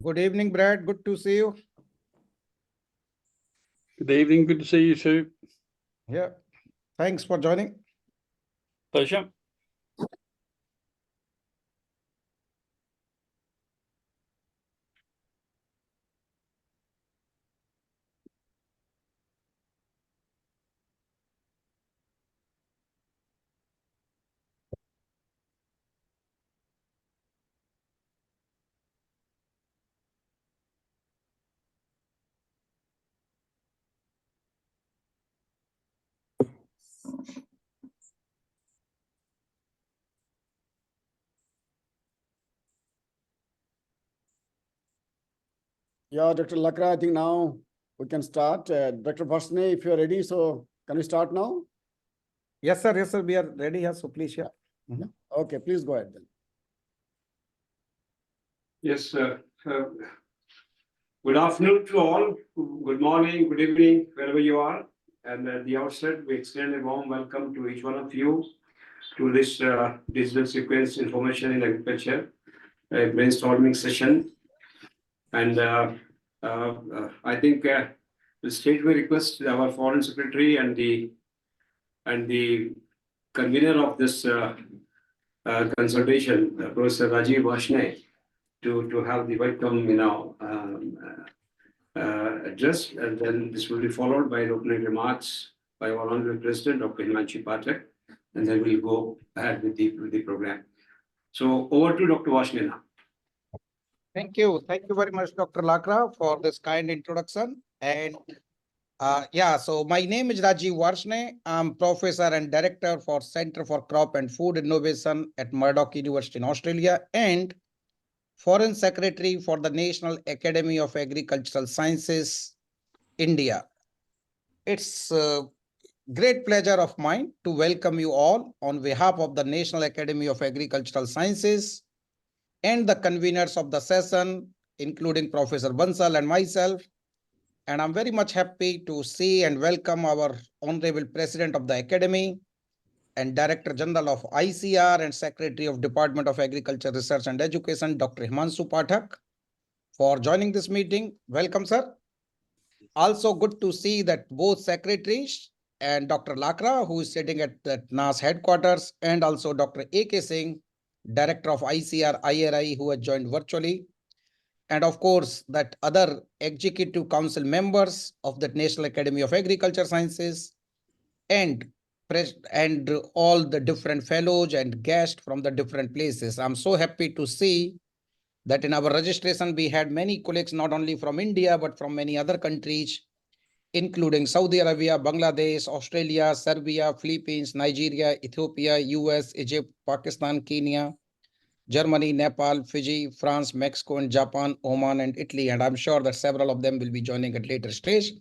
Good evening, Brad. Good to see you. Good evening. Good to see you too. Yeah. Thanks for joining. Pleasure. Yeah, Dr. Lakra, I think now we can start. Dr. Varshney, if you're ready, so can we start now? Yes, sir. Yes, sir. We are ready here. So please share. Okay, please go ahead then. Yes, good afternoon to all. Good morning, good evening, wherever you are. And at the outset, we extend a warm welcome to each one of you to this digital sequence information in agriculture brainstorming session. And I think the state will request our foreign secretary and the convener of this consultation, Professor Rajeev Varshney, to have the welcome, address, and then this will be followed by opening remarks by our honorable president, Dr. Himanshu Pathak, and then we'll go ahead with the program. So over to Dr. Varshney now. Thank you. Thank you very much, Dr. Lakra, for this kind introduction. And so my name is Rajeev Varshney. I'm professor and director for Center for Crop and Food Innovation at Murdoch University in Australia and Foreign Secretary for the National Academy of Agricultural Sciences, India. It's a great pleasure of mine to welcome you all on behalf of the National Academy of Agricultural Sciences and the conveners of the session, including Professor Bansal and myself. And I'm very much happy to see and welcome our Honorable President of the Academy and Director General of ICR and Secretary of Department of Agriculture, Research and Education, Dr. Himanshu Pathak, for joining this meeting. Welcome, sir. Also good to see that both secretaries and Dr. Lakra, who is sitting at the NAAS headquarters, and also Dr. A.K. Singh, Director of ICR IRI, who has joined virtually. And of course, that other Executive Council members of the National Academy of Agriculture Sciences and all the different fellows and guests from the different places. I'm so happy to see that in our registration, we had many colleagues, not only from India, but from many other countries, including Saudi Arabia, Bangladesh, Australia, Serbia, Philippines, Nigeria, Ethiopia, US, Egypt, Pakistan, Kenya, Germany, Nepal, Fiji, France, Mexico, and Japan, Oman, and Italy. And I'm sure that several of them will be joining at later stage.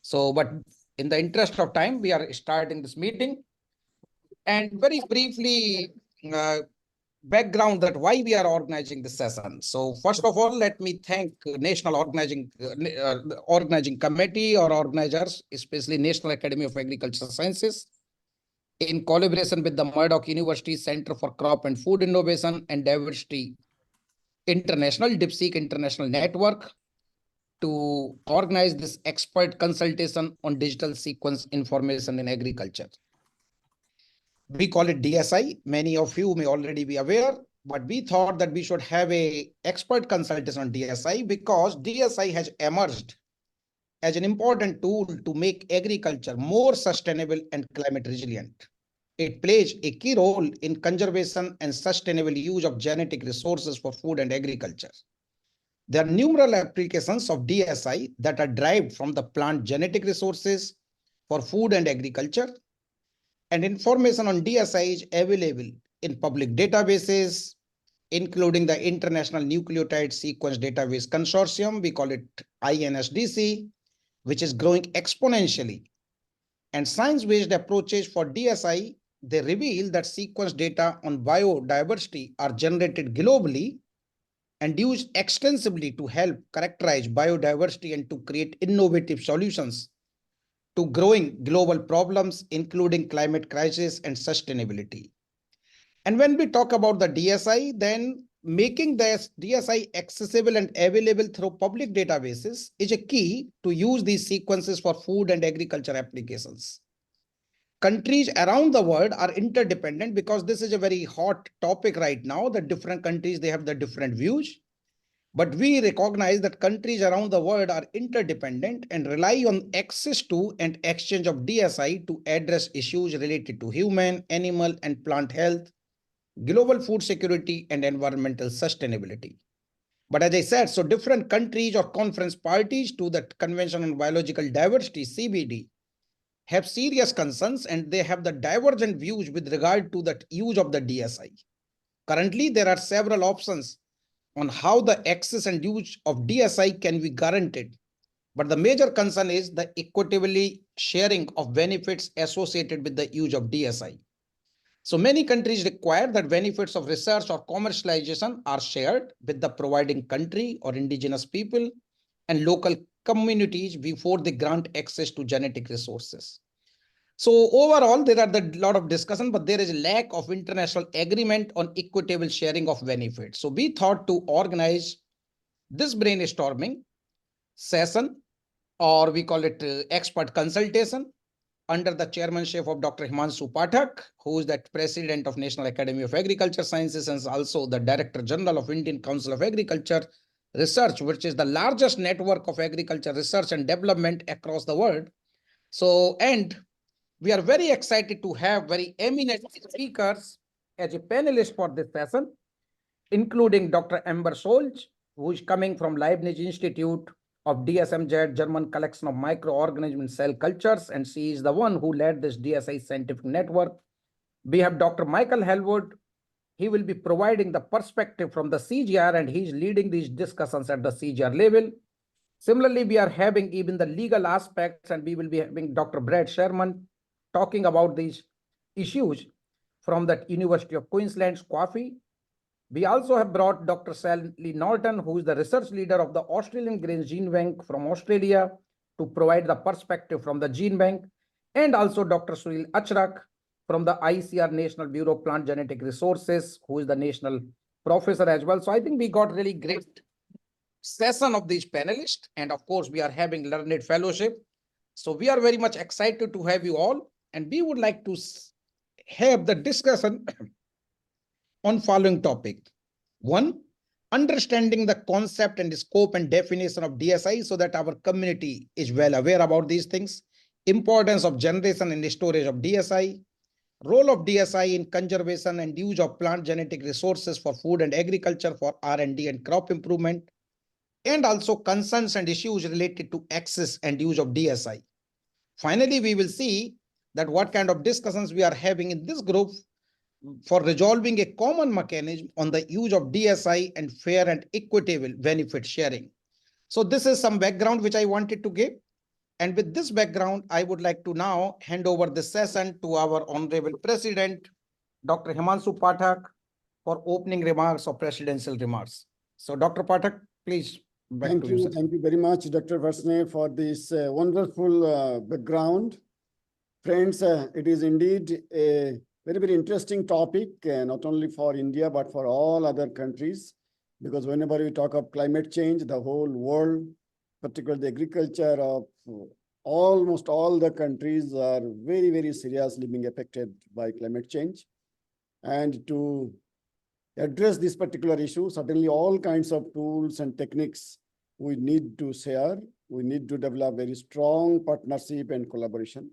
So, but in the interest of time, we are starting this meeting. And very briefly, background that why we are organizing this session. So first of all, let me thank National Organizing Committee or organizers, especially National Academy of Agricultural Sciences, in collaboration with the Murdoch University Center for Crop and Food Innovation and Diversity International, DivSeek International Network, to organize this expert consultation on digital sequence information in agriculture. We call it DSI. Many of you may already be aware, but we thought that we should have an expert consultation on DSI because DSI has emerged as an important tool to make agriculture more sustainable and climate resilient. It plays a key role in conservation and sustainable use of genetic resources for food and agriculture. There are numerous applications of DSI that are derived from the plant genetic resources for food and agriculture. And information on DSI is available in public databases, including the International Nucleotide Sequence Database Consortium, we call it INSDC, which is growing exponentially. And science-based approaches for DSI, they reveal that sequence data on biodiversity are generated globally and used extensively to help characterize biodiversity and to create innovative solutions to growing global problems, including climate crisis and sustainability. And when we talk about the DSI, then making the DSI accessible and available through public databases is a key to use these sequences for food and agriculture applications. Countries around the world are interdependent because this is a very hot topic right now. The different countries, they have the different views. But we recognize that countries around the world are interdependent and rely on access to and exchange of DSI to address issues related to human, animal, and plant health, global food security, and environmental sustainability. But as I said, so different countries or conference parties to the Convention on Biological Diversity, CBD, have serious concerns and they have the divergent views with regard to the use of the DSI. Currently, there are several options on how the access and use of DSI can be guaranteed. But the major concern is the equitably sharing of benefits associated with the use of DSI. So many countries require that benefits of research or commercialization are shared with the providing country or indigenous people and local communities before they grant access to genetic resources. So overall, there are a lot of discussion, but there is a lack of international agreement on equitable sharing of benefits. So we thought to organize this brainstorming session, or we call it expert consultation, under the chairmanship of Dr. Himanshu Pathak, who is the president of National Academy of Agriculture Sciences and also the Director General of Indian Council of Agriculture Research, which is the largest network of agriculture research and development across the world. So, and we are very excited to have very eminent speakers as a panelist for this session, including Dr. Amber Scholz, who is coming from Leibniz Institute of DSMZ, German collection of microorganism cell cultures, and she is the one who led this DSI scientific network. We have Dr. Michael Halewood. He will be providing the perspective from the CGR, and he's leading these discussions at the CGR level. Similarly, we are having even the legal aspects, and we will be having Dr. Brad Sherman talking about these issues from the University of Queensland's Coffee. We also have brought Dr. Sally Norton, who is the research leader of the Australian Grain Gene Bank from Australia, to provide the perspective from the Gene Bank, and also Dr. Sunil Archak from the ICR National Bureau of Plant Genetic Resources, who is the national professor as well. So I think we got really great session of these panelists, and of course we are having learned fellowship. So we are very much excited to have you all, and we would like to have the discussion on following topic. One, understanding the concept and scope and definition of DSI so that our community is well aware about these things. Importance of generation and storage of DSI. Role of DSI in conservation and use of plant genetic resources for food and agriculture for R&D and crop improvement. And also concerns and issues related to access and use of DSI. Finally, we will see that what kind of discussions we are having in this group for resolving a common mechanism on the use of DSI and fair and equitable benefit sharing. So this is some background which I wanted to give. And with this background, I would like to now hand over the session to our Honorable President, Dr. Himanshu Pathak, for opening remarks or presidential remarks. So Dr. Pathak, please. Thank you. Thank you very much, Dr. Varshney, for this wonderful background. Friends, it is indeed a very, very interesting topic, not only for India, but for all other countries, because whenever we talk of climate change, the whole world, particularly the agriculture of almost all the countries are very, very seriously being affected by climate change. And to address this particular issue, certainly all kinds of tools and techniques we need to share. We need to develop very strong partnership and collaboration.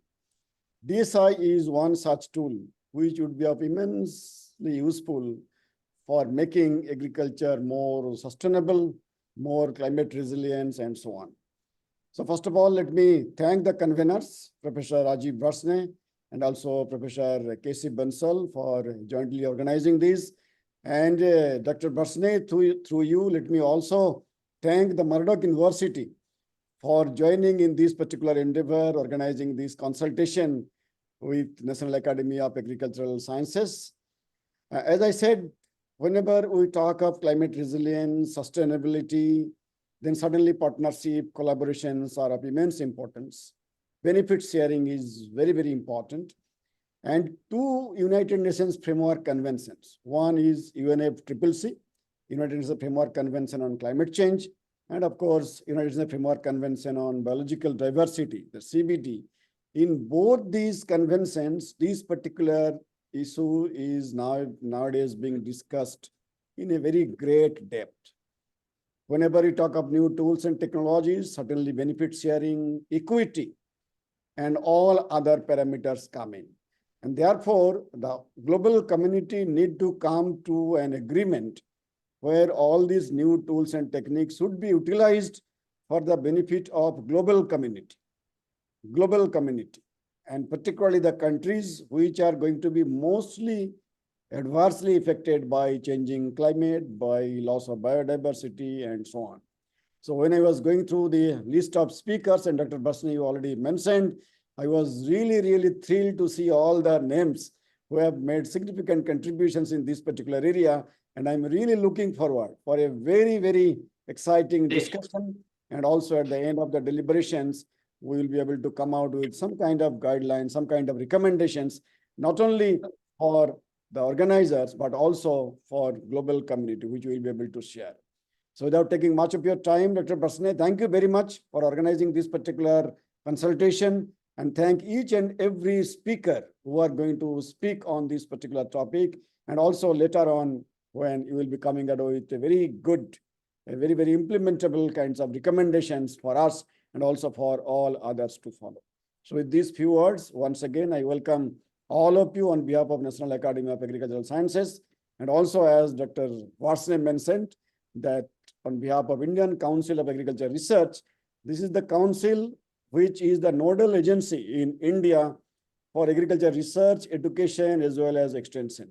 DSI is one such tool which would be of immensely useful for making agriculture more sustainable, more climate resilience, and so on. So first of all, let me thank the conveners, Professor Rajeev Varshney and also Professor K.C. Bansal for jointly organizing this. And Dr. Varshney, through you, let me also thank the Murdoch University for joining in this particular endeavor, organizing this consultation with National Academy of Agricultural Sciences. As I said, whenever we talk of climate resilience, sustainability, then suddenly partnership, collaborations are of immense importance. benefit sharing is very, very important. And two United Nations Framework Conventions. One is UNFCCC, United Nations Framework Convention on Climate Change, and of course, United Nations Framework Convention on Biological Diversity, the CBD. In both these conventions, this particular issue is nowadays being discussed in a very great depth. Whenever we talk of new tools and technologies, certainly benefit sharing, equity, and all other parameters come in. And therefore, the global community need to come to an agreement where all these new tools and techniques should be utilized for the benefit of global community, and particularly the countries which are going to be mostly adversely affected by changing climate, by loss of biodiversity, and so on. So when I was going through the list of speakers, and Dr. Varshney, you already mentioned, I was really, really thrilled to see all the names who have made significant contributions in this particular area. And I'm really looking forward for a very, very exciting discussion. And also at the end of the deliberations, we will be able to come out with some kind of guidelines, some kind of recommendations, not only for the organizers, but also for global community, which we will be able to share. So without taking much of your time, Dr. Varshney, thank you very much for organizing this particular consultation, and thank each and every speaker who are going to speak on this particular topic. And also later on, when you will be coming out with a very good, a very, very implementable kinds of recommendations for us and also for all others to follow. So with these few words, once again, I welcome all of you on behalf of National Academy of Agricultural Sciences. And also, as Dr. Varshney mentioned, that on behalf of Indian Council of Agriculture Research, this is the council which is the nodal agency in India for agriculture research, education, as well as extension.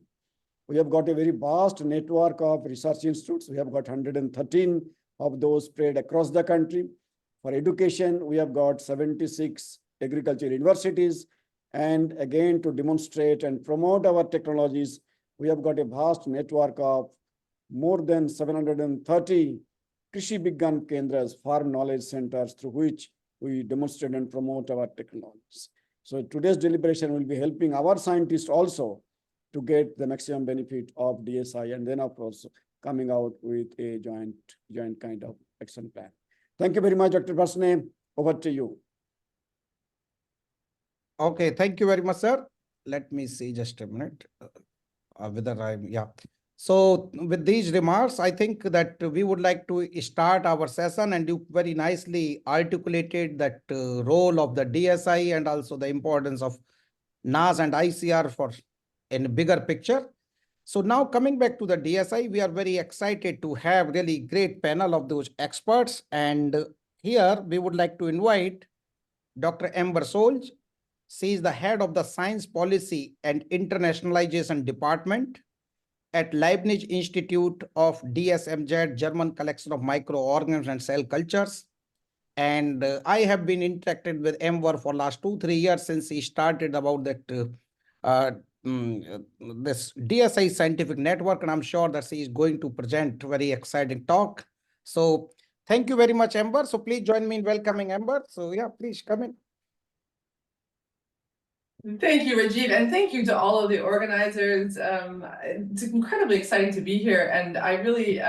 We have got a very vast network of research institutes. We have got 113 of those spread across the country. For education, we have got 76 agriculture universities. And again, to demonstrate and promote our technologies, we have got a vast network of more than 730 Krishi Vigyan Kendras, farm knowledge centers, through which we demonstrate and promote our technologies. So today's deliberation will be helping our scientists also to get the maximum benefit of DSI, and then of course coming out with a joint kind of action plan. Thank you very much, Dr. Varshney. Over to you. Okay, thank you very much, sir. Let me see just a minute whether yeah. So with these remarks, I think that we would like to start our session, and you very nicely articulated that role of the DSI and also the importance of NAAS and ICR for in a bigger picture. So now coming back to the DSI, we are very excited to have really great panel of those experts. And here we would like to invite Dr. Amber Scholz. She is the head of the Science Policy and Internationalization Department at Leibniz Institute of DSMZ, German Collection of Microorganisms and Cell Cultures. And I have been interacted with Amber for last 2-3 years since he started about that this DSI scientific network, and I'm sure that she is going to present very exciting talk. So thank you very much, Amber. So please join me in welcoming Amber. So yeah, please come in. Thank you, Rajeev, and thank you to all of the organizers. It's incredibly exciting to be here, and I really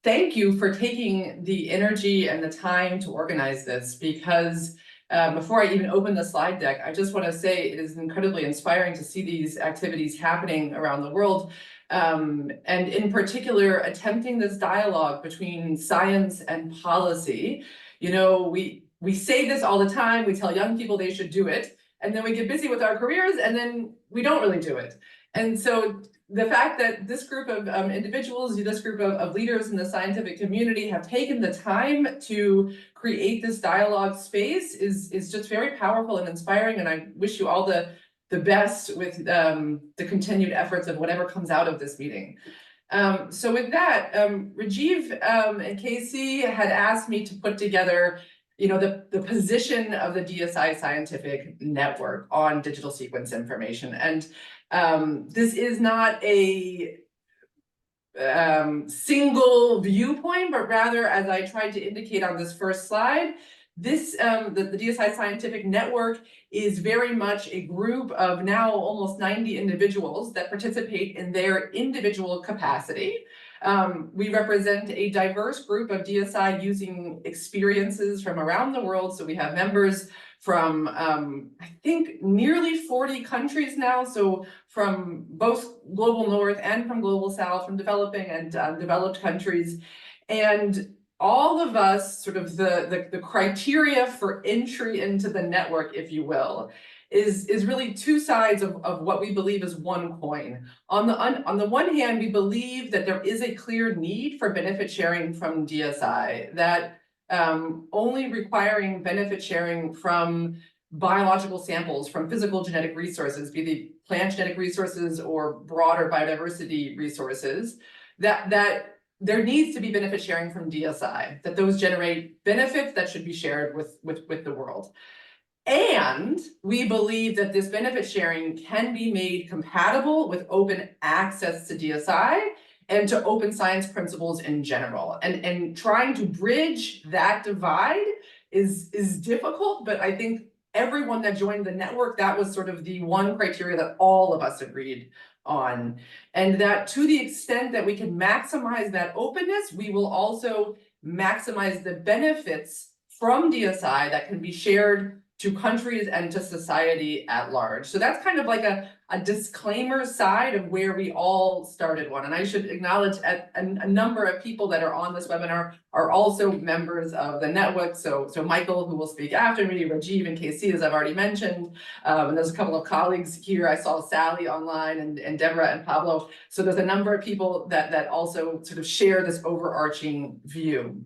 thank you for taking the energy and the time to organize this, because before I even open the slide deck, I just want to say it is incredibly inspiring to see these activities happening around the world, and in particular, attempting this dialogue between science and policy. You know, we say this all the time, we tell young people they should do it, and then we get busy with our careers, and then we don't really do it. And so the fact that this group of individuals, this group of leaders in the scientific community have taken the time to create this dialogue space is just very powerful and inspiring. And I wish you all the best with the continued efforts of whatever comes out of this meeting. So with that, Rajeev and Casey had asked me to put together the position of the DSI scientific network on digital sequence information. And this is not a single viewpoint, but rather, as I tried to indicate on this first slide, This, the DSI Scientific Network is very much a group of now almost 90 individuals that participate in their individual capacity. We represent a diverse group of DSI using experiences from around the world. So we have members from, I think, nearly 40 countries now. So from both global north and from global south, from developing and developed countries. And all of us, sort of the criteria for entry into the network, if you will, is really two sides of what we believe is one coin. On the one hand, we believe that there is a clear need for benefit sharing from DSI, that only requiring benefit sharing from biological samples, from physical genetic resources, be they plant genetic resources or broader biodiversity resources, that there needs to be benefit sharing from DSI, that those generate benefits that should be shared with the world. And we believe that this benefit sharing can be made compatible with open access to DSI and to open science principles in general. And trying to bridge that divide is difficult, but I think everyone that joined the network, that was sort of the one criteria that all of us agreed on. And that to the extent that we can maximize that openness, we will also maximize the benefits from DSI that can be shared to countries and to society at large. So that's kind of like a disclaimer side of where we all started one. And I should acknowledge a number of people that are on this webinar are also members of the network. So Michael, who will speak after me, Rajeev and KC, as I've already mentioned. And there's a couple of colleagues here. I saw Sally online and Deborah and Pablo. So there's a number of people that also sort of share this overarching view.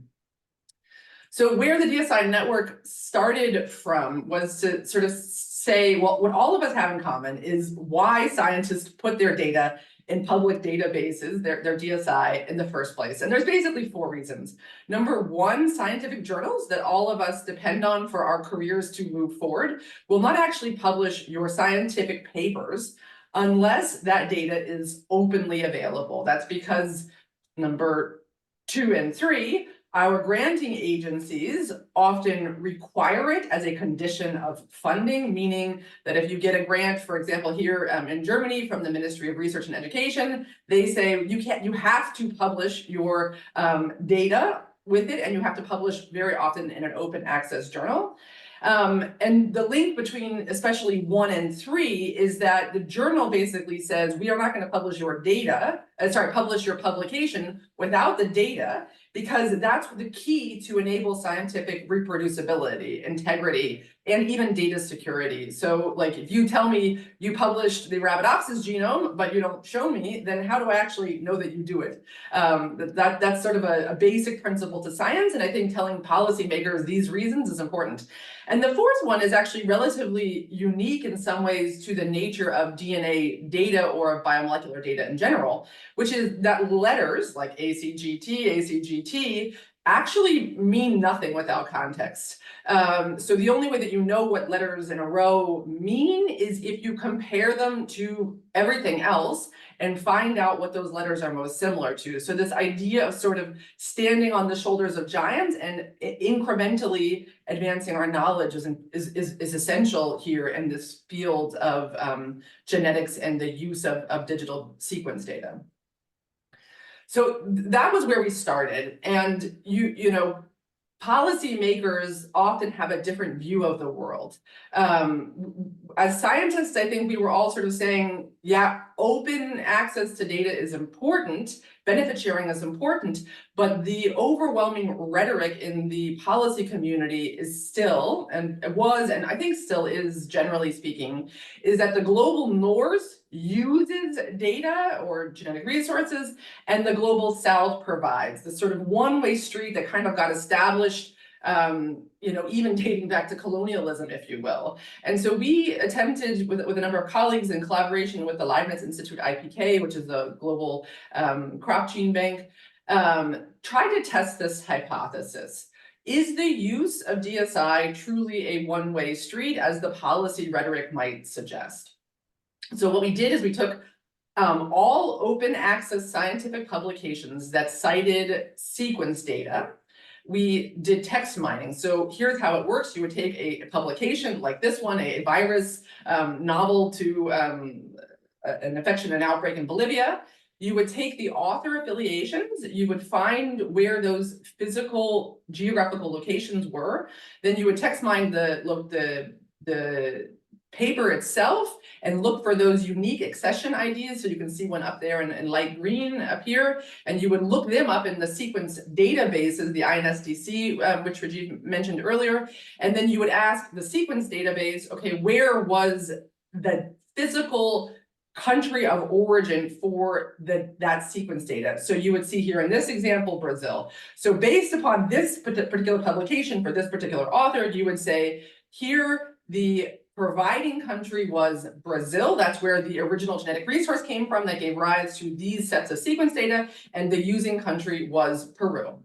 So where the DSI network started from was to sort of say, well, what all of us have in common is why scientists put their data in public databases, their DSI, in the first place. And there's basically four reasons. Number one, scientific journals that all of us depend on for our careers to move forward will not actually publish your scientific papers unless that data is openly available. That's because number two and three, our granting agencies often require it as a condition of funding, meaning that if you get a grant, for example, here in Germany from the Ministry of Research and Education, they say you have to publish your data with it, and you have to publish very often in an open access journal. And the link between especially 1 and 3 is that the journal basically says, we are not going to publish your data, publish your publication without the data, because that's the key to enable scientific reproducibility, integrity, and even data security. So like if you tell me you published the Arabidopsis genome, but you don't show me, then how do I actually know that you do it? That's sort of a basic principle to science. And I think telling policymakers these reasons is important. And the fourth one is actually relatively unique in some ways to the nature of DNA data or biomolecular data in general, which is that letters like ACGT actually mean nothing without context. So the only way that you know what letters in a row mean is if you compare them to everything else and find out what those letters are most similar to. So this idea of sort of standing on the shoulders of giants and incrementally advancing our knowledge is essential here in this field of genetics and the use of digital sequence data. So that was where we started. And you know, policymakers often have a different view of the world. As scientists, I think we were all sort of saying, yeah, open access to data is important, benefit sharing is important, but the overwhelming rhetoric in the policy community is still, and it was, and I think still is, generally speaking, is that the global north uses data or genetic resources, and the global south provides this sort of one-way street that kind of got established, you know, even dating back to colonialism, if you will. And so we attempted with a number of colleagues in collaboration with the Leibniz Institute IPK, which is a global crop gene bank, try to test this hypothesis. Is the use of DSI truly a one-way street, as the policy rhetoric might suggest? So what we did is we took all open access scientific publications that cited sequence data, we did text mining. So here's how it works. You would take a publication like this one, a virus novel to an infection and outbreak in Bolivia. You would take the author affiliations, you would find where those physical geographical locations were. Then you would text mine the paper itself and look for those unique accession IDs. So you can see one up there in light green up here, and you would look them up in the sequence databases, the INSDC, which Rajeev mentioned earlier. And then you would ask the sequence database, okay, where was the physical country of origin for that sequence data? So you would see here in this example, Brazil. So based upon this particular publication for this particular author, you would say here the providing country was Brazil. That's where the original genetic resource came from that gave rise to these sets of sequence data, and the using country was Peru.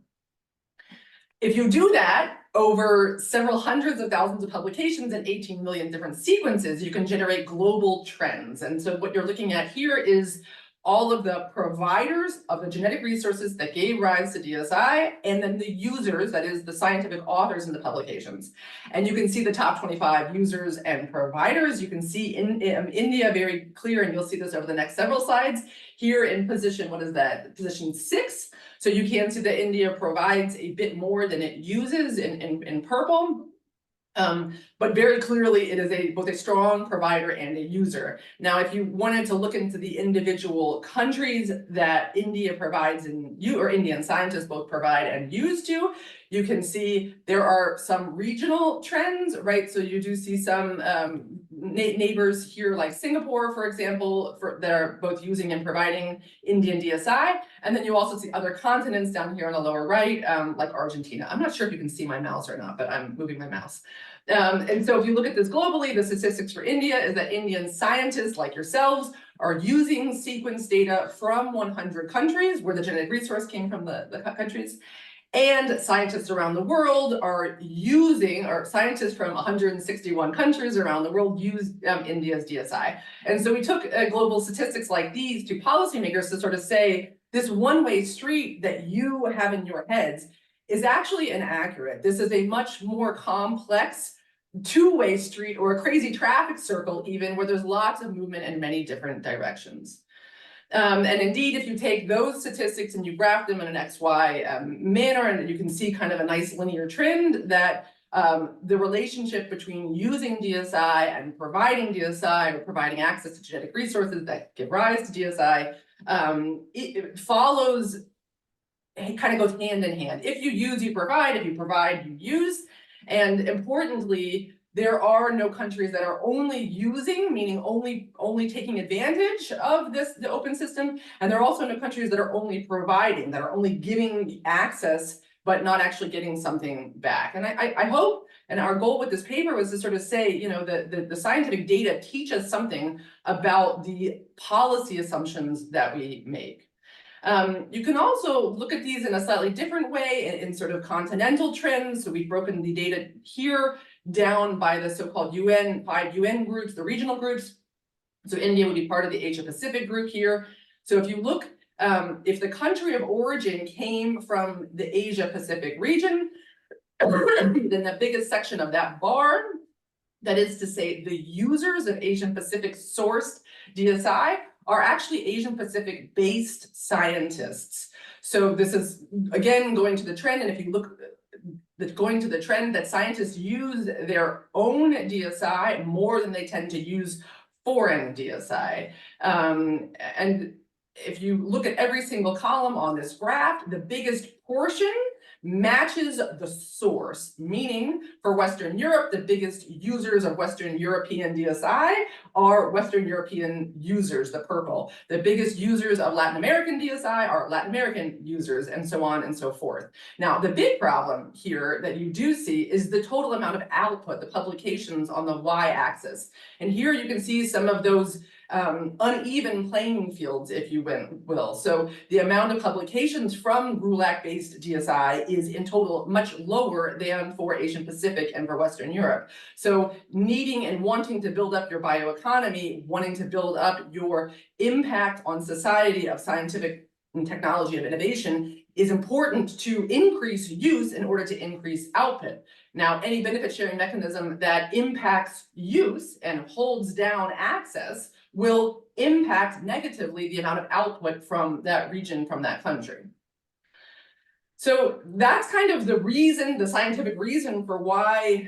If you do that over several hundreds of thousands of publications and 18 million different sequences, you can generate global trends. And so what you're looking at here is all of the providers of the genetic resources that gave rise to DSI, and then the users, that is the scientific authors in the publications. And you can see the top 25 users and providers. You can see in India very clear, and you'll see this over the next several slides. Here in position, what is that? Position 6. So you can see that India provides a bit more than it uses in purple. But very clearly it is both a strong provider and a user. Now, if you wanted to look into the individual countries that India provides or Indian scientists both provide and use to, you can see there are some regional trends, right? So you do see some neighbors here like Singapore, for example, that are both using and providing Indian DSI. And then you also see other continents down here on the lower right, like Argentina. I'm not sure if you can see my mouse or not, but I'm moving my mouse. And so if you look at this globally, the statistics for India is that Indian scientists like yourselves are using sequence data from 100 countries where the genetic resource came from the countries. And scientists around the world are using, or scientists from 161 countries around the world use India's DSI. And so we took global statistics like these to policymakers to sort of say, this one-way street that you have in your heads is actually inaccurate. This is a much more complex two-way street, or a crazy traffic circle even, where there's lots of movement in many different directions. And indeed, if you take those statistics and you graph them in an XY manner, and you can see kind of a nice linear trend that the relationship between using DSI and providing DSI, or providing access to genetic resources that give rise to DSI, it follows, it kind of goes hand in hand. If you use, you provide. If you provide, you use. And importantly, there are no countries that are only using, meaning only taking advantage of the open system. And there are also no countries that are only providing, that are only giving access, but not actually getting something back. And I hope, and our goal with this paper was to sort of say, you know, the scientific data teach us something about the policy assumptions that we make. You can also look at these in a slightly different way in sort of continental trends. So we've broken the data here down by the so-called five UN groups, the regional groups. So India would be part of the Asia Pacific group here. So if you look, if the country of origin came from the Asia Pacific region, then the biggest section of that bar, that is to say the users of Asian Pacific sourced DSI, are actually Asian Pacific based scientists. So this is, again, going to the trend. And if you look, going to the trend that scientists use their own DSI more than they tend to use foreign DSI. And if you look at every single column on this graph, the biggest portion matches the source, meaning for Western Europe, the biggest users of Western European DSI are Western European users, the purple. The biggest users of Latin American DSI are Latin American users, and so on and so forth. Now, the big problem here that you do see is the total amount of output, the publications on the y-axis. And here you can see some of those uneven playing fields, if you will. So the amount of publications from GRULAC-based DSI is in total much lower than for Asian Pacific and for Western Europe. So needing and wanting to build up your bioeconomy, wanting to build up your impact on society of scientific and technology of innovation is important to increase use in order to increase output. Now, any benefit sharing mechanism that impacts use and holds down access will impact negatively the amount of output from that region, from that country. So that's kind of the reason, the scientific reason for why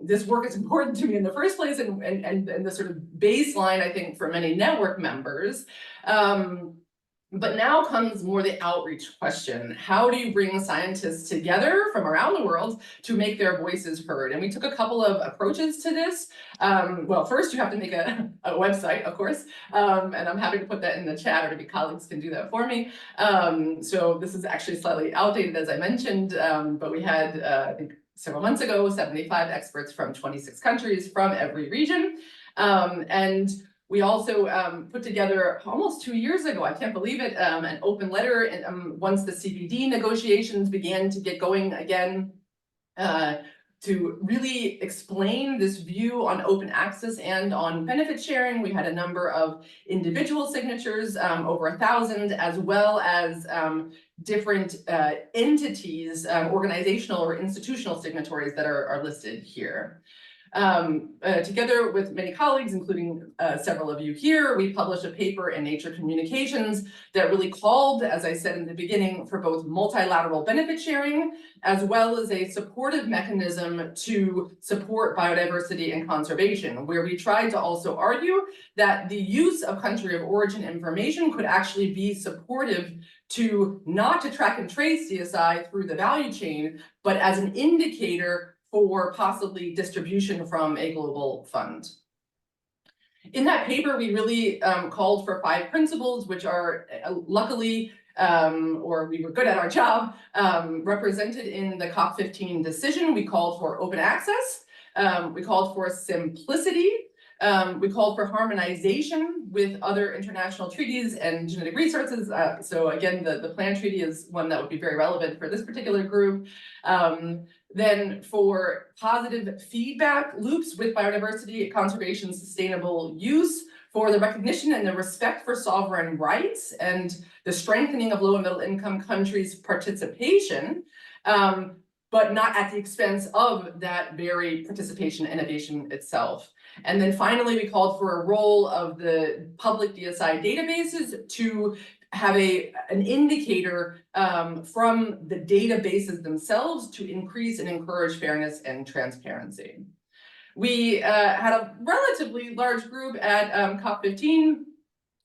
this work is important to me in the first place, and the sort of baseline, I think, for many network members. But now comes more the outreach question. How do you bring scientists together from around the world to make their voices heard? And we took a couple of approaches to this. Well, first you have to make a website, of course, and I'm happy to put that in the chat, or maybe colleagues can do that for me. So this is actually slightly outdated, as I mentioned, but we had, I think, several months ago, 75 experts from 26 countries from every region. And we also put together almost 2 years ago, I can't believe it, an open letter, and once the CBD negotiations began to get going again, to really explain this view on open access and on benefit sharing. We had a number of individual signatures, over 1,000, as well as different entities, organizational or institutional signatories that are listed here. Together with many colleagues, including several of you here, we published a paper in Nature Communications that really called, as I said in the beginning, for both multilateral benefit sharing, as well as a supportive mechanism to support biodiversity and conservation, where we tried to also argue that the use of country of origin information could actually be supportive to not to track and trace DSI through the value chain, but as an indicator for possibly distribution from a global fund. In that paper, we really called for 5 principles, which are luckily, or we were good at our job, represented in the COP15 decision. We called for open access, we called for simplicity, we called for harmonization with other international treaties and genetic resources. So again, the Plan Treaty is one that would be very relevant for this particular group. Then for positive feedback loops with biodiversity, conservation, sustainable use, for the recognition and the respect for sovereign rights and the strengthening of low and middle income countries' participation, but not at the expense of that very participation innovation itself. And then finally, we called for a role of the public DSI databases to have an indicator from the databases themselves to increase and encourage fairness and transparency. We had a relatively large group at COP15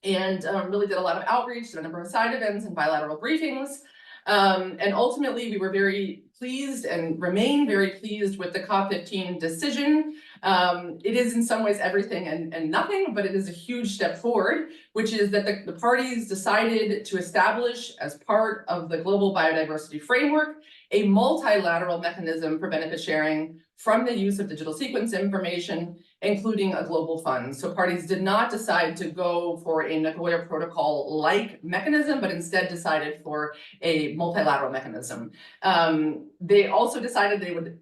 and really did a lot of outreach, did a number of side events and bilateral briefings. And ultimately, we were very pleased and remain very pleased with the COP15 decision. It is in some ways everything and nothing, but it is a huge step forward, which is that the parties decided to establish, as part of the global biodiversity framework, a multilateral mechanism for benefit sharing from the use of digital sequence information, including a global fund. So parties did not decide to go for a Nagoya Protocol-like mechanism, but instead decided for a multilateral mechanism. They also decided they would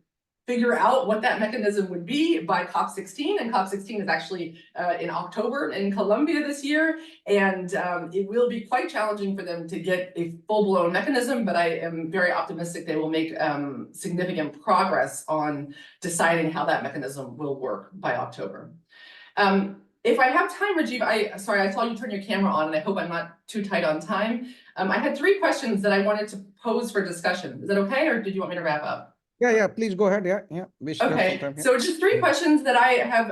figure out what that mechanism would be by COP16, and COP16 is actually in October in Colombia this year, and it will be quite challenging for them to get a full-blown mechanism, but I am very optimistic they will make significant progress on deciding how that mechanism will work by October. If I have time, Rajeev, sorry, I saw you turn your camera on, and I hope I'm not too tight on time. I had 3 questions that I wanted to pose for discussion. Is that okay, or did you want me to wrap up? Yeah, please go ahead. Yeah. We should have some Okay, time, yeah. so just 3 questions that I have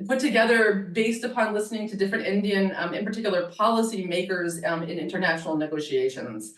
put together based upon listening to different Indian, in particular, policy makers in international negotiations.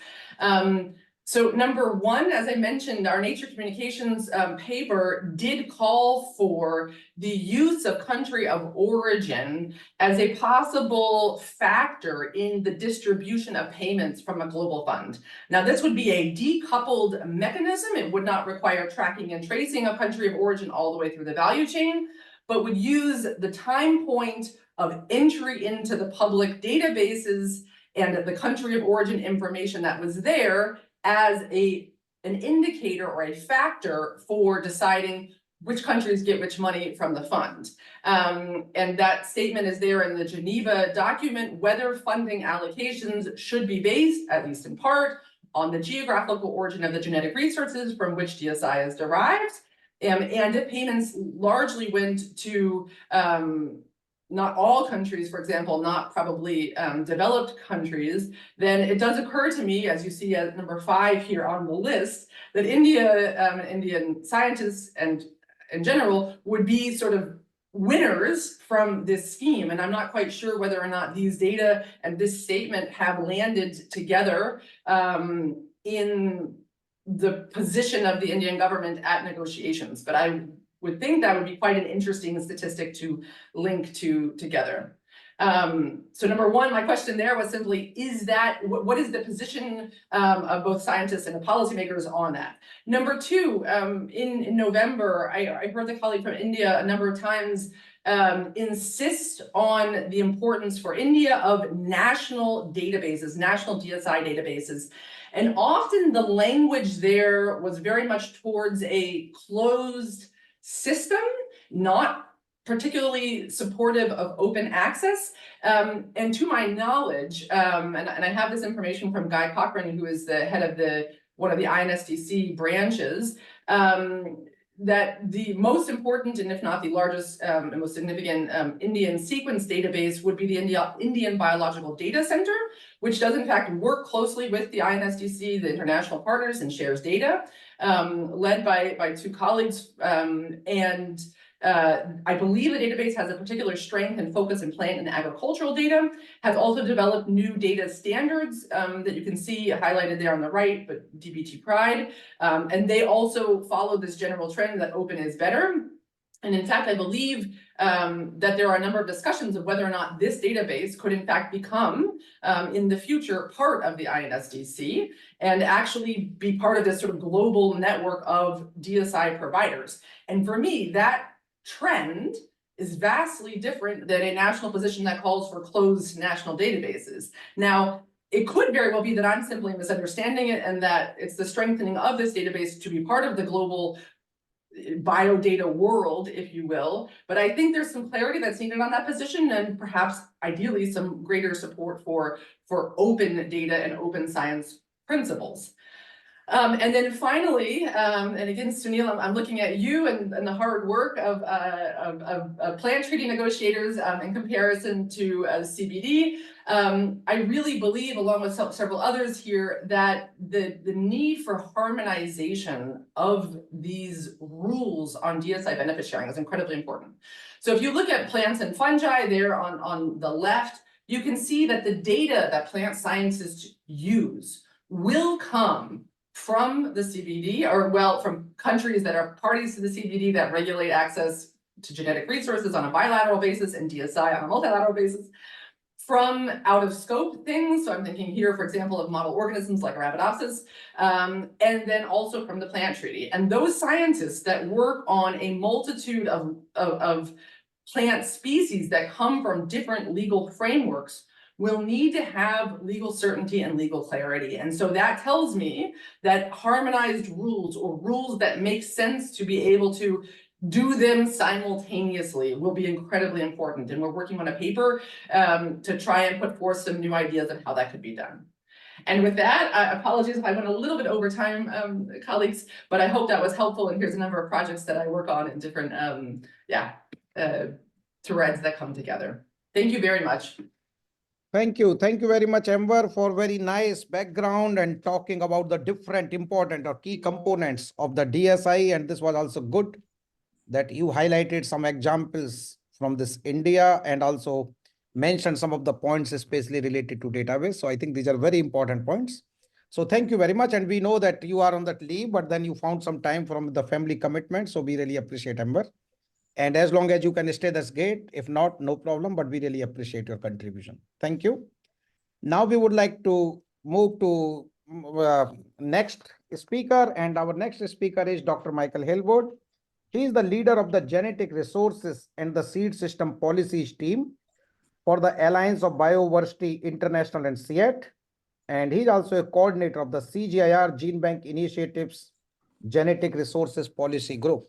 So number 1, as I mentioned, our Nature Communications paper did call for the use of country of origin as a possible factor in the distribution of payments from a global fund. Now, this would be a decoupled mechanism. It would not require tracking and tracing a country of origin all the way through the value chain, but would use the time point of entry into the public databases and the country of origin information that was there as an indicator or a factor for deciding which countries get which money from the fund. And that statement is there in the Geneva document, whether funding allocations should be based, at least in part, on the geographical origin of the genetic resources from which DSI is derived. And if payments largely went to not all countries, for example, not probably developed countries, then it does occur to me, as you see at number 5 here on the list, that India, Indian scientists and in general would be sort of winners from this scheme. And I'm not quite sure whether or not these data and this statement have landed together in the position of the Indian government at negotiations, but I would think that would be quite an interesting statistic to link together. So number 1, my question there was simply, is that, what is the position of both scientists and policymakers on that? Number 2, in November, I heard the colleague from India a number of times insist on the importance for India of national databases, national DSI databases. And often the language there was very much towards a closed system, not particularly supportive of open access. And to my knowledge, and I have this information from Guy Cochran, who is the head of one of the INSDC branches, that the most important, and if not the largest and most significant Indian sequence database would be the Indian Biological Data Center, which does in fact work closely with the INSDC, the international partners, and shares data, led by 2 colleagues. I believe the database has a particular strength and focus in plant and agricultural data, has also developed new data standards that you can see highlighted there on the right, but DBT Pride. And they also follow this general trend that open is better. And in fact, I believe that there are a number of discussions of whether or not this database could in fact become in the future part of the INSDC and actually be part of this sort of global network of DSI providers. And for me, that trend is vastly different than a national position that calls for closed national databases. Now, it could very well be that I'm simply misunderstanding it and that it's the strengthening of this database to be part of the global biodata world, if you will. But I think there's some clarity that's needed on that position and perhaps ideally some greater support for open data and open science principles. And then finally, and again, Sunil, I'm looking at you and the hard work of plant treaty negotiators in comparison to CBD. I really believe, along with several others here, that the need for harmonization of these rules on DSI benefit sharing is incredibly important. So if you look at plants and fungi there on the left, you can see that the data that plant scientists use will come from the CBD, or well, from countries that are parties to the CBD that regulate access to genetic resources on a bilateral basis and DSI on a multilateral basis, from out of scope things. So I'm thinking here, for example, of model organisms like Arabidopsis, and then also from the plant treaty. And those scientists that work on a multitude of plant species that come from different legal frameworks will need to have legal certainty and legal clarity. And so that tells me that harmonized rules, or rules that make sense to be able to do them simultaneously, will be incredibly important. And we're working on a paper to try and put forth some new ideas on how that could be done. And with that, apologies if I went a little bit over time, colleagues, but I hope that was helpful. And here's a number of projects that I work on in different threads that come together. Thank you very much. Thank you. Thank you very much, Amber, for very nice background and talking about the different important or key components of the DSI. And this was also good that you highlighted some examples from this India and also mentioned some of the points especially related to database. So I think these are very important points. So thank you very much. And we know that you are on that leave, but then you found some time from the family commitment. So we really appreciate, Amber. And as long as you can stay, that's great. If not, no problem, but we really appreciate your contribution. Thank you. Now we would like to move to next speaker. And our next speaker is Dr. Michael Halewood. He is the leader of the Genetic Resources and the Seed System Policies team for the Alliance of Biodiversity International and SEAT. And he's also a coordinator of the CGIAR Gene Bank Initiatives Genetic Resources Policy Group.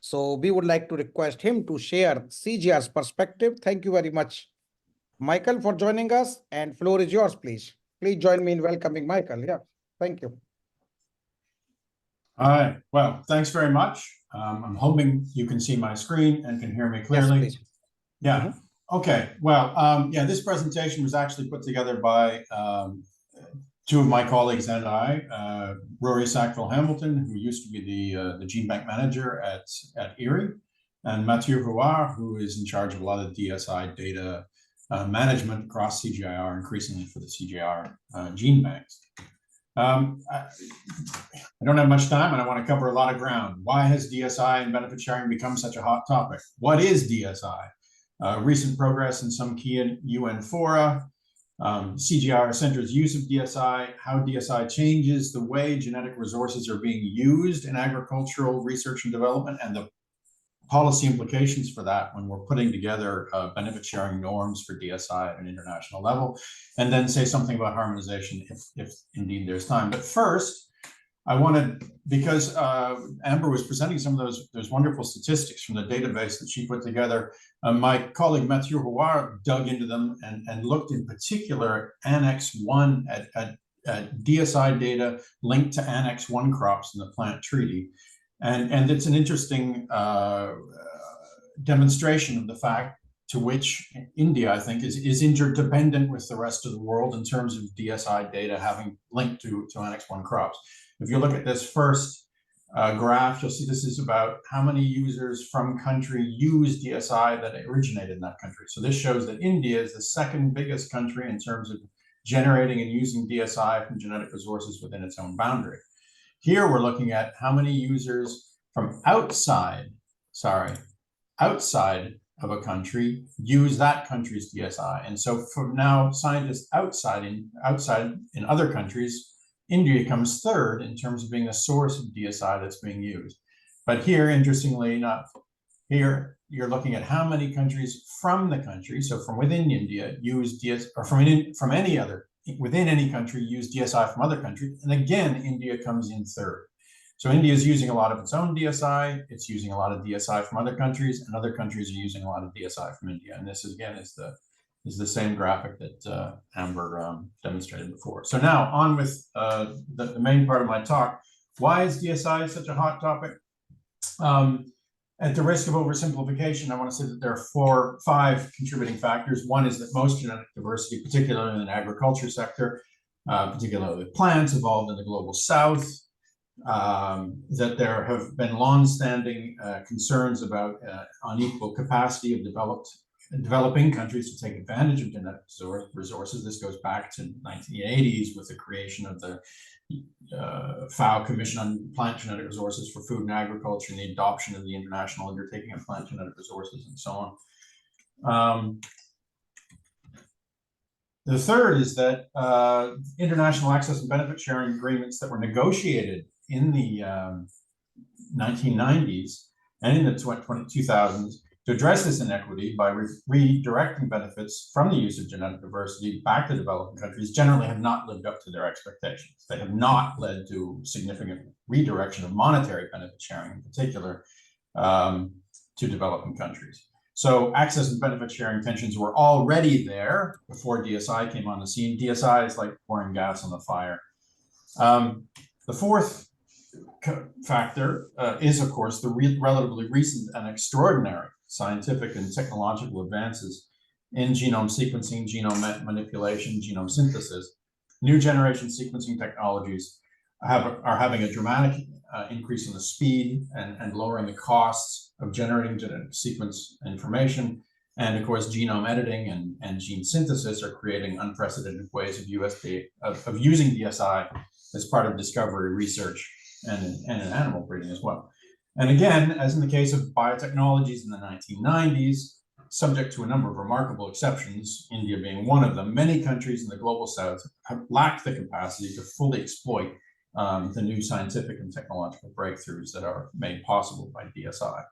So we would like to request him to share CGR's perspective. Thank you very much, Michael, for joining us, and floor is yours, please. Please join me in welcoming Michael. Yeah, thank you. Hi, well, thanks very much. I'm hoping you can see my screen and can hear me clearly. Yes, please. Yeah, okay, well, yeah, this presentation was actually put together by two of my colleagues and I, Rory Sackville-Hamilton, who used to be the gene bank manager at Erie, and Mathieu Rouard, who is in charge of a lot of DSI data management across CGIR, increasingly for the CGIR gene banks. I don't have much time and I want to cover a lot of ground. Why has DSI and benefit sharing become such a hot topic? What is DSI? Recent progress in some key UN fora, CGIR centers use of DSI, how DSI changes the way genetic resources are being used in agricultural research and development, and the policy implications for that when we're putting together benefit sharing norms for DSI at an international level, and then say something about harmonization if indeed there's time. But first, I wanted, because Amber was presenting some of those wonderful statistics from the database that she put together, my colleague Mathieu Rouard dug into them and looked in particular at Annex 1 at DSI data linked to Annex 1 crops in the plant treaty. And it's an interesting demonstration of the fact to which India, I think, is interdependent with the rest of the world in terms of DSI data having linked to Annex 1 crops. If you look at this first graph, you'll see this is about how many users from country use DSI that originated in that country. So this shows that India is the second biggest country in terms of generating and using DSI from genetic resources within its own boundary. Here we're looking at how many users from outside of a country use that country's DSI. And so for now, scientists outside in other countries, India comes third in terms of being the source of DSI that's being used. But here, interestingly enough, here you're looking at how many countries from the country, so from within India, use DSI, or from any other, within any country, use DSI from other countries. And again, India comes in third. So India is using a lot of its own DSI, it's using a lot of DSI from other countries, and other countries are using a lot of DSI from India. And this, again, is the same graphic that Amber demonstrated before. So now on with the main part of my talk. Why is DSI such a hot topic? At the risk of oversimplification, I want to say that there are 5 contributing factors. One is that most genetic diversity, particularly in the agriculture sector, particularly plants involved in the global south, that there have been long-standing concerns about unequal capacity of developing countries to take advantage of genetic resources. This goes back to the 1980s with the creation of the FAO Commission on Plant Genetic Resources for Food and Agriculture and the adoption of the International Undertaking on Plant Genetic Resources and so on. The third is that international access and benefit sharing agreements that were negotiated in the 1990s and in the 2000s to address this inequity by redirecting benefits from the use of genetic diversity back to developing countries generally have not lived up to their expectations. They have not led to significant redirection of monetary benefit sharing in particular to developing countries. So access and benefit sharing tensions were already there before DSI came on the scene. DSI is like pouring gas on the fire. The fourth factor is, of course, the relatively recent and extraordinary scientific and technological advances in genome sequencing, genome manipulation, genome synthesis. New generation sequencing technologies are having a dramatic increase in the speed and lowering the costs of generating genetic sequence information. And of course, genome editing and gene synthesis are creating unprecedented ways of using DSI as part of discovery research and in animal breeding as well. And again, as in the case of biotechnologies in the 1990s, subject to a number of remarkable exceptions, India being one of them, many countries in the global south have lacked the capacity to fully exploit the new scientific and technological breakthroughs that are made possible by DSI.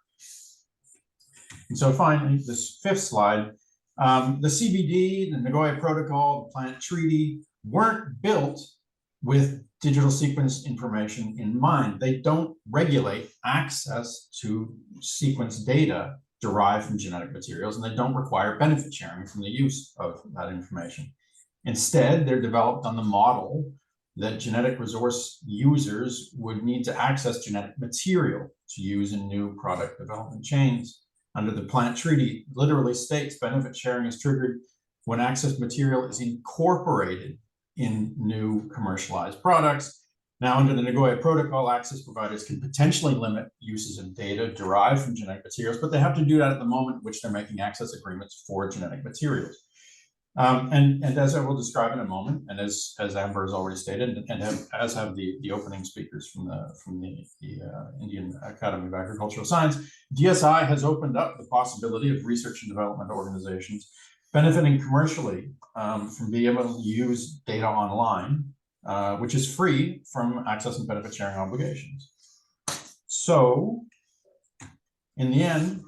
And so finally, this fifth slide, the CBD, the Nagoya Protocol, the Plant Treaty weren't built with digital sequence information in mind. They don't regulate access to sequence data derived from genetic materials, and they don't require benefit sharing from the use of that information. Instead, they're developed on the model that genetic resource users would need to access genetic material to use in new product development chains. Under the Plant Treaty, it literally states benefit sharing is triggered when access material is incorporated in new commercialized products. Now, under the Nagoya Protocol, access providers can potentially limit uses of data derived from genetic materials, but they have to do that at the moment in which they're making access agreements for genetic materials. And as I will describe in a moment, and as Amber has already stated, and as have the opening speakers from the Indian Academy of Agricultural Science, DSI has opened up the possibility of research and development organizations benefiting commercially from being able to use data online, which is free from access and benefit sharing obligations. So, in the end,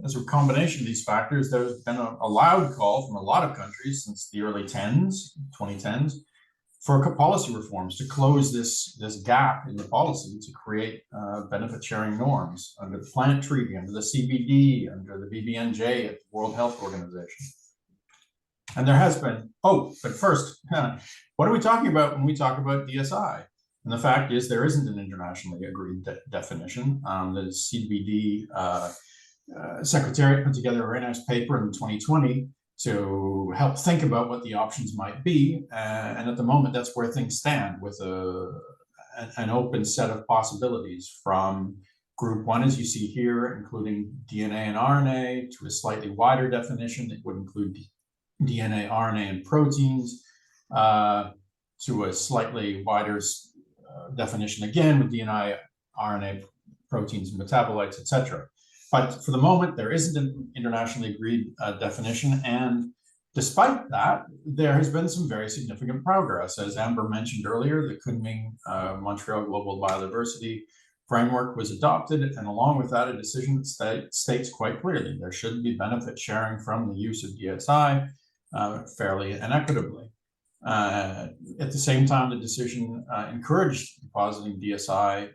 as a combination of these factors, there's been a loud call from a lot of countries since the early 2010s, for policy reforms to close this gap in the policy to create benefit sharing norms under the Plant Treaty, under the CBD, under the BBNJ at the World Health Organization. And there has been, but first, what are we talking about when we talk about DSI? And the fact is there isn't an internationally agreed definition. The CBD Secretariat put together a very nice paper in 2020 to help think about what the options might be. And at the moment, that's where things stand, with an open set of possibilities from group one, as you see here, including DNA and RNA, to a slightly wider definition that would include DNA, RNA, and proteins, to a slightly wider definition again with DNA, RNA, proteins, and metabolites, etc. But for the moment, there isn't an internationally agreed definition. And despite that, there has been some very significant progress. As Amber mentioned earlier, the Kunming Montreal Global Biodiversity Framework was adopted. And along with that, a decision that states quite clearly there should be benefit sharing from the use of DSI fairly and equitably. At the same time, the decision encouraged depositing DSI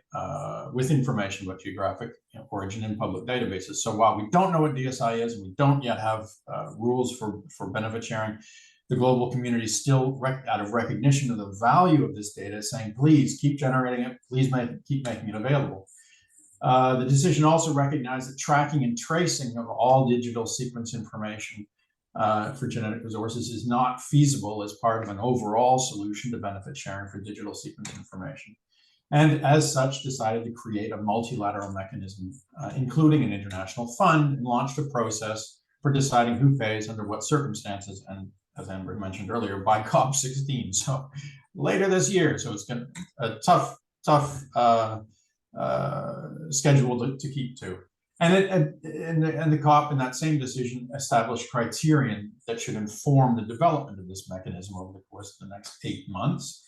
with information about geographic origin in public databases. So while we don't know what DSI is, and we don't yet have rules for benefit sharing, the global community is still, out of recognition of the value of this data, saying, please keep generating it, please keep making it available. The decision also recognized that tracking and tracing of all digital sequence information for genetic resources is not feasible as part of an overall solution to benefit sharing for digital sequence information. And as such, decided to create a multilateral mechanism, including an international fund, and launched a process for deciding who pays under what circumstances, and as Amber mentioned earlier, by COP16, so later this year. So it's been a tough schedule to keep to. And the COP in that same decision established criterion that should inform the development of this mechanism over the course of the next 8 months,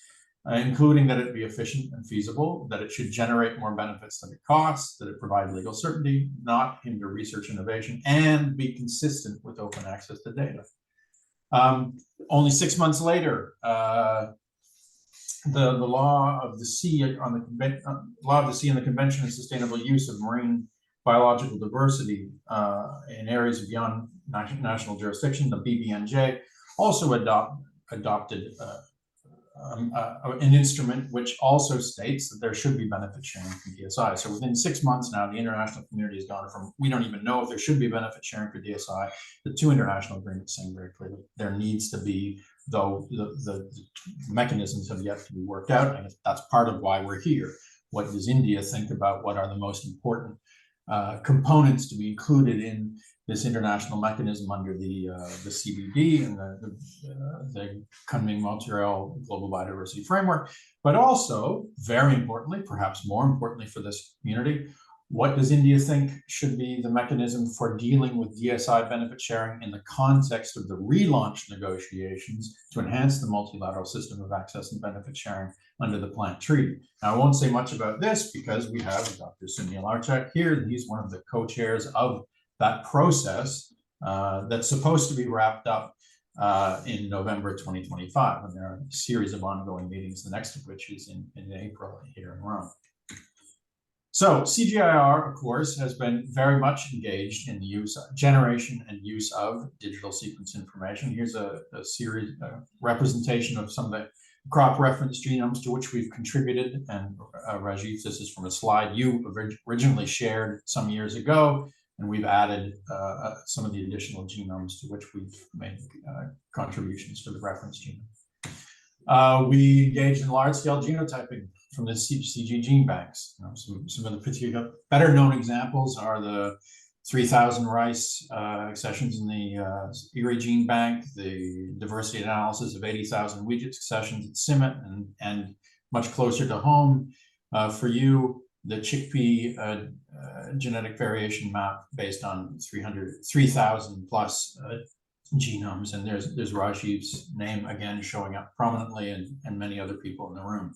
including that it be efficient and feasible, that it should generate more benefits than it costs, that it provide legal certainty, not hinder research innovation, and be consistent with open access to data. Only 6 months later, the law of the sea on the law of the sea and the Convention on Sustainable Use of Marine Biological Diversity in areas beyond national jurisdiction, the BBNJ, also adopted an instrument which also states that there should be benefit sharing from DSI. So within 6 months now, the international community has gone from, we don't even know if there should be benefit sharing for DSI, the two international agreements saying very clearly there needs to be, though the mechanisms have yet to be worked out. And that's part of why we're here. What does India think about what are the most important components to be included in this international mechanism under the CBD and the Kunming Montreal Global Biodiversity Framework, but also, very importantly, perhaps more importantly for this community, what does India think should be the mechanism for dealing with DSI benefit sharing in the context of the relaunch negotiations to enhance the multilateral system of access and benefit sharing under the Plant Treaty? Now, I won't say much about this because we have Dr. Sunil Archak here, and he's one of the co-chairs of that process that's supposed to be wrapped up in November 2025, and there are a series of ongoing meetings, the next of which is in April here in Rome. So CGIAR, of course, has been very much engaged in the use, generation and use of digital sequence information. Here's a series, representation of some of the crop reference genomes to which we've contributed. And Rajeev, this is from a slide you originally shared some years ago, and we've added some of the additional genomes to which we've made contributions to the reference genome. We engaged in large-scale genotyping from the CG gene banks. You know, some of the particular better known examples are the 3,000 rice accessions in the Erie gene bank, the diversity analysis of 80,000 wheat accessions at CIMMYT, and much closer to home for you, the chickpea genetic variation map based on 3,000 plus genomes, and there's Rajeev's name again showing up prominently, and many other people in the room.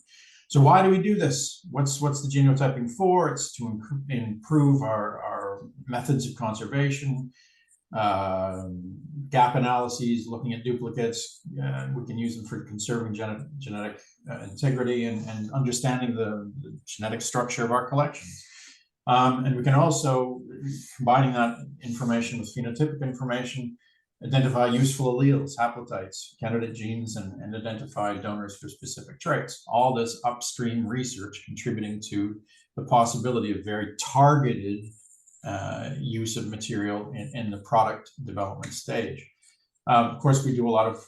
So why do we do this? What's the genotyping for? It's to improve our methods of conservation, gap analyses, looking at duplicates. We can use them for conserving genetic integrity and understanding the genetic structure of our collections. And we can also, combining that information with phenotypic information, identify useful alleles, haplotypes, candidate genes, and identify donors for specific traits. All this upstream research contributing to the possibility of very targeted use of material in the product development stage. Of course, we do a lot of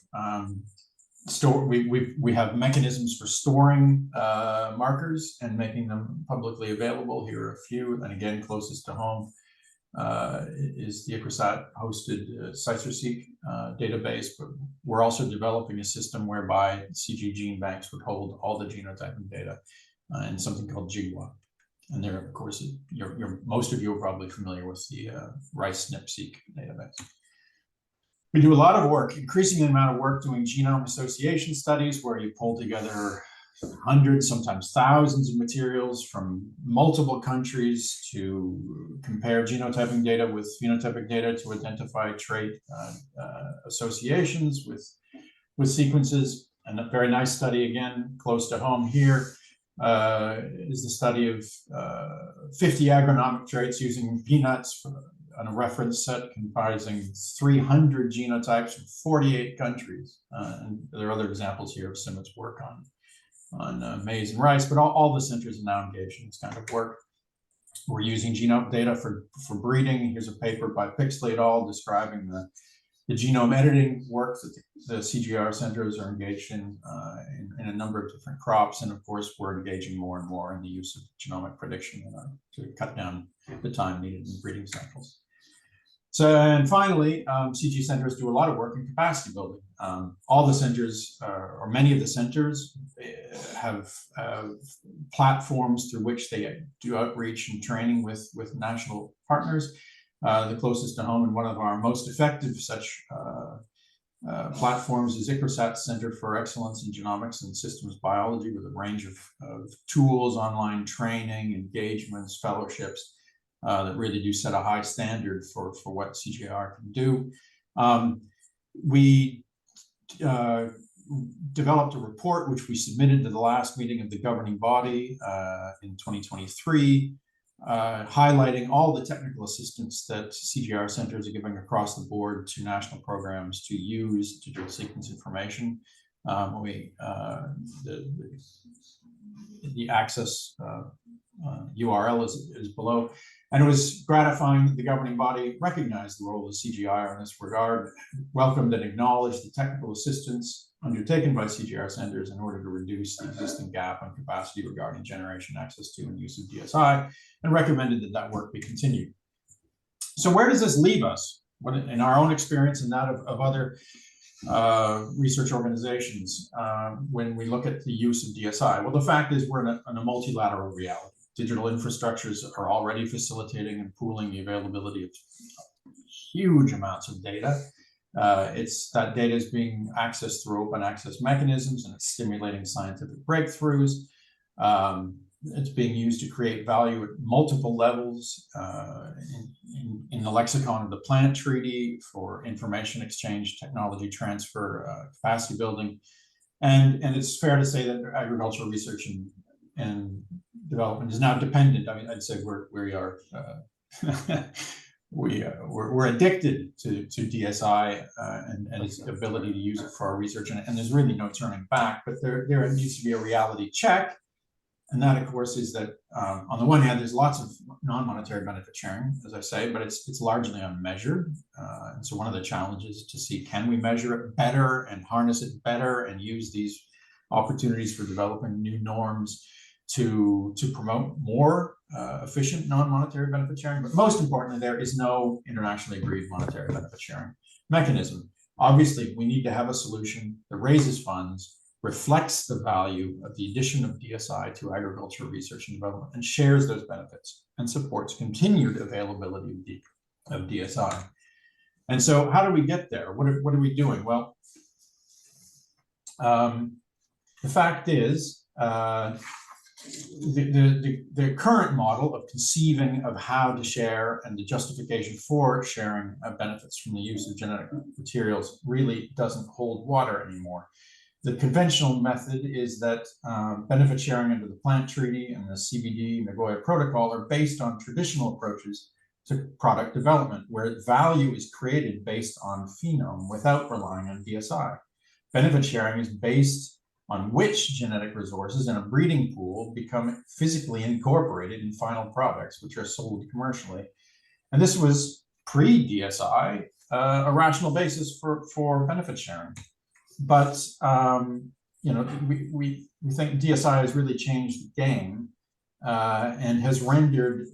we have mechanisms for storing markers and making them publicly available. Here are a few, and again, closest to home is the ICRSAT hosted DivSeek database, but we're also developing a system whereby CG gene banks would hold all the genotyping data in something called GWA. And there, of course, most of you are probably familiar with the rice DivSeek database. We do a lot of work, increasing the amount of work doing genome association studies, where you pull together hundreds, sometimes thousands of materials from multiple countries to compare genotyping data with phenotypic data to identify trait associations with sequences. And a very nice study, again, close to home here, is the study of 50 agronomic traits using peanuts on a reference set comprising 300 genotypes from 48 countries. And there are other examples here of CIMMYT's work on maize and rice, but all the centers are now engaged in this kind of work. We're using genome data for breeding. Here's a paper by Pixley et al. Describing the genome editing work that the CGIAR centers are engaged in a number of different crops. And of course, we're engaging more and more in the use of genomic prediction to cut down the time needed in breeding cycles. So, and finally, CG centers do a lot of work in capacity building. All the centers, or many of the centers, have platforms through which they do outreach and training with national partners. The closest to home and one of our most effective such platforms is ICRSAT Center for Excellence in Genomics and Systems Biology, with a range of tools, online training, engagements, fellowships, that really do set a high standard for what CGIAR can do. We developed a report which we submitted to the last meeting of the governing body in 2023, highlighting all the technical assistance that CGIAR centers are giving across the board to national programs to use digital sequence information. The access URL is below. And it was gratifying that the governing body recognized the role of CGIAR in this regard, welcomed and acknowledged the technical assistance undertaken by CGIAR centers in order to reduce the existing gap on capacity regarding generation, access to, and use of DSI, and recommended that that work be continued. So where does this leave us? In our own experience and that of other research organizations, when we look at the use of DSI? Well, the fact is we're in a multilateral reality. Digital infrastructures are already facilitating and pooling the availability of huge amounts of data. That data is being accessed through open access mechanisms, and it's stimulating scientific breakthroughs. it's being used to create value at multiple levels in the lexicon of the plant treaty for information exchange, technology transfer, capacity building. And it's fair to say that agricultural research and development is now dependent. I mean, I'd say we're addicted to DSI and its ability to use it for our research, and there's really no turning back. But there needs to be a reality check, and that, of course, is that on the one hand, there's lots of non-monetary benefit sharing, as I say, but it's largely unmeasured. And so one of the challenges to see, can we measure it better and harness it better and use these opportunities for developing new norms to promote more efficient non-monetary benefit sharing. But most importantly, there is no internationally agreed monetary benefit sharing mechanism. Obviously, we need to have a solution that raises funds, reflects the value of the addition of DSI to agricultural research and development, and shares those benefits and supports continued availability of DSI. And so how do we get there? What are we doing? Well, the fact is, the current model of conceiving of how to share and the justification for sharing benefits from the use of genetic materials really doesn't hold water anymore. The conventional method is that benefit sharing under the plant treaty and the CBD Nagoya Protocol are based on traditional approaches to product development, where value is created based on phenome without relying on DSI. Benefit sharing is based on which genetic resources in a breeding pool become physically incorporated in final products, which are sold commercially. And this was pre-DSI, a rational basis for benefit sharing. But you know, we think DSI has really changed the game and has rendered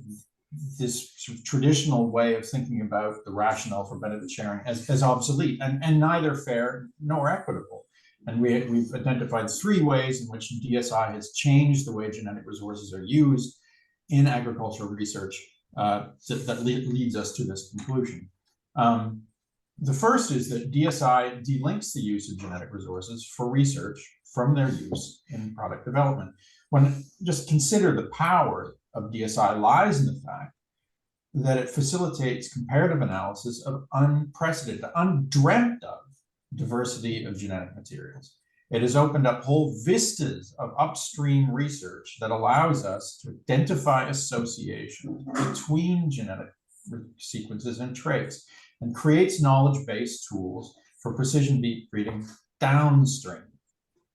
this sort of traditional way of thinking about the rationale for benefit sharing as obsolete and neither fair nor equitable. And we've identified 3 ways in which DSI has changed the way genetic resources are used in agricultural research that leads us to this conclusion. The first is that DSI delinks the use of genetic resources for research from their use in product development. When just consider the power of DSI lies in the fact that it facilitates comparative analysis of unprecedented, undreamt of diversity of genetic materials. It has opened up whole vistas of upstream research that allows us to identify associations between genetic sequences and traits and creates knowledge-based tools for precision breeding downstream.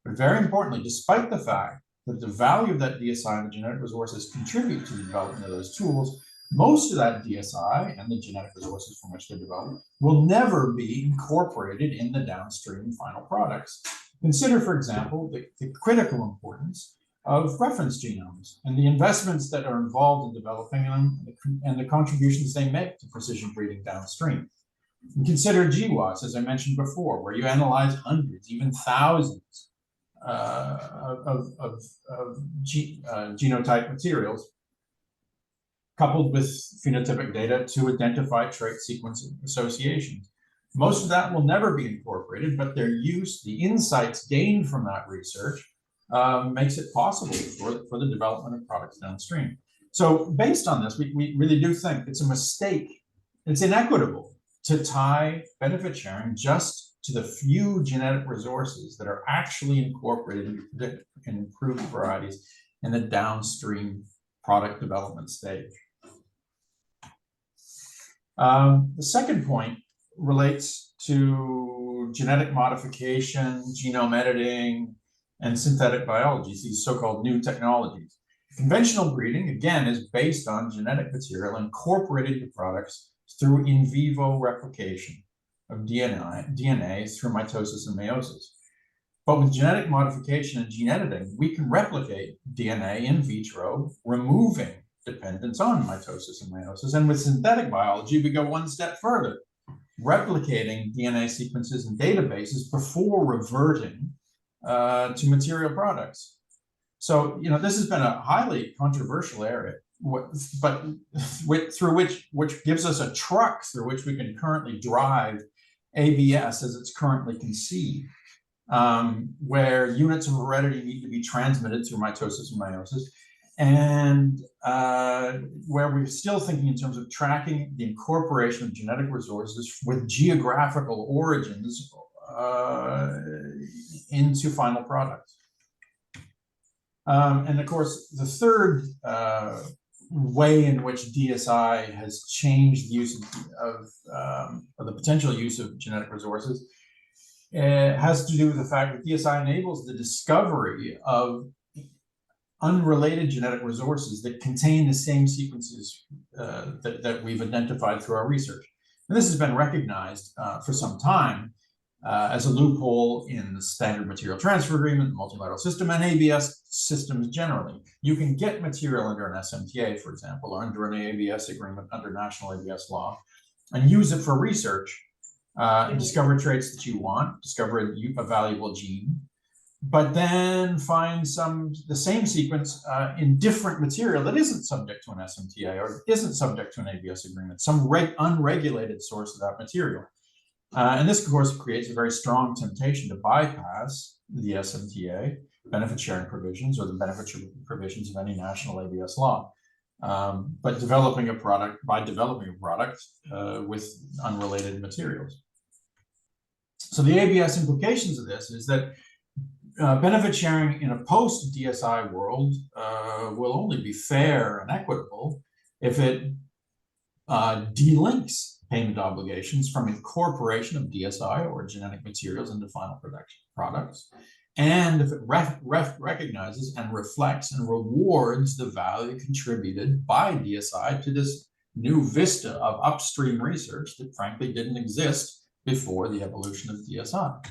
But very importantly, despite the fact that the value of that DSI and the genetic resources contribute to the development of those tools, most of that DSI and the genetic resources from which they're developed will never be incorporated in the downstream final products. Consider, for example, the critical importance of reference genomes and the investments that are involved in developing them and the contributions they make to precision breeding downstream. And consider GWAS, as I mentioned before, where you analyze hundreds, even thousands of genotype materials coupled with phenotypic data to identify trait sequence associations. Most of that will never be incorporated, but their use, the insights gained from that research makes it possible for the development of products downstream. So based on this, we really do think it's a mistake, it's inequitable to tie benefit sharing just to the few genetic resources that are actually incorporated in improved varieties in the downstream product development stage. The second point relates to genetic modification, genome editing, and synthetic biology, these so-called new technologies. Conventional breeding, again, is based on genetic material incorporated into products through in vivo replication of DNA through mitosis and meiosis. But with genetic modification and gene editing, we can replicate DNA in vitro, removing dependence on mitosis and meiosis. And with synthetic biology, we go one step further, replicating DNA sequences and databases before reverting to material products. So, you know, this has been a highly controversial area, but which gives us a truck through which we can currently drive ABS as it's currently conceived, where units of heredity need to be transmitted through mitosis and meiosis. and where we're still thinking in terms of tracking the incorporation of genetic resources with geographical origins into final products. And of course, the third way in which DSI has changed the use of or the potential use of genetic resources has to do with the fact that DSI enables the discovery of unrelated genetic resources that contain the same sequences that we've identified through our research. And this has been recognized for some time as a loophole in the Standard Material Transfer Agreement, the multilateral system, and ABS systems generally. You can get material under an SMTA, for example, or under an ABS agreement under national ABS law, and use it for research, discover traits that you want, discover a valuable gene, but then find the same sequence in different material that isn't subject to an SMTA or isn't subject to an ABS agreement, some unregulated source of that material. And this, of course, creates a very strong temptation to bypass the SMTA, benefit sharing provisions, or the benefit provisions of any national ABS law, but developing a product with unrelated materials. So the ABS implications of this is that benefit sharing in a post-DSI world will only be fair and equitable if it delinks payment obligations from incorporation of DSI or genetic materials into final production products, and if it recognizes and reflects and rewards the value contributed by DSI to this new vista of upstream research that frankly didn't exist before the evolution of DSI.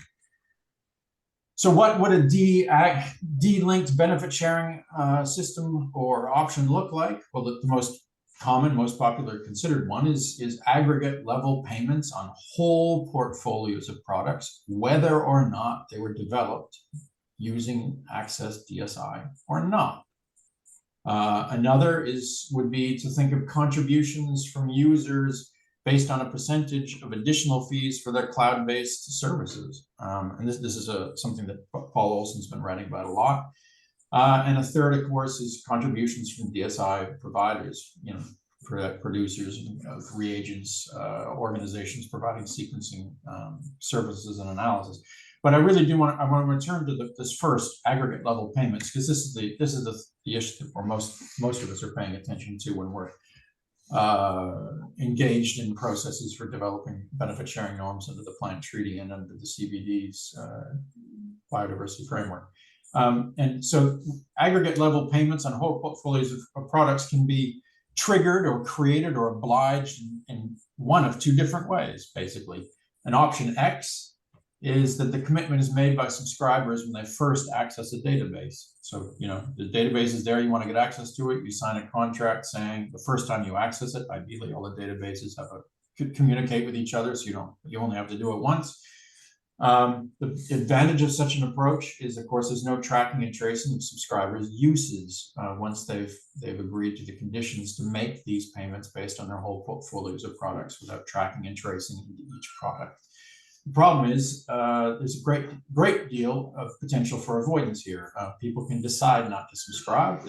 So what would a delinked benefit sharing system or option look like? Well, the most common, most popular considered one is aggregate level payments on whole portfolios of products, whether or not they were developed using access DSI or not. Another would be to think of contributions from users based on a percentage of additional fees for their cloud-based services. And this is something that Paul Olson's been writing about a lot. And a third, of course, is contributions from DSI providers, producers of reagents, organizations providing sequencing services and analysis. But I really do want to return to this first aggregate level payments, because this is the issue that most of us are paying attention to when we're engaged in processes for developing benefit sharing norms under the plant treaty and under the CBD's biodiversity framework. And so aggregate level payments on whole portfolios of products can be triggered or created or obliged in one of two different ways, basically. An option X is that the commitment is made by subscribers when they first access a database. So, the database is there, you want to get access to it, you sign a contract saying the first time you access it, ideally all the databases communicate with each other, so you only have to do it once. The advantage of such an approach is, of course, there's no tracking and tracing of subscribers' uses once they've agreed to the conditions to make these payments based on their whole portfolios of products without tracking and tracing into each product. The problem is there's a great deal of potential for avoidance here. People can decide not to subscribe.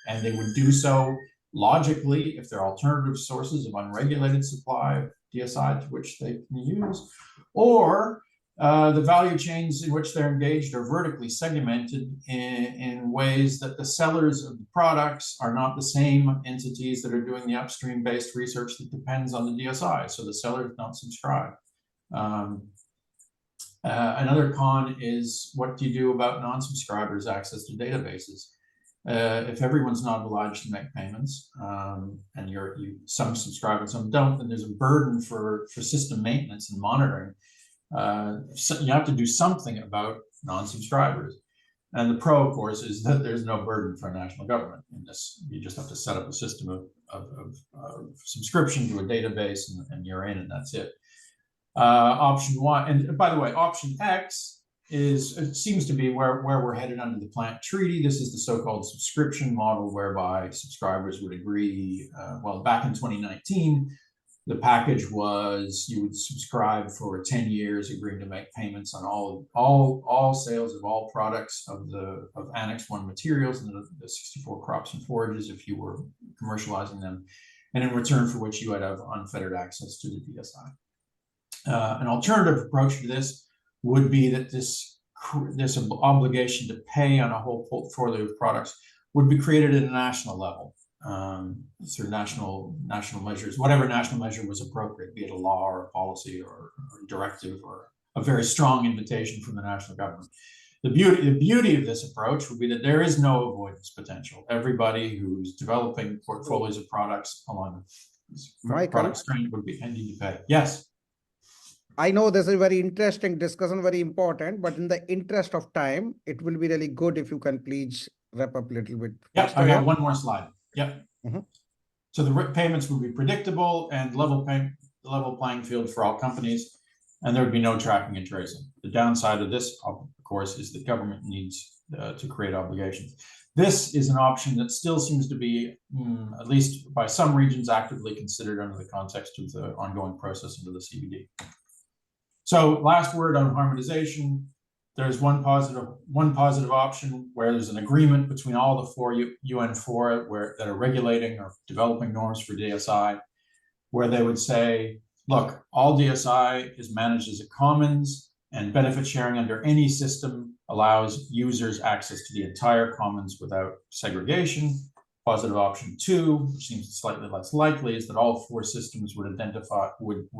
And they would do so logically if there are alternative sources of unregulated supply of DSI to which they can use, or the value chains in which they're engaged are vertically segmented in ways that the sellers of the products are not the same entities that are doing the upstream-based research that depends on the DSI, so the sellers don't subscribe. Another con is, what do you do about non-subscribers' access to databases? If everyone's not obliged to make payments, and some subscribe and some don't, then there's a burden for system maintenance and monitoring. So you have to do something about non-subscribers. And the pro, of course, is that there's no burden for a national government in this. You just have to set up a system of subscription to a database, and you're in, and that's it. Option one, and by the way, option X seems to be where we're headed under the plant treaty. This is the so-called subscription model, whereby subscribers would agree. Well, back in 2019, The package was you would subscribe for 10 years, agreeing to make payments on all sales of all products of Annex 1 materials and the 64 crops and forages if you were commercializing them, and in return for which you would have unfettered access to the DSI. An alternative approach to this would be that this obligation to pay on a whole portfolio of products would be created at a national level. Through national measures, whatever national measure was appropriate, be it a law or a policy or a directive or a very strong invitation from the national government. The beauty of this approach would be that there is no avoidance potential. Everybody who's developing portfolios of products along the product strain would be ending to pay. Yes. I know this is a very interesting discussion, very important, but in the interest of time, it will be really good if you can please wrap up a little bit. Yeah, I got one more slide. Yep. Mhm. So the payments would be predictable and level playing field for all companies, and there would be no tracking and tracing. The downside of this, of course, is the government needs to create obligations. This is an option that still seems to be, at least by some regions, actively considered under the context of the ongoing process into the CBD. So last word on harmonization. There's one positive option where there's an agreement between all the four UN fora that are regulating or developing norms for DSI, where they would say, look, all DSI is managed as a commons, and benefit sharing under any system allows users access to the entire commons without segregation. Positive option 2, which seems slightly less likely, is that all four systems would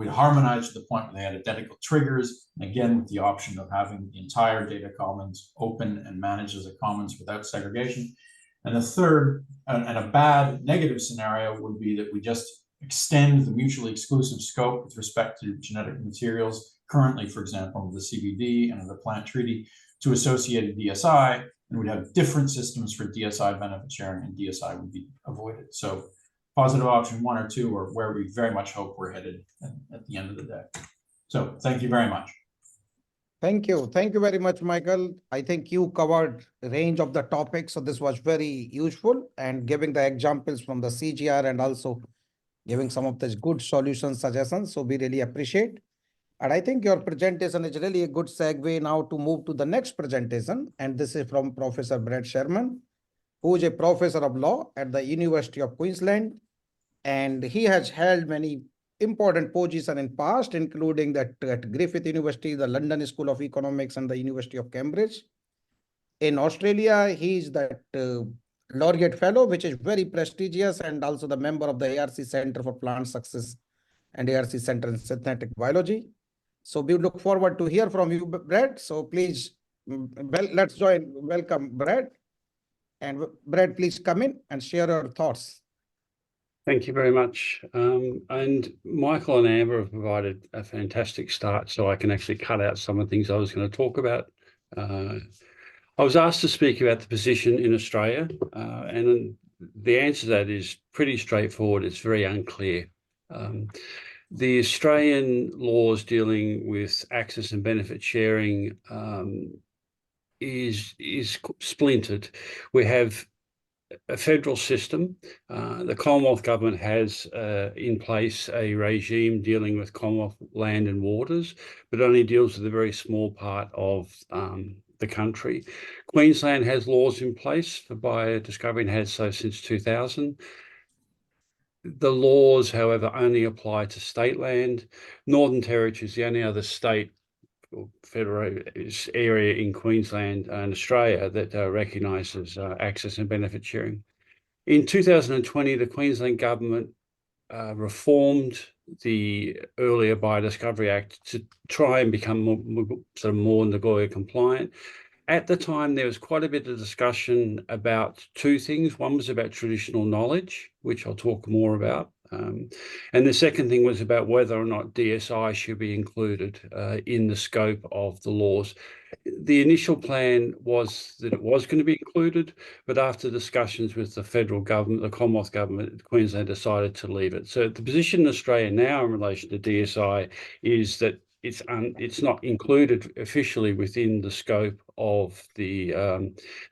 harmonize to the point where they had identical triggers, and again with the option of having the entire data commons open and managed as a commons without segregation. And the third, and a bad negative scenario, would be that we just extend the mutually exclusive scope with respect to genetic materials currently, for example, the CBD and the plant treaty, to associated DSI, and we'd have different systems for DSI benefit sharing, and DSI would be avoided. So positive option 1 or 2 are where we very much hope we're headed at the end of the day. So thank you very much. Thank you. Thank you very much, Michael. I think you covered a range of the topics, so this was very useful, and giving the examples from the CGR and also giving some of the good solution suggestions. So we really appreciate. And I think your presentation is really a good segue now to move to the next presentation. And this is from Professor Brad Sherman, who is a professor of law at the University of Queensland. And he has held many important positions in past, including that at Griffith University, the London School of Economics, and the University of Cambridge. In Australia, he is that laureate fellow, which is very prestigious, and also the member of the ARC Center for Plant Success and ARC Center in Synthetic Biology. So we look forward to hear from you, Brad. So please, let's welcome Brad. And Brad, please come in and share your thoughts. Thank you very much. And Michael and Amber have provided a fantastic start, so I can actually cut out some of the things I was going to talk about. I was asked to speak about the position in Australia, and the answer to that is pretty straightforward. It's very unclear. The Australian laws dealing with access and benefit sharing is splintered. We have a federal system. The Commonwealth government has in place a regime dealing with Commonwealth land and waters, but only deals with a very small part of the country. Queensland has laws in place for biodiscovery and has so since 2000. The laws, however, only apply to state land. Northern Territory is the only other state or federal area in Queensland and Australia that recognises access and benefit sharing. In 2020, the Queensland government reformed the earlier Biodiscovery Act to try and become more Nagoya compliant. At the time, there was quite a bit of discussion about two things. One was about traditional knowledge, which I'll talk more about. And the second thing was about whether or not DSI should be included in the scope of the laws. The initial plan was that it was going to be included, but after discussions with the federal government, the Commonwealth government, Queensland decided to leave it. So the position in Australia now in relation to DSI is that it's not included officially within the scope of the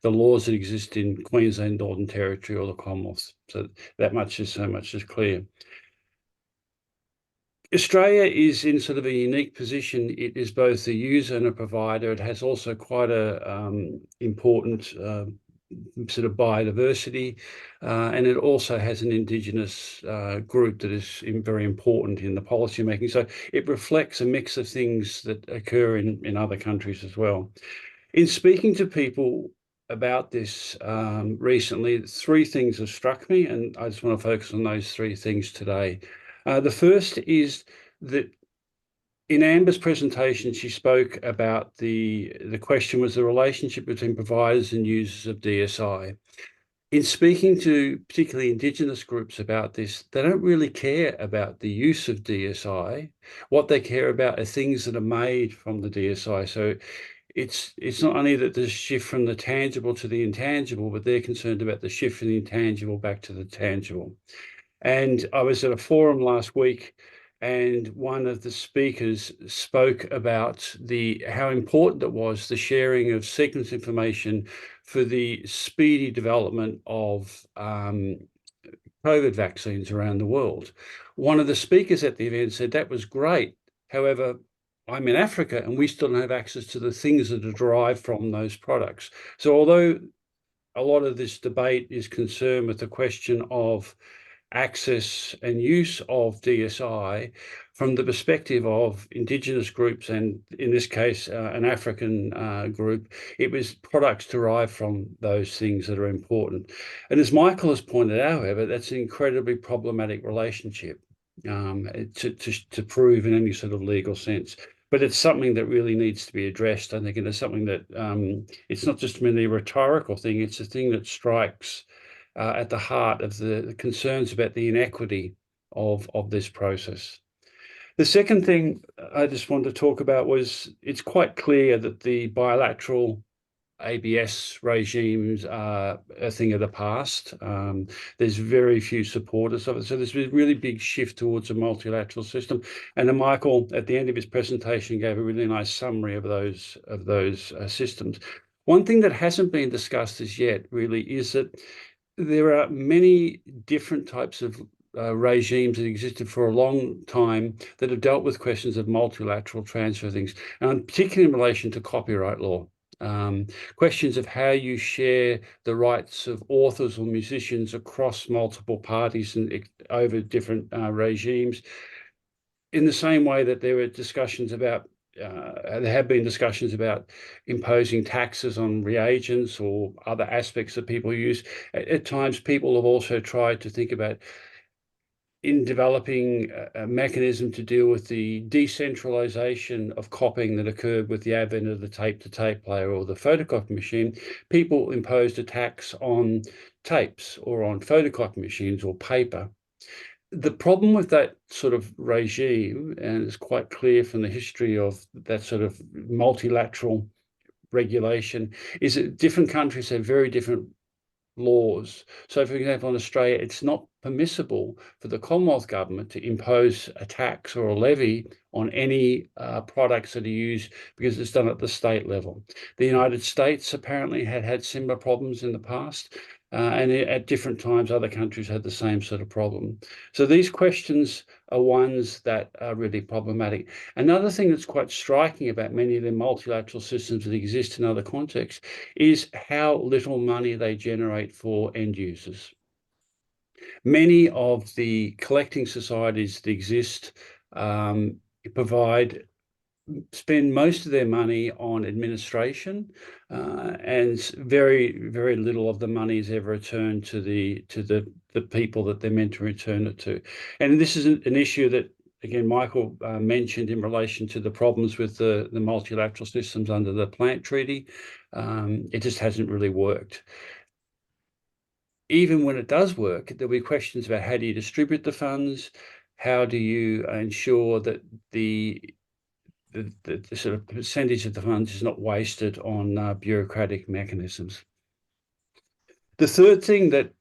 laws that exist in Queensland, Northern Territory, or the Commonwealth. So that much is clear. Australia is in sort of a unique position. It is both a user and a provider. It has also quite a important sort of biodiversity, and it also has an Indigenous group that is very important in the policy making. So it reflects a mix of things that occur in other countries as well. In speaking to people about this recently, three things have struck me, and I just want to focus on those three things today. The first is that in Amber's presentation, she spoke about the question was the relationship between providers and users of DSI. In speaking to particularly Indigenous groups about this, they don't really care about the use of DSI. What they care about are things that are made from the DSI. So it's not only that there's a shift from the tangible to the intangible, but they're concerned about the shift from the intangible back to the tangible. And I was at a forum last week, and one of the speakers spoke about how important it was, the sharing of sequence information for the speedy development of COVID vaccines around the world. One of the speakers at the event said that was great. However, I'm in Africa and we still don't have access to the things that are derived from those products. So although a lot of this debate is concerned with the question of access and use of DSI from the perspective of Indigenous groups, and in this case, an African group, it was products derived from those things that are important. And as Michael has pointed out, however, that's an incredibly problematic relationship to prove in any sort of legal sense. But it's something that really needs to be addressed, I think, and it's something that it's not just merely a rhetorical thing, it's a thing that strikes at the heart of the concerns about the inequity of this process. The second thing I just wanted to talk about was it's quite clear that the bilateral ABS regimes are a thing of the past. There's very few supporters of it. So there's been a really big shift towards a multilateral system. And then Michael, at the end of his presentation, gave a really nice summary of those systems. One thing that hasn't been discussed as yet really is that there are many different types of regimes that existed for a long time that have dealt with questions of multilateral transfer of things, and particularly in relation to copyright law. Questions of how you share the rights of authors or musicians across multiple parties and over different regimes. In the same way that there were discussions about there have been discussions about imposing taxes on reagents or other aspects that people use. At times, people have also tried to think about in developing a mechanism to deal with the decentralization of copying that occurred with the advent of the tape-to-tape player or the photocopy machine. People imposed a tax on tapes or on photocopy machines or paper. The problem with that sort of regime, and it's quite clear from the history of that sort of multilateral regulation, is that different countries have very different laws. So, for example, in Australia, it's not permissible for the Commonwealth government to impose a tax or a levy on any products that are used because it's done at the state level. The United States apparently had similar problems in the past. And at different times, other countries had the same sort of problem. So these questions are ones that are really problematic. Another thing that's quite striking about many of the multilateral systems that exist in other contexts is how little money they generate for end users. Many of the collecting societies that exist spend most of their money on administration, and very, very little of the money is ever returned to the people that they're meant to return it to. And this is an issue that, again, Michael mentioned in relation to the problems with the multilateral systems under the Plant Treaty. It just hasn't really worked. Even when it does work, there'll be questions about how do you distribute the funds, how do you ensure that the sort of percentage of the funds is not wasted on bureaucratic mechanisms. The third thing that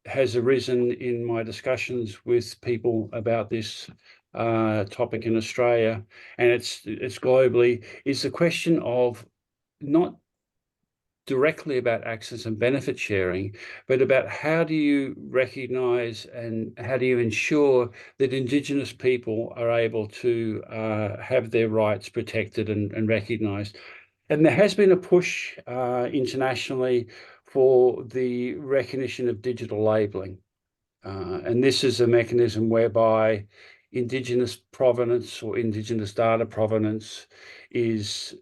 has arisen in my discussions with people about this topic in Australia, and it's globally, is the question of not directly about access and benefit sharing, but about how do you recognise and how do you ensure that Indigenous people are able to have their rights protected and recognised. And there has been a push internationally for the recognition of digital labelling. And this is a mechanism whereby Indigenous provenance or Indigenous data provenance is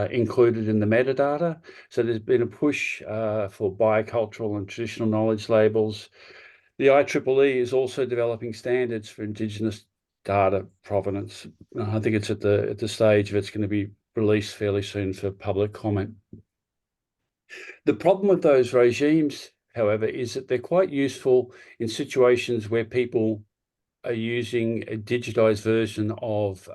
included in the metadata. So there's been a push for biocultural and traditional knowledge labels. The IEEE is also developing standards for Indigenous data provenance. I think it's at the stage of it's going to be released fairly soon for public comment. The problem with those regimes, however, is that they're quite useful in situations where people are using a digitized version of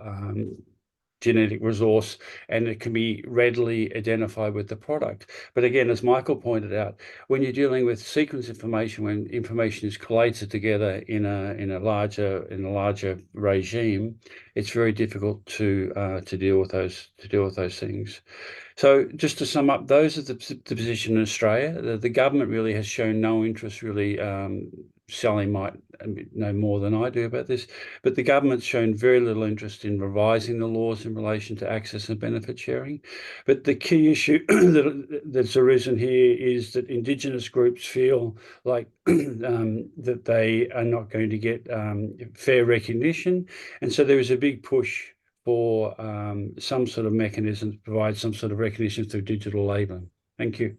genetic resource, and it can be readily identified with the product. But again, as Michael pointed out, when you're dealing with sequence information, when information is collated together in a larger regime, it's very difficult to deal with those things. So just to sum up, those are the position in Australia. The government really has shown no interest, really. Sally might know more than I do about this, but the government's shown very little interest in revising the laws in relation to access and benefit sharing. But the key issue that's arisen here is that Indigenous groups feel like that they are not going to get fair recognition. And so there is a big push for some sort of mechanism to provide some sort of recognition through digital labelling. Thank you.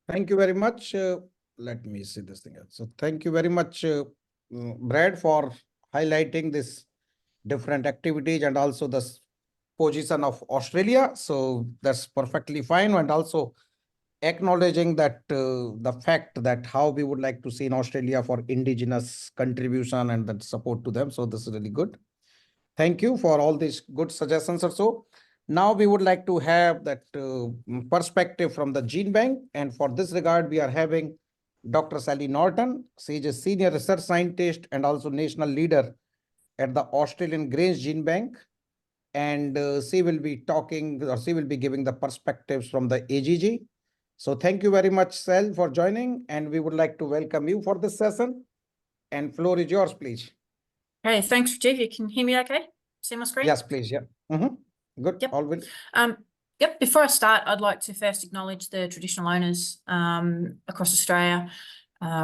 Thank you very much. Let me see this thing. So thank you very much, Brad, for highlighting this different activities and also the position of Australia. So that's perfectly fine. And also acknowledging that the fact that how we would like to see in Australia for Indigenous contribution and that support to them. So this is really good. Thank you for all these good suggestions also. Now we would like to have that perspective from the gene bank. And for this regard, we are having Dr. Sally Norton. She is a senior research scientist and also national leader at the Australian Grange Gene Bank. And she will be talking, or she will be giving the perspectives from the AGG. So thank you very much, Sal, for joining. And we would like to welcome you for this session. And floor is yours, please. Hey, thanks, Rajeev. You can hear me okay? See my screen? Yes, please. Yeah. Good. Yep. All will. Yep. Before I start, I'd like to first acknowledge the traditional owners across Australia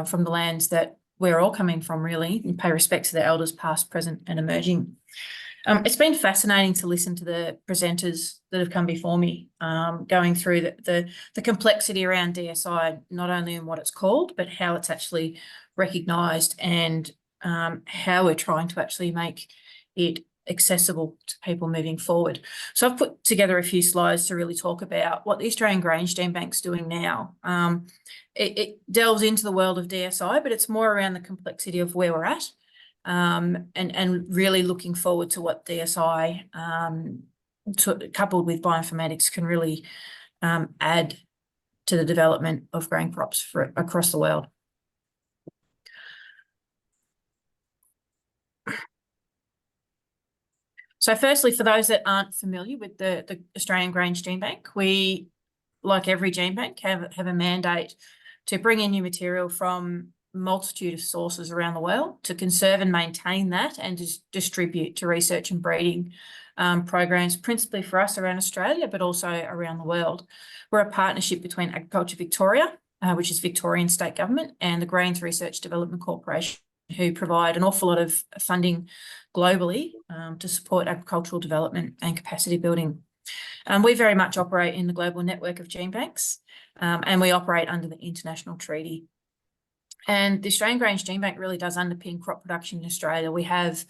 from the lands that we're all coming from, really, and pay respect to the elders past, present and emerging. It's been fascinating to listen to the presenters that have come before me, going through the complexity around DSI, not only in what it's called, but how it's actually recognised and how we're trying to actually make it accessible to people moving forward. So I've put together a few slides to really talk about what the Australian Grange Gene Bank's doing now. It delves into the world of DSI, but it's more around the complexity of where we're at, and really looking forward to what DSI, coupled with bioinformatics, can really add to the development of grain crops across the world. So firstly, for those that aren't familiar with the Australian Grange Gene Bank, we, like every gene bank, have a mandate to bring in new material from a multitude of sources around the world, to conserve and maintain that and to distribute to research and breeding programs, principally for us around Australia, but also around the world. We're a partnership between Agriculture Victoria, which is Victorian state government, and the Grains Research Development Corporation, who provide an awful lot of funding globally to support agricultural development and capacity building. We very much operate in the global network of gene banks, and we operate under the international treaty. And the Australian Grange Gene Bank really does underpin crop production in Australia. We have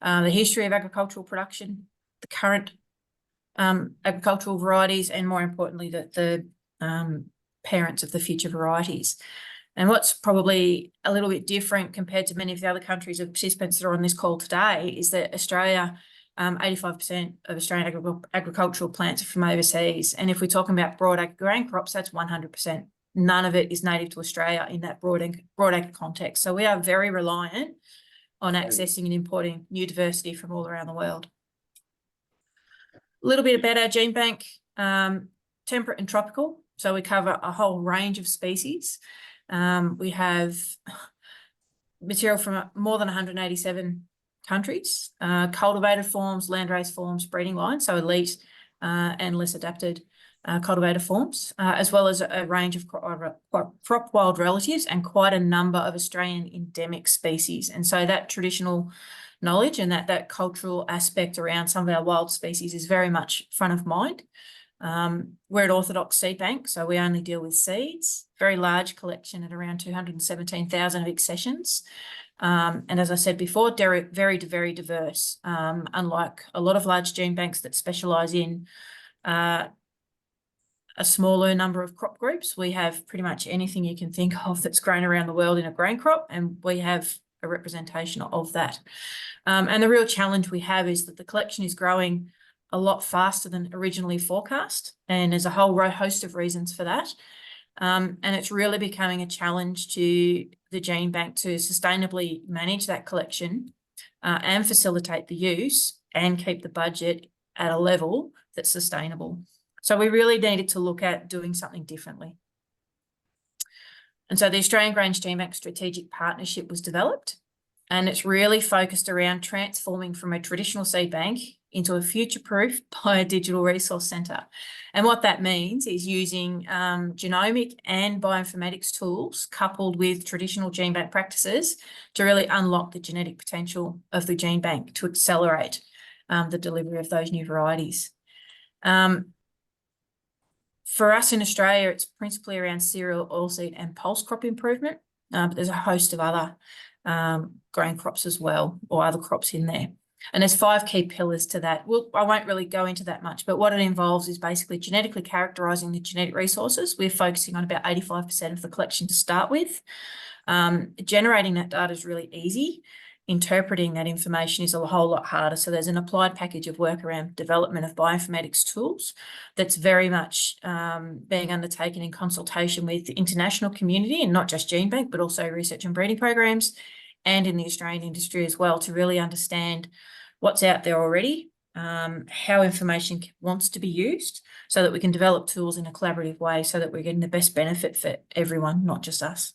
the history of agricultural production, the current agricultural varieties, and more importantly, the parents of the future varieties. And what's probably a little bit different compared to many of the other countries of participants that are on this call today is that Australia, 85% of Australian agricultural plants are from overseas. And if we're talking about broad grain crops, that's 100%. None of it is native to Australia in that broad ag context. So we are very reliant on accessing and importing new diversity from all around the world. A little bit about our gene bank. temperate and tropical. So we cover a whole range of species. We have material from more than 187 countries, cultivated forms, landrace forms, breeding lines, so elite and less adapted cultivated forms, as well as a range of crop wild relatives and quite a number of Australian endemic species. And so that traditional knowledge and that cultural aspect around some of our wild species is very much front of mind. We're an orthodox seed bank, so we only deal with seeds, very large collection at around 217,000 of accessions. And as I said before, very, very diverse, unlike a lot of large gene banks that specialise in a smaller number of crop groups. We have pretty much anything you can think of that's grown around the world in a grain crop, and we have a representation of that. And the real challenge we have is that the collection is growing a lot faster than originally forecast, and there's a whole host of reasons for that. And it's really becoming a challenge to the gene bank to sustainably manage that collection and facilitate the use and keep the budget at a level that's sustainable. So we really needed to look at doing something differently. And so the Australian Grange Gene Bank Strategic Partnership was developed, and it's really focused around transforming from a traditional seed bank into a future-proof biodigital resource centre. And what that means is using genomic and bioinformatics tools coupled with traditional gene bank practices to really unlock the genetic potential of the gene bank to accelerate the delivery of those new varieties. For us in Australia, it's principally around cereal, oilseed and pulse crop improvement, but there's a host of other grain crops as well, or other crops in there. And there's 5 key pillars to that. Well, I won't really go into that much, but what it involves is basically genetically characterising the genetic resources. We're focusing on about 85% of the collection to start with. Generating that data is really easy. Interpreting that information is a whole lot harder. So there's an applied package of work around development of bioinformatics tools that's very much being undertaken in consultation with the international community, and not just GeneBank, but also research and breeding programs, and in the Australian industry as well, to really understand what's out there already, how information wants to be used, so that we can develop tools in a collaborative way so that we're getting the best benefit for everyone, not just us.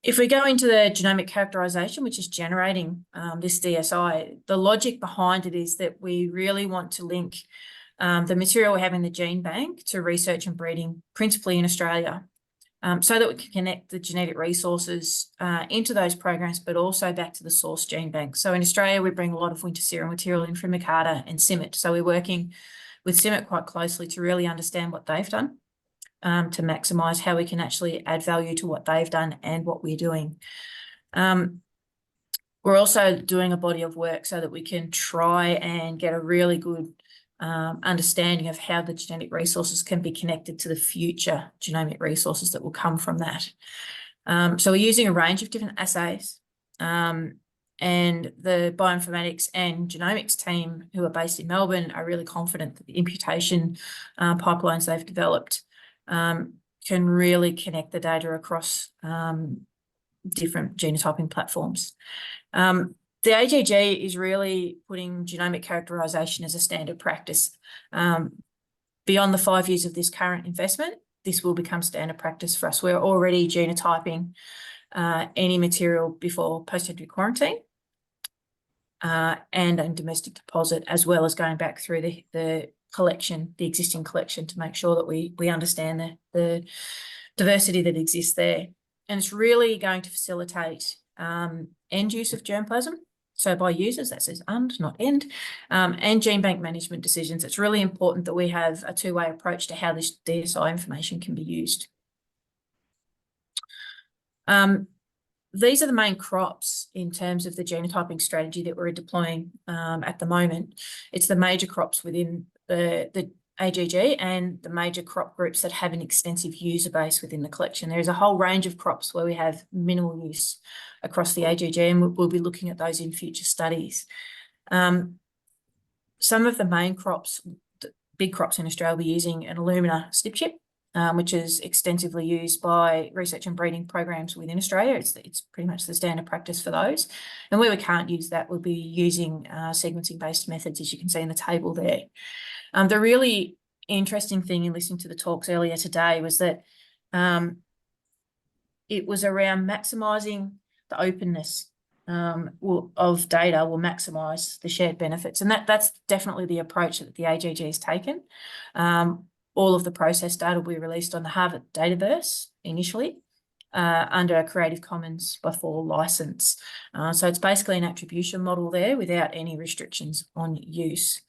If we go into the genomic characterisation, which is generating this DSI, the logic behind it is that we really want to link the material we have in the gene bank to research and breeding, principally in Australia, so that we can connect the genetic resources into those programs, but also back to the source gene bank. So in Australia, we bring a lot of winter cereal material in from Makata and CIMMYT. So we're working with CIMMYT quite closely to really understand what they've done, to maximise how we can actually add value to what they've done and what we're doing. We're also doing a body of work so that we can try and get a really good understanding of how the genetic resources can be connected to the future genomic resources that will come from that. So we're using a range of different assays, and the bioinformatics and genomics team, who are based in Melbourne, are really confident that the imputation pipelines they've developed can really connect the data across different genotyping platforms. The AGG is really putting genomic characterisation as a standard practice. Beyond the 5 years of this current investment, this will become standard practice for us. We're already genotyping any material before post-entry quarantine and a domestic deposit, as well as going back through the collection, the existing collection, to make sure that we understand the diversity that exists there. And it's really going to facilitate end use of germplasm. So by users, that says und, not end, and gene bank management decisions. It's really important that we have a two-way approach to how this DSI information can be used. These are the main crops in terms of the genotyping strategy that we're deploying at the moment. It's the major crops within the AGG and the major crop groups that have an extensive user base within the collection. There's a whole range of crops where we have minimal use across the AGG, and we'll be looking at those in future studies. Some of the main crops, big crops in Australia, will be using an alumina slip chip, which is extensively used by research and breeding programs within Australia. It's pretty much the standard practice for those. And where we can't use that, we'll be using sequencing-based methods, as you can see in the table there. The really interesting thing in listening to the talks earlier today was that it was around maximising the openness of data will maximise the shared benefits. And that's definitely the approach that the AGG has taken. All of the process data will be released on the Harvard Dataverse initially under a Creative Commons by full license. So it's basically an attribution model there without any restrictions on use.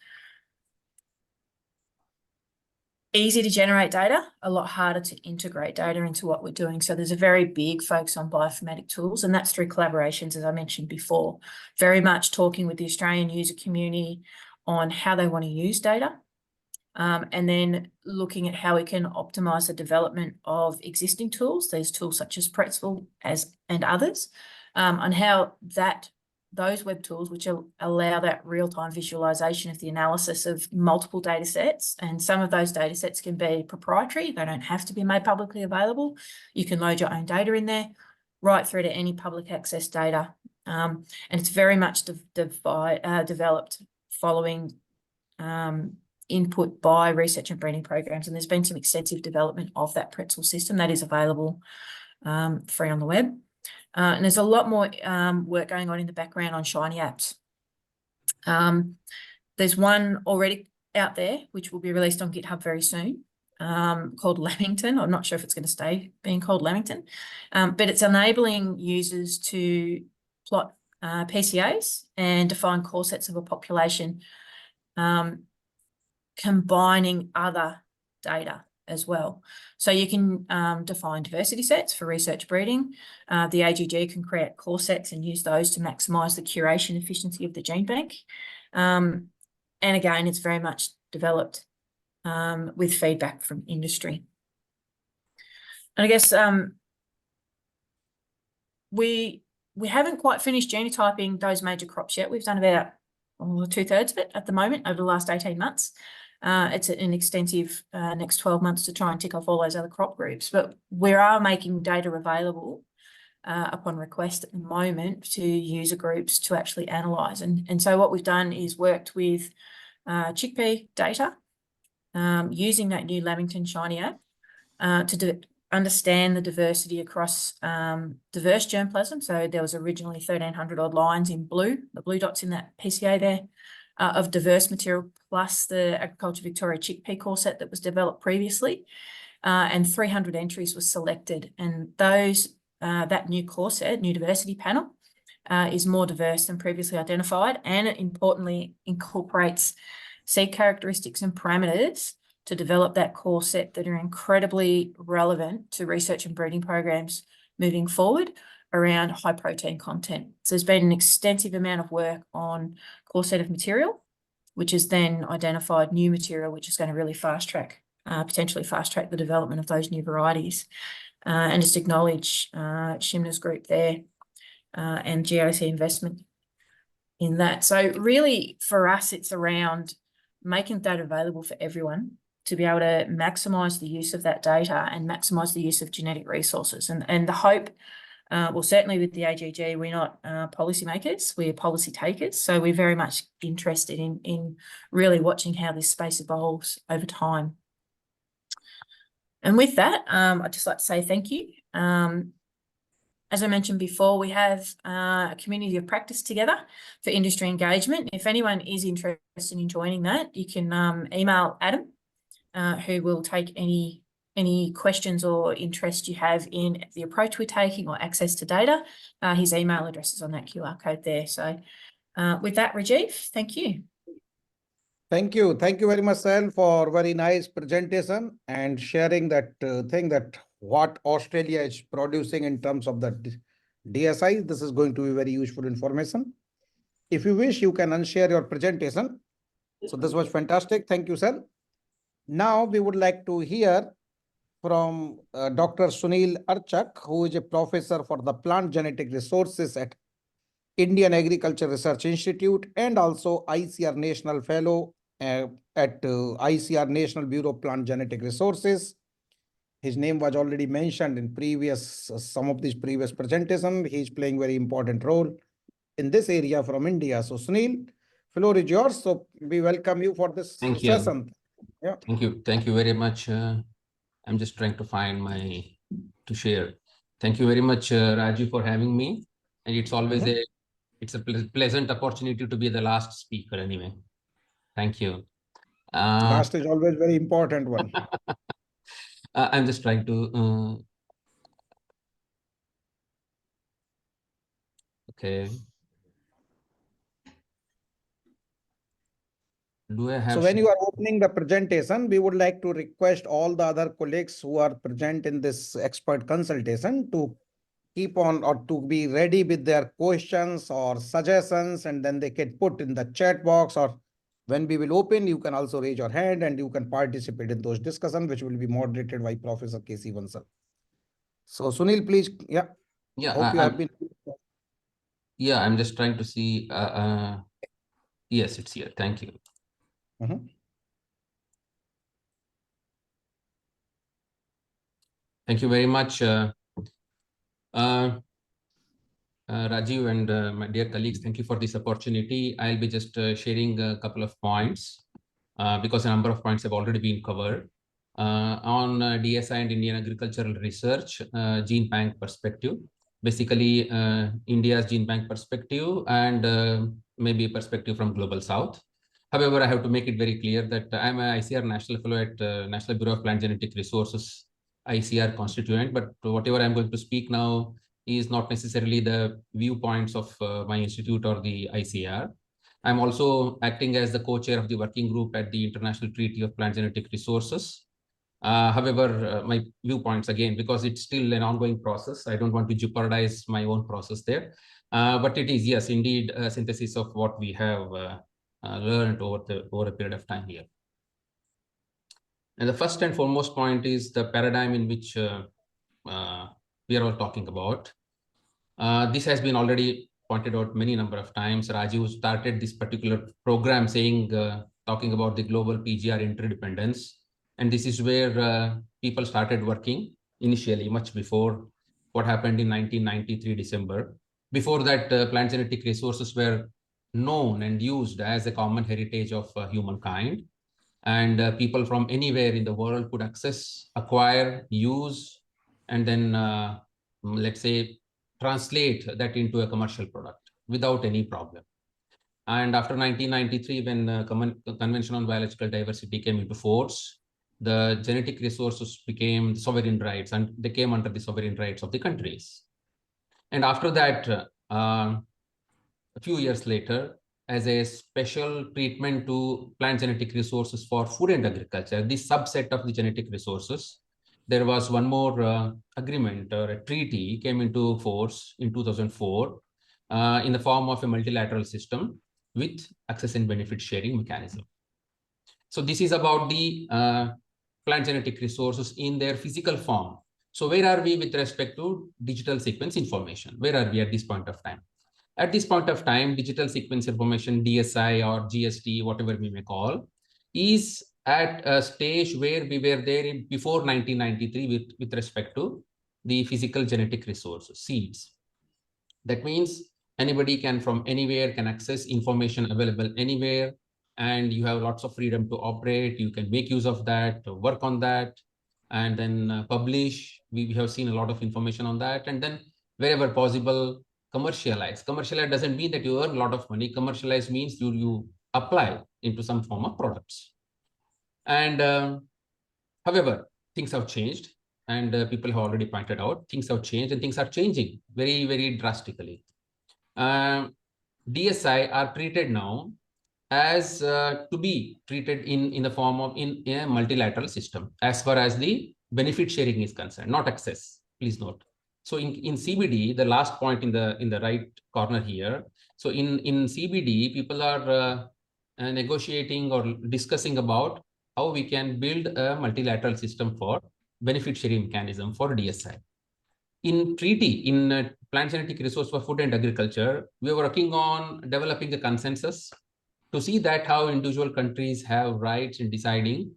Easy to generate data, a lot harder to integrate data into what we're doing. So there's a very big focus on bioinformatic tools, and that's through collaborations, as I mentioned before, very much talking with the Australian user community on how they want to use data, and then looking at how we can optimise the development of existing tools, these tools such as Pretzel and others, on how those web tools, which allow that real-time visualization of the analysis of multiple data sets, and some of those data sets can be proprietary. They don't have to be made publicly available. You can load your own data in there, right through to any public access data. And it's very much developed following input by research and breeding programs. And there's been some extensive development of that Pretzel system that is available free on the web. And there's a lot more work going on in the background on Shiny apps. There's one already out there, which will be released on GitHub very soon, called Lamington. I'm not sure if it's going to stay being called Lamington, but it's enabling users to plot PCAs and define core sets of a population, combining other data as well. So you can define diversity sets for research breeding. The AGG can create core sets and use those to maximise the curation efficiency of the gene bank. And again, it's very much developed with feedback from industry. And I guess we haven't quite finished genotyping those major crops yet. We've done about 2/3 of it at the moment over the last 18 months. It's an extensive next 12 months to try and tick off all those other crop groups, but we are making data available upon request at the moment to user groups to actually analyse. And so what we've done is worked with chickpea data using that new Lamington Shiny app to understand the diversity across diverse germplasm. So there was originally 1,300 odd lines in blue, the blue dots in that PCA there, of diverse material, plus the Agriculture Victoria chickpea core set that was developed previously, and 300 entries were selected. And those that new core set, new diversity panel, is more diverse than previously identified, and it importantly incorporates seed characteristics and parameters to develop that core set that are incredibly relevant to research and breeding programs moving forward around high protein content. So there's been an extensive amount of work on core set of material, which has then identified new material, which is going to really potentially fast track the development of those new varieties. And just acknowledge Shimna's group there and GIC investment in that. So really for us, it's around making data available for everyone to be able to maximise the use of that data and maximise the use of genetic resources. And the hope, well, certainly with the AGG, we're not policymakers, we're policy takers. So we're very much interested in really watching how this space evolves over time. And with that, I'd just like to say thank you. As I mentioned before, we have a community of practice together for industry engagement. If anyone is interested in joining that, you can email Adam, who will take any questions or interest you have in the approach we're taking or access to data. His email address is on that QR code there. So with that, Rajeev, thank you. Thank you. Thank you very much, Sal, for very nice presentation and sharing that thing that what Australia is producing in terms of the DSI. This is going to be very useful information. If you wish, you can unshare your presentation. So this was fantastic. Thank you, Sal. Now we would like to hear from Dr. Sunil Archak, who is a professor for the plant genetic resources at Indian Agriculture Research Institute and also ICR National Fellow at ICR National Bureau of Plant Genetic Resources. His name was already mentioned in some of these previous presentations. He is playing very important role in this area from India. So Sunil, floor is yours. So we welcome you for this session. Yeah. Thank you very much. I'm just trying to find to share. Thank you very much, Rajiv, for having me. And it's always it's a pleasant opportunity to be the last speaker anyway. Thank you. Last is always very important one. I'm just trying to, okay. Do I have? So when you are opening the presentation, we would like to request all the other colleagues who are present in this expert consultation to keep on or to be ready with their questions or suggestions, and then they can put in the chat box, or when we will open, you can also raise your hand and you can participate in those discussions, which will be moderated by Professor K.C. Bansal. So Sunil, please, yeah. Yeah, Hope you have been. Yeah, I'm just trying to see. Yes, it's here. Thank you. Thank you very much, Rajiv and my dear colleagues. Thank you for this opportunity. I'll be just sharing a couple of points because a number of points have already been covered on DSI and Indian agricultural research, gene bank perspective. Basically, India's gene bank perspective and maybe a perspective from Global South. However, I have to make it very clear that I'm an ICR National Fellow at National Bureau of Plant Genetic Resources, ICR constituent, but whatever I'm going to speak now is not necessarily the viewpoints of my institute or the ICR. I'm also acting as the co-chair of the working group at the International Treaty of Plant Genetic Resources. However, my viewpoints, again, because it's still an ongoing process, I don't want to jeopardize my own process there. But it is, yes, indeed, a synthesis of what we have learned over a period of time here. And the first and foremost point is the paradigm in which we are all talking about. This has been already pointed out many number of times. Rajiv started this particular program saying, talking about the global PGR interdependence. And this is where people started working initially, much before what happened in 1993 December. Before that, plant genetic resources were known and used as a common heritage of humankind. And people from anywhere in the world could access, acquire, use, and then, let's say, translate that into a commercial product without any problem. And after 1993, when the Convention on Biological Diversity came into force, the genetic resources became sovereign rights, and they came under the sovereign rights of the countries. And after that, a few years later, as a special treatment to plant genetic resources for food and agriculture, this subset of the genetic resources, there was one more agreement or a treaty came into force in 2004 in the form of a multilateral system with access and benefit sharing mechanism. So this is about the plant genetic resources in their physical form. So where are we with respect to digital sequence information? Where are we at this point of time? At this point of time, digital sequence information, DSI or GST, whatever we may call, is at a stage where we were there before 1993 with respect to the physical genetic resources, seeds. That means anybody can from anywhere can access information available anywhere, and you have lots of freedom to operate. You can make use of that, work on that, and then publish. We have seen a lot of information on that, and then wherever possible, commercialize. Commercialize doesn't mean that you earn a lot of money. Commercialize means you apply into some form of products. And however, things have changed, and people have already pointed out things have changed, and things are changing very, very drastically. DSI are treated now as to be treated in the form of in a multilateral system as far as the benefit sharing is concerned, not access. Please note. So in CBD, the last point in the right corner here. So in CBD, people are negotiating or discussing about how we can build a multilateral system for benefit sharing mechanism for DSI. In treaty, in plant genetic resource for food and agriculture, we are working on developing a consensus to see that how individual countries have rights in deciding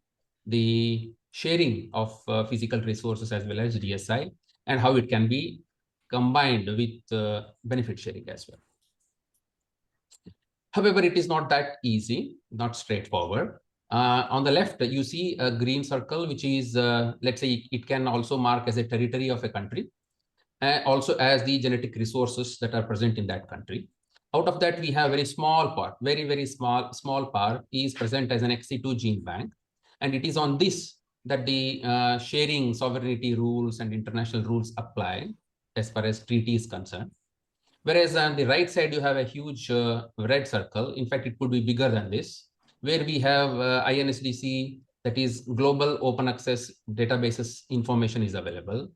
the sharing of physical resources as well as DSI, and how it can be combined with benefit sharing as well. However, it is not that easy, not straightforward. On the left, you see a green circle, which is, let's say, it can also mark as a territory of a country, and also as the genetic resources that are present in that country. Out of that, we have very small part, very small part is present as an XC2 gene bank. And it is on this that the sharing sovereignty rules and international rules apply as far as treaty is concerned. Whereas on the right side, you have a huge red circle. In fact, it could be bigger than this, where we have INSDC, that is global open access databases information is available.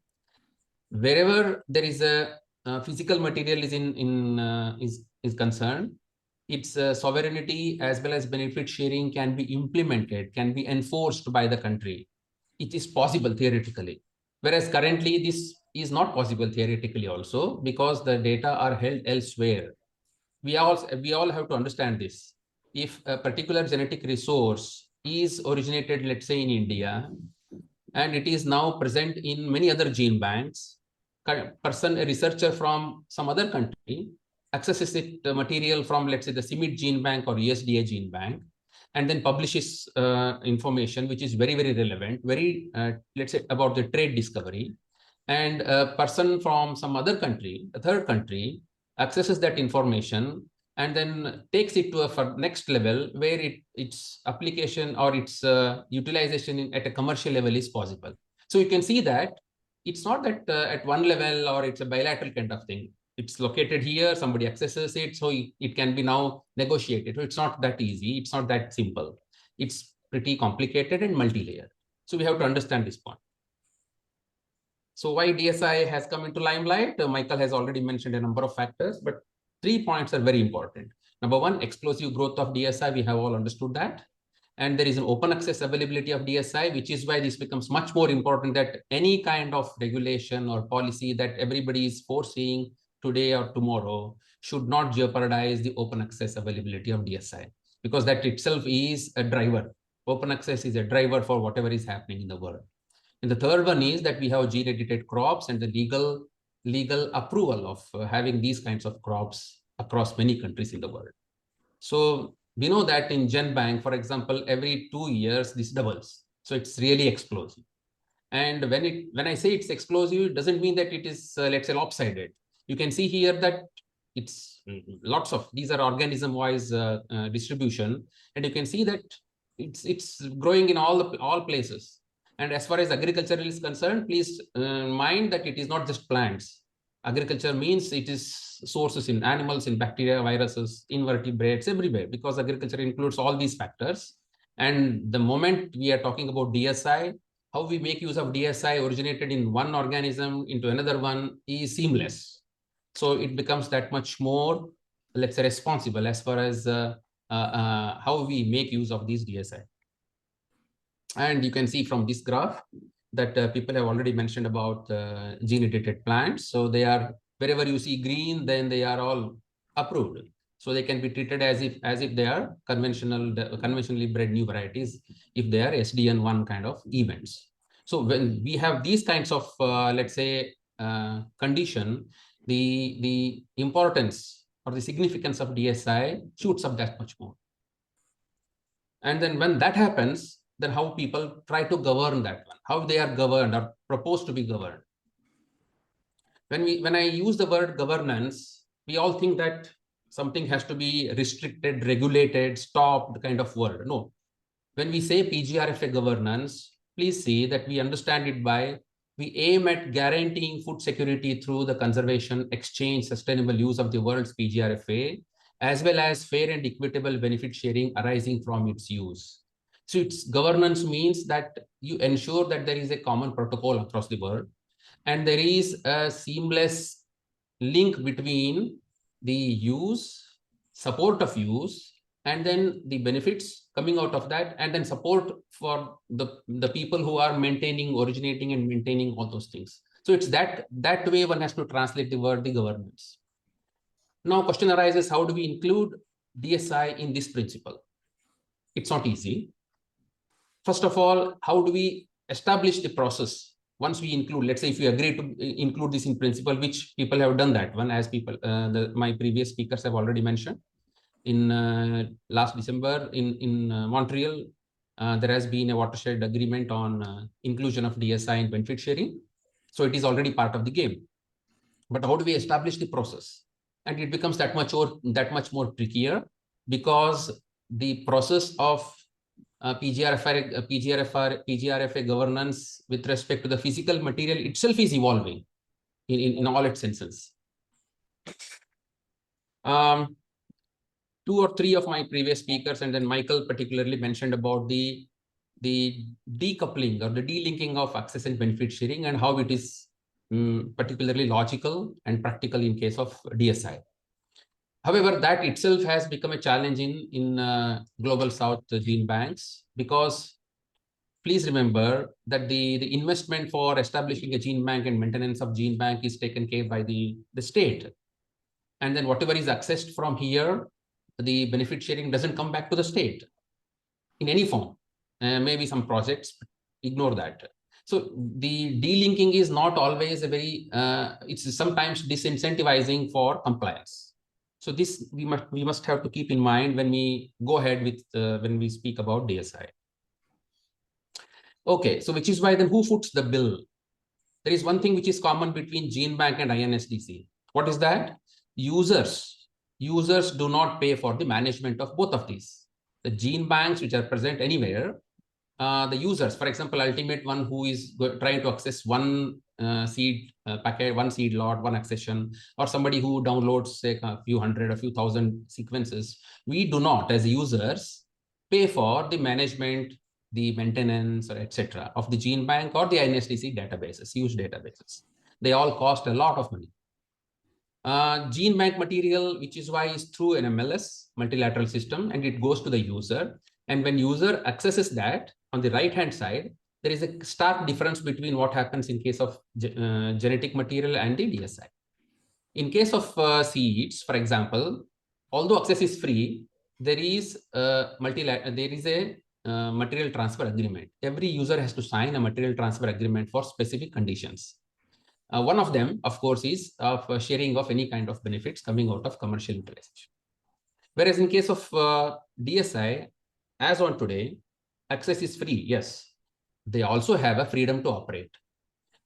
Wherever there is a physical material is concerned, its sovereignty as well as benefit sharing can be implemented, can be enforced by the country. It is possible theoretically. Whereas currently this is not possible theoretically also, because the data are held elsewhere. We all have to understand this. If a particular genetic resource is originated, let's say in India, and it is now present in many other gene banks, a researcher from some other country accesses the material from, let's say, the CIMID gene bank or USDA gene bank, and then publishes information which is very relevant, let's say, about the trade discovery. And a person from some other country, a third country, accesses that information and then takes it to a next level where its application or its utilization at a commercial level is possible. So you can see that it's not that at one level or it's a bilateral kind of thing. It's located here, somebody accesses it, so it can be now negotiated. So it's not that easy, it's not that simple. It's pretty complicated and multi-layered. So we have to understand this point. So why DSI has come into limelight? Michael has already mentioned a number of factors, but 3 points are very important. Number one, explosive growth of DSI. We have all understood that. And there is an open access availability of DSI, which is why this becomes much more important, that any kind of regulation or policy that everybody is foreseeing today or tomorrow should not jeopardize the open access availability of DSI, because that itself is a driver. Open access is a driver for whatever is happening in the world. And the third one is that we have gene-edited crops and the legal approval of having these kinds of crops across many countries in the world. So we know that in GenBank, for example, every 2 years, this doubles. So it's really explosive. And when I say it's explosive, it doesn't mean that it is, let's say, lopsided. You can see here that it's lots of, these are organism-wise distribution. And you can see that it's growing in all places. And as far as agriculture is concerned, please mind that it is not just plants. Agriculture means it is sources in animals, in bacteria, viruses, invertebrates, everywhere, because agriculture includes all these factors. And the moment we are talking about DSI, how we make use of DSI originated in one organism into another one is seamless. So it becomes that much more, let's say, responsible as far as how we make use of these DSI. And you can see from this graph that people have already mentioned about gene-edited plants. So they are, wherever you see green, then they are all approved. So they can be treated as if they are conventionally bred new varieties, if they are SDN1 kind of events. So when we have these kinds of, let's say, condition, the importance or the significance of DSI shoots up that much more. And then when that happens, then how people try to govern that one, how they are governed or proposed to be governed. When I use the word governance, we all think that something has to be restricted, regulated, stopped kind of word. No. When we say PGRFA governance, please see that we understand it by, we aim at guaranteeing food security through the conservation, exchange, sustainable use of the world's PGRFA, as well as fair and equitable benefit sharing arising from its use. So its governance means that you ensure that there is a common protocol across the world, and there is a seamless link between the use, support of use, and then the benefits coming out of that, and then support for the people who are originating and maintaining all those things. So it's that way one has to translate the word, the governance. Now question arises, how do we include DSI in this principle? It's not easy. First of all, how do we establish the process once we include, let's say if we agree to include this in principle, which people have done that one, as people, my previous speakers have already mentioned. In last December in Montreal, there has been a watershed agreement on inclusion of DSI in benefit sharing. So it is already part of the game. But how do we establish the process? And it becomes that much more trickier, because the process of PGRFA governance with respect to the physical material itself is evolving in all its senses. 2 or 3 of my previous speakers, and then Michael particularly mentioned about the decoupling or the delinking of access and benefit sharing, and how it is particularly logical and practical in case of DSI. However, that itself has become a challenge in Global South gene banks, because please remember that the investment for establishing a gene bank and maintenance of gene bank is taken care by the state. And then whatever is accessed from here, the benefit sharing doesn't come back to the state in any form. Maybe some projects, ignore that. So the delinking is not always a very, it's sometimes disincentivizing for compliance. So this we must have to keep in mind when we go ahead with when we speak about DSI. Okay, so which is why then who foots the bill? There is one thing which is common between gene bank and INSDC. What is that? Users do not pay for the management of both of these. The gene banks which are present anywhere, the users, for example, ultimate one who is trying to access one seed packet, one seed lot, one accession, or somebody who downloads say a few hundred, a few thousand sequences, we do not as users pay for the management, the maintenance, or etc. of the gene bank or the INSDC databases, huge databases. They all cost a lot of money. Gene bank material, which is why is through an MLS, multilateral system, and it goes to the user. And when user accesses that, on the right-hand side, there is a stark difference between what happens in case of genetic material and the DSI. In case of seeds, for example, although access is free, there is a material transfer agreement. Every user has to sign a material transfer agreement for specific conditions. One of them, of course, is of sharing of any kind of benefits coming out of commercial utilization. Whereas in case of DSI, as on today, access is free, yes. They also have a freedom to operate.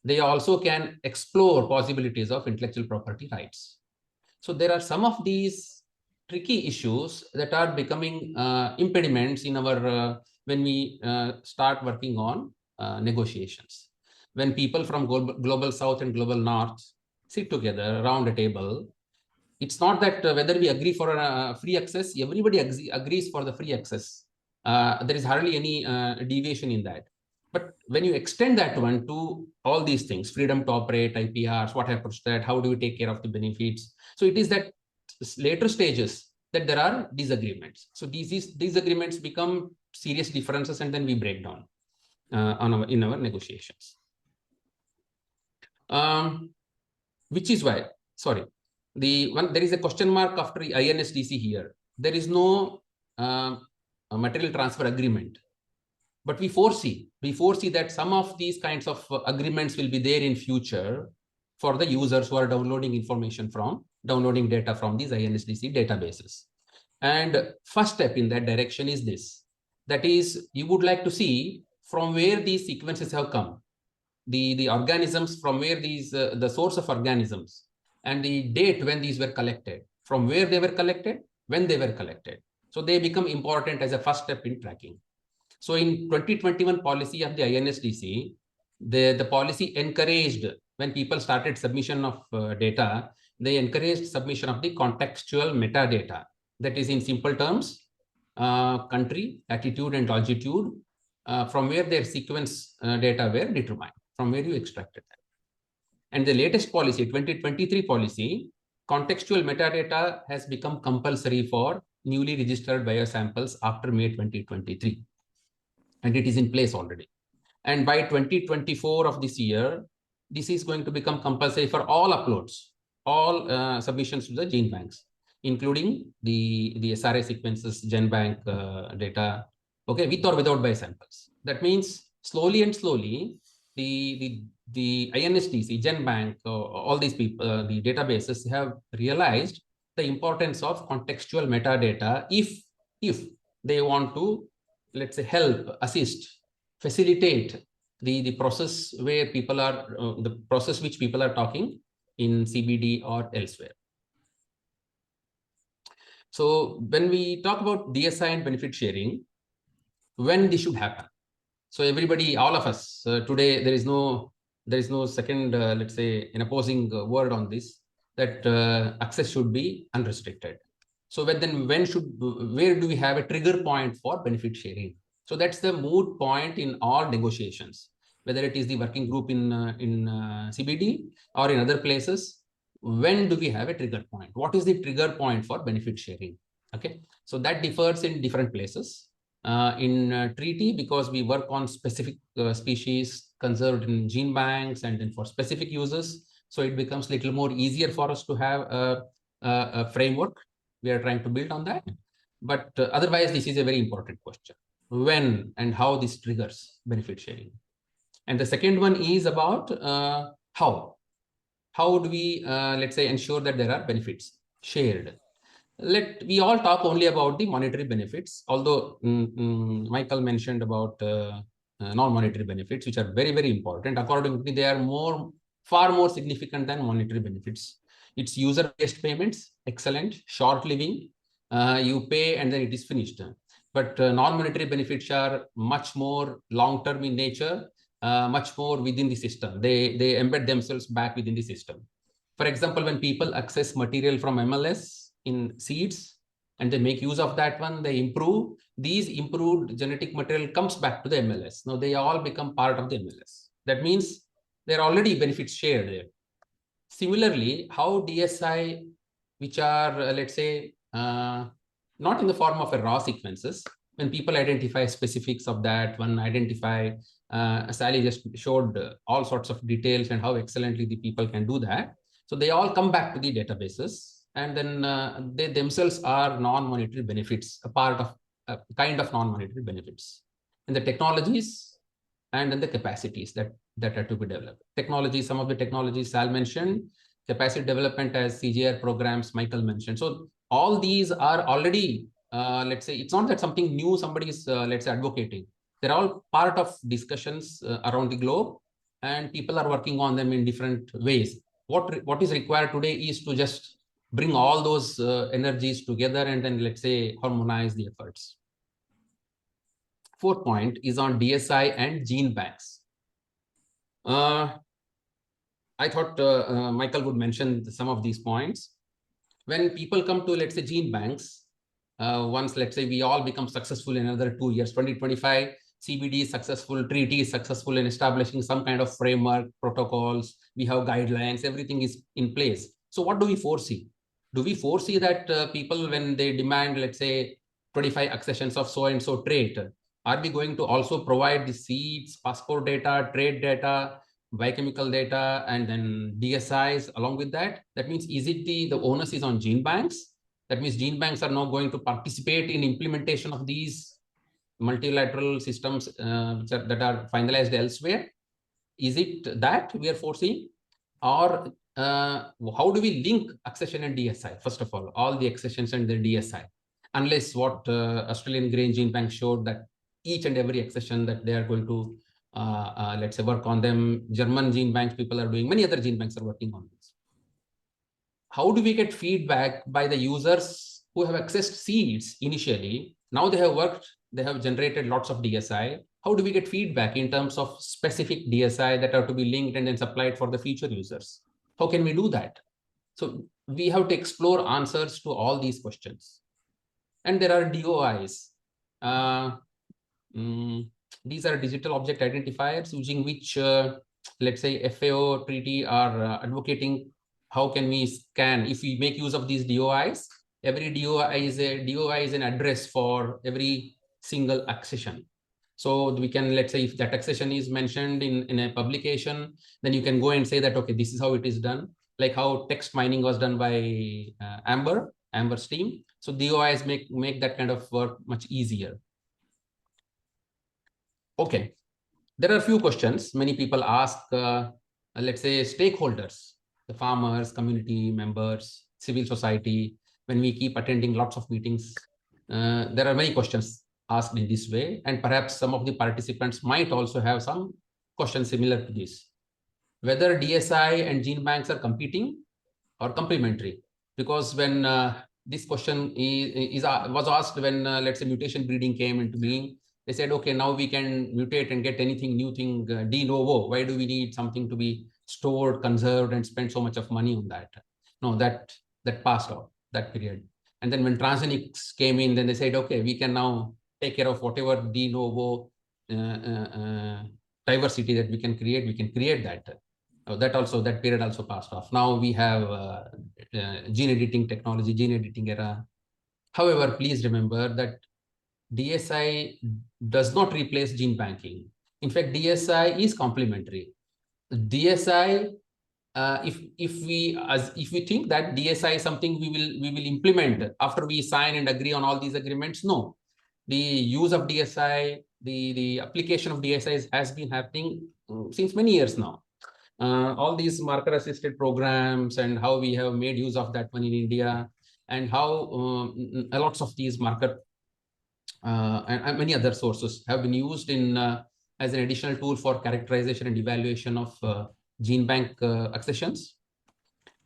They also can explore possibilities of intellectual property rights. So there are some of these tricky issues that are becoming impediments in our when we start working on negotiations. When people from Global South and Global North sit together around a table, it's not that whether we agree for free access, everybody agrees for the free access. There is hardly any deviation in that. But when you extend that one to all these things, freedom to operate, IPRs, what happens to that, how do we take care of the benefits? So it is that later stages that there are disagreements. So these disagreements become serious differences, and then we break down in our negotiations. Which is why, sorry, there is a question mark after INSDC here. There is no material transfer agreement, but we foresee that some of these kinds of agreements will be there in future for the users who are downloading data from these INSDC databases. And first step in that direction is this, that is, you would like to see from where these sequences have come, the organisms, from where these, the source of organisms, and the date when these were collected, from where they were collected, when they were collected. So they become important as a first step in tracking. So in 2021 policy of the INSDC, the policy encouraged, when people started submission of data, they encouraged submission of the contextual metadata. That is, in simple terms, country, latitude, and longitude, from where their sequence data were determined, from where you extracted that. And the latest policy, 2023 policy, contextual metadata has become compulsory for newly registered biosamples after May 2023. And it is in place already. And by 2024 of this year, this is going to become compulsory for all uploads, all submissions to the gene banks, including the SRA sequences, GenBank data, okay, with or without biosamples. That means slowly and slowly, the INSDC, GenBank, all these people, the databases have realized the importance of contextual metadata if they want to let's say, help, assist, facilitate the process where people are, the process which people are talking in CBD or elsewhere. So when we talk about DSI and benefit sharing, when this should happen. So everybody, all of us, today, there is no second, let's say, an opposing word on this, that access should be unrestricted. So where do we have a trigger point for benefit sharing? So that's the moot point in all negotiations, whether it is the working group in CBD or in other places. When do we have a trigger point? What is the trigger point for benefit sharing? Okay, so that differs in different places. In treaty, because we work on specific species conserved in gene banks and then for specific uses, so it becomes a little more easier for us to have a framework. We are trying to build on that, but otherwise this is a very important question: when and how this triggers benefit sharing. And the second one is about how do we let's say ensure that there are benefits shared. We all talk only about the monetary benefits, although Michael mentioned about non-monetary benefits, which are very, very important. According to me, they are far more significant than monetary benefits. It's user-based payments, excellent, short-living, you pay and then it is finished. But non-monetary benefits are much more long-term in nature, much more within the system. They embed themselves back within the system. For example, when people access material from MLS in seeds and they make use of that one, they improve. These improved genetic material comes back to the MLS. Now they all become part of the MLS. That means there are already benefits shared there. Similarly, how DSI, which are, let's say, not in the form of a raw sequences, when people identify specifics of that one, Sally just showed all sorts of details and how excellently the people can do that. So they all come back to the databases, and then they themselves are non-monetary benefits, a part of a kind of non-monetary benefits. And the technologies and then the capacities that are to be developed. Technology, some of the technologies Sal mentioned, capacity development as CGR programs Michael mentioned. So all these are already, let's say, it's not that something new somebody is, let's say, advocating. They're all part of discussions around the globe, and people are working on them in different ways. What is required today is to just bring all those energies together and then, let's say, harmonize the efforts. Fourth point is on DSI and gene banks. I thought Michael would mention some of these points. When people come to, let's say, gene banks, once, let's say, we all become successful in another 2 years, 2025, CBD is successful, treaty is successful in establishing some kind of framework, protocols, we have guidelines, everything is in place. So what do we foresee? Do we foresee that people, when they demand, let's say, 25 accessions of so-and-so trait, are we going to also provide the seeds, passport data, trade data, biochemical data, and then DSIs along with that? That means, is it the onus is on gene banks? That means gene banks are now going to participate in implementation of these multilateral systems that are finalized elsewhere? Is it that we are foreseeing? Or how do we link accession and DSI? First of all the accessions and the DSI, unless what Australian Grain Gene Bank showed that each and every accession that they are going to, let's say, work on them. German gene banks people are doing, many other gene banks are working on this. How do we get feedback by the users who have accessed seeds initially? Now they have worked, they have generated lots of DSI. How do we get feedback in terms of specific DSI that are to be linked and then supplied for the future users? How can we do that? So we have to explore answers to all these questions. And there are DOIs. These are digital object identifiers using which, let's say, FAO treaty are advocating. How can we scan? If we make use of these DOIs, every DOI is an address for every single accession. So we can, let's say, if that accession is mentioned in a publication, then you can go and say that, okay, this is how it is done, like how text mining was done by Amber's team. So DOIs make that kind of work much easier. Okay, there are a few questions many people ask, let's say, stakeholders, the farmers, community members, civil society. When we keep attending lots of meetings, there are many questions asked in this way, and perhaps some of the participants might also have some questions similar to this. Whether DSI and gene banks are competing or complementary, because when this question was asked when let's say mutation breeding came into being, they said, okay, now we can mutate and get anything new thing de novo. Why do we need something to be stored, conserved, and spend so much of money on that? No, that passed out, that period. And then when transgenics came in, then they said, okay, we can now take care of whatever de novo diversity that we can create that. That period also passed off. Now we have gene editing technology, gene editing era. However, please remember that DSI does not replace gene banking. In fact, DSI is complementary. DSI, if we think that DSI is something we will implement after we sign and agree on all these agreements, no. The use of DSI, the application of DSI has been happening since many years now. All these marker assisted programs and how we have made use of that one in India, and how lots of these marker and many other sources have been used in as an additional tool for characterization and evaluation of gene bank accessions.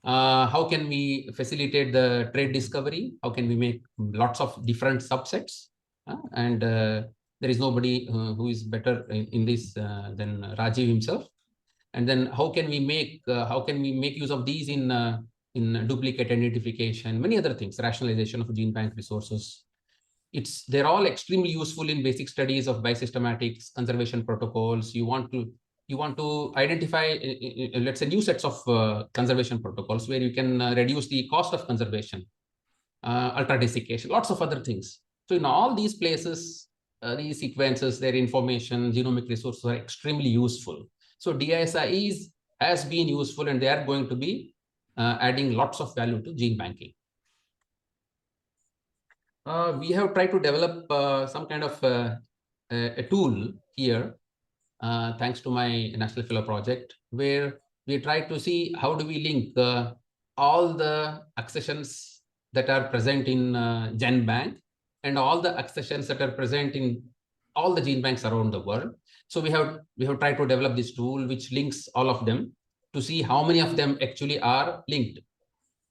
How can we facilitate the trade discovery? How can we make lots of different subsets? And there is nobody who is better in this than Rajeev himself. And then how can we make use of these in duplicate identification, many other things, rationalization of gene bank resources. They're all extremely useful in basic studies of biosystematics, conservation protocols. You want to identify, let's say, new sets of conservation protocols where you can reduce the cost of conservation, ultra desiccation, lots of other things. So in all these places, these sequences, their information, genomic resources are extremely useful. So DSI has been useful, and they are going to be adding lots of value to gene banking. We have tried to develop some kind of a tool here, thanks to my National Fellow project, where we try to see how do we link all the accessions that are present in GenBank and all the accessions that are present in all the gene banks around the world. So we have tried to develop this tool which links all of them to see how many of them actually are linked.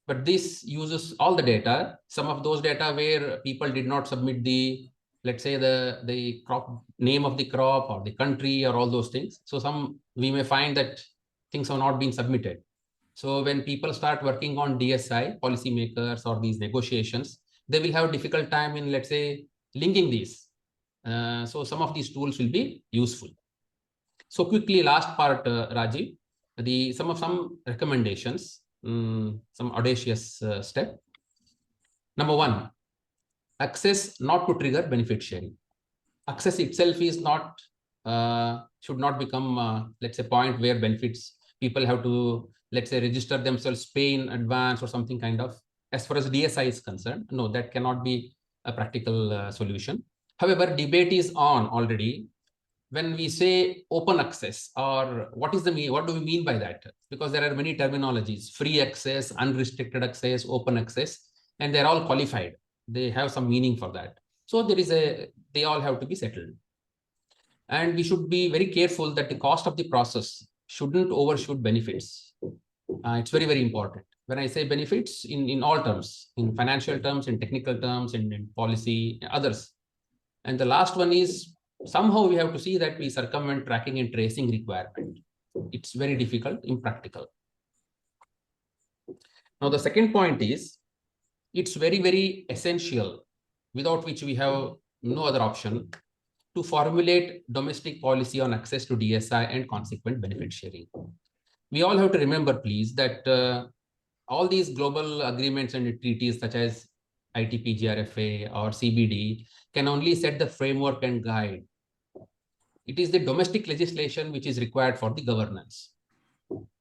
But this uses all the data, some of those data where people did not submit the, let's say, the crop name of the crop or the country or all those things. So we may find that things have not been submitted. So when people start working on DSI, policymakers or these negotiations, they will have a difficult time in, let's say, linking these. So some of these tools will be useful. So quickly, last part, Rajeev, some recommendations, some audacious step. Number one, access not to trigger benefit sharing. Access itself is not, should not become, let's say, point where benefits, people have to, let's say, register themselves, pay in advance or something kind of. As far as DSI is concerned, no, that cannot be a practical solution. However, debate is on already. When we say open access, or what do we mean by that? Because there are many terminologies: free access, unrestricted access, open access, and they're all qualified. They have some meaning for that. So they all have to be settled. And we should be very careful that the cost of the process shouldn't overshoot benefits. It's very, very important. When I say benefits, in all terms, in financial terms, in technical terms, in policy, others. And the last one is, somehow we have to see that we circumvent tracking and tracing requirement. It's very difficult, impractical. Now, the second point is, it's very, very essential, without which we have no other option, to formulate domestic policy on access to DSI and consequent benefit sharing. We all have to remember, please, that all these global agreements and treaties such as ITP, GRFA or CBD can only set the framework and guide. It is the domestic legislation which is required for the governance.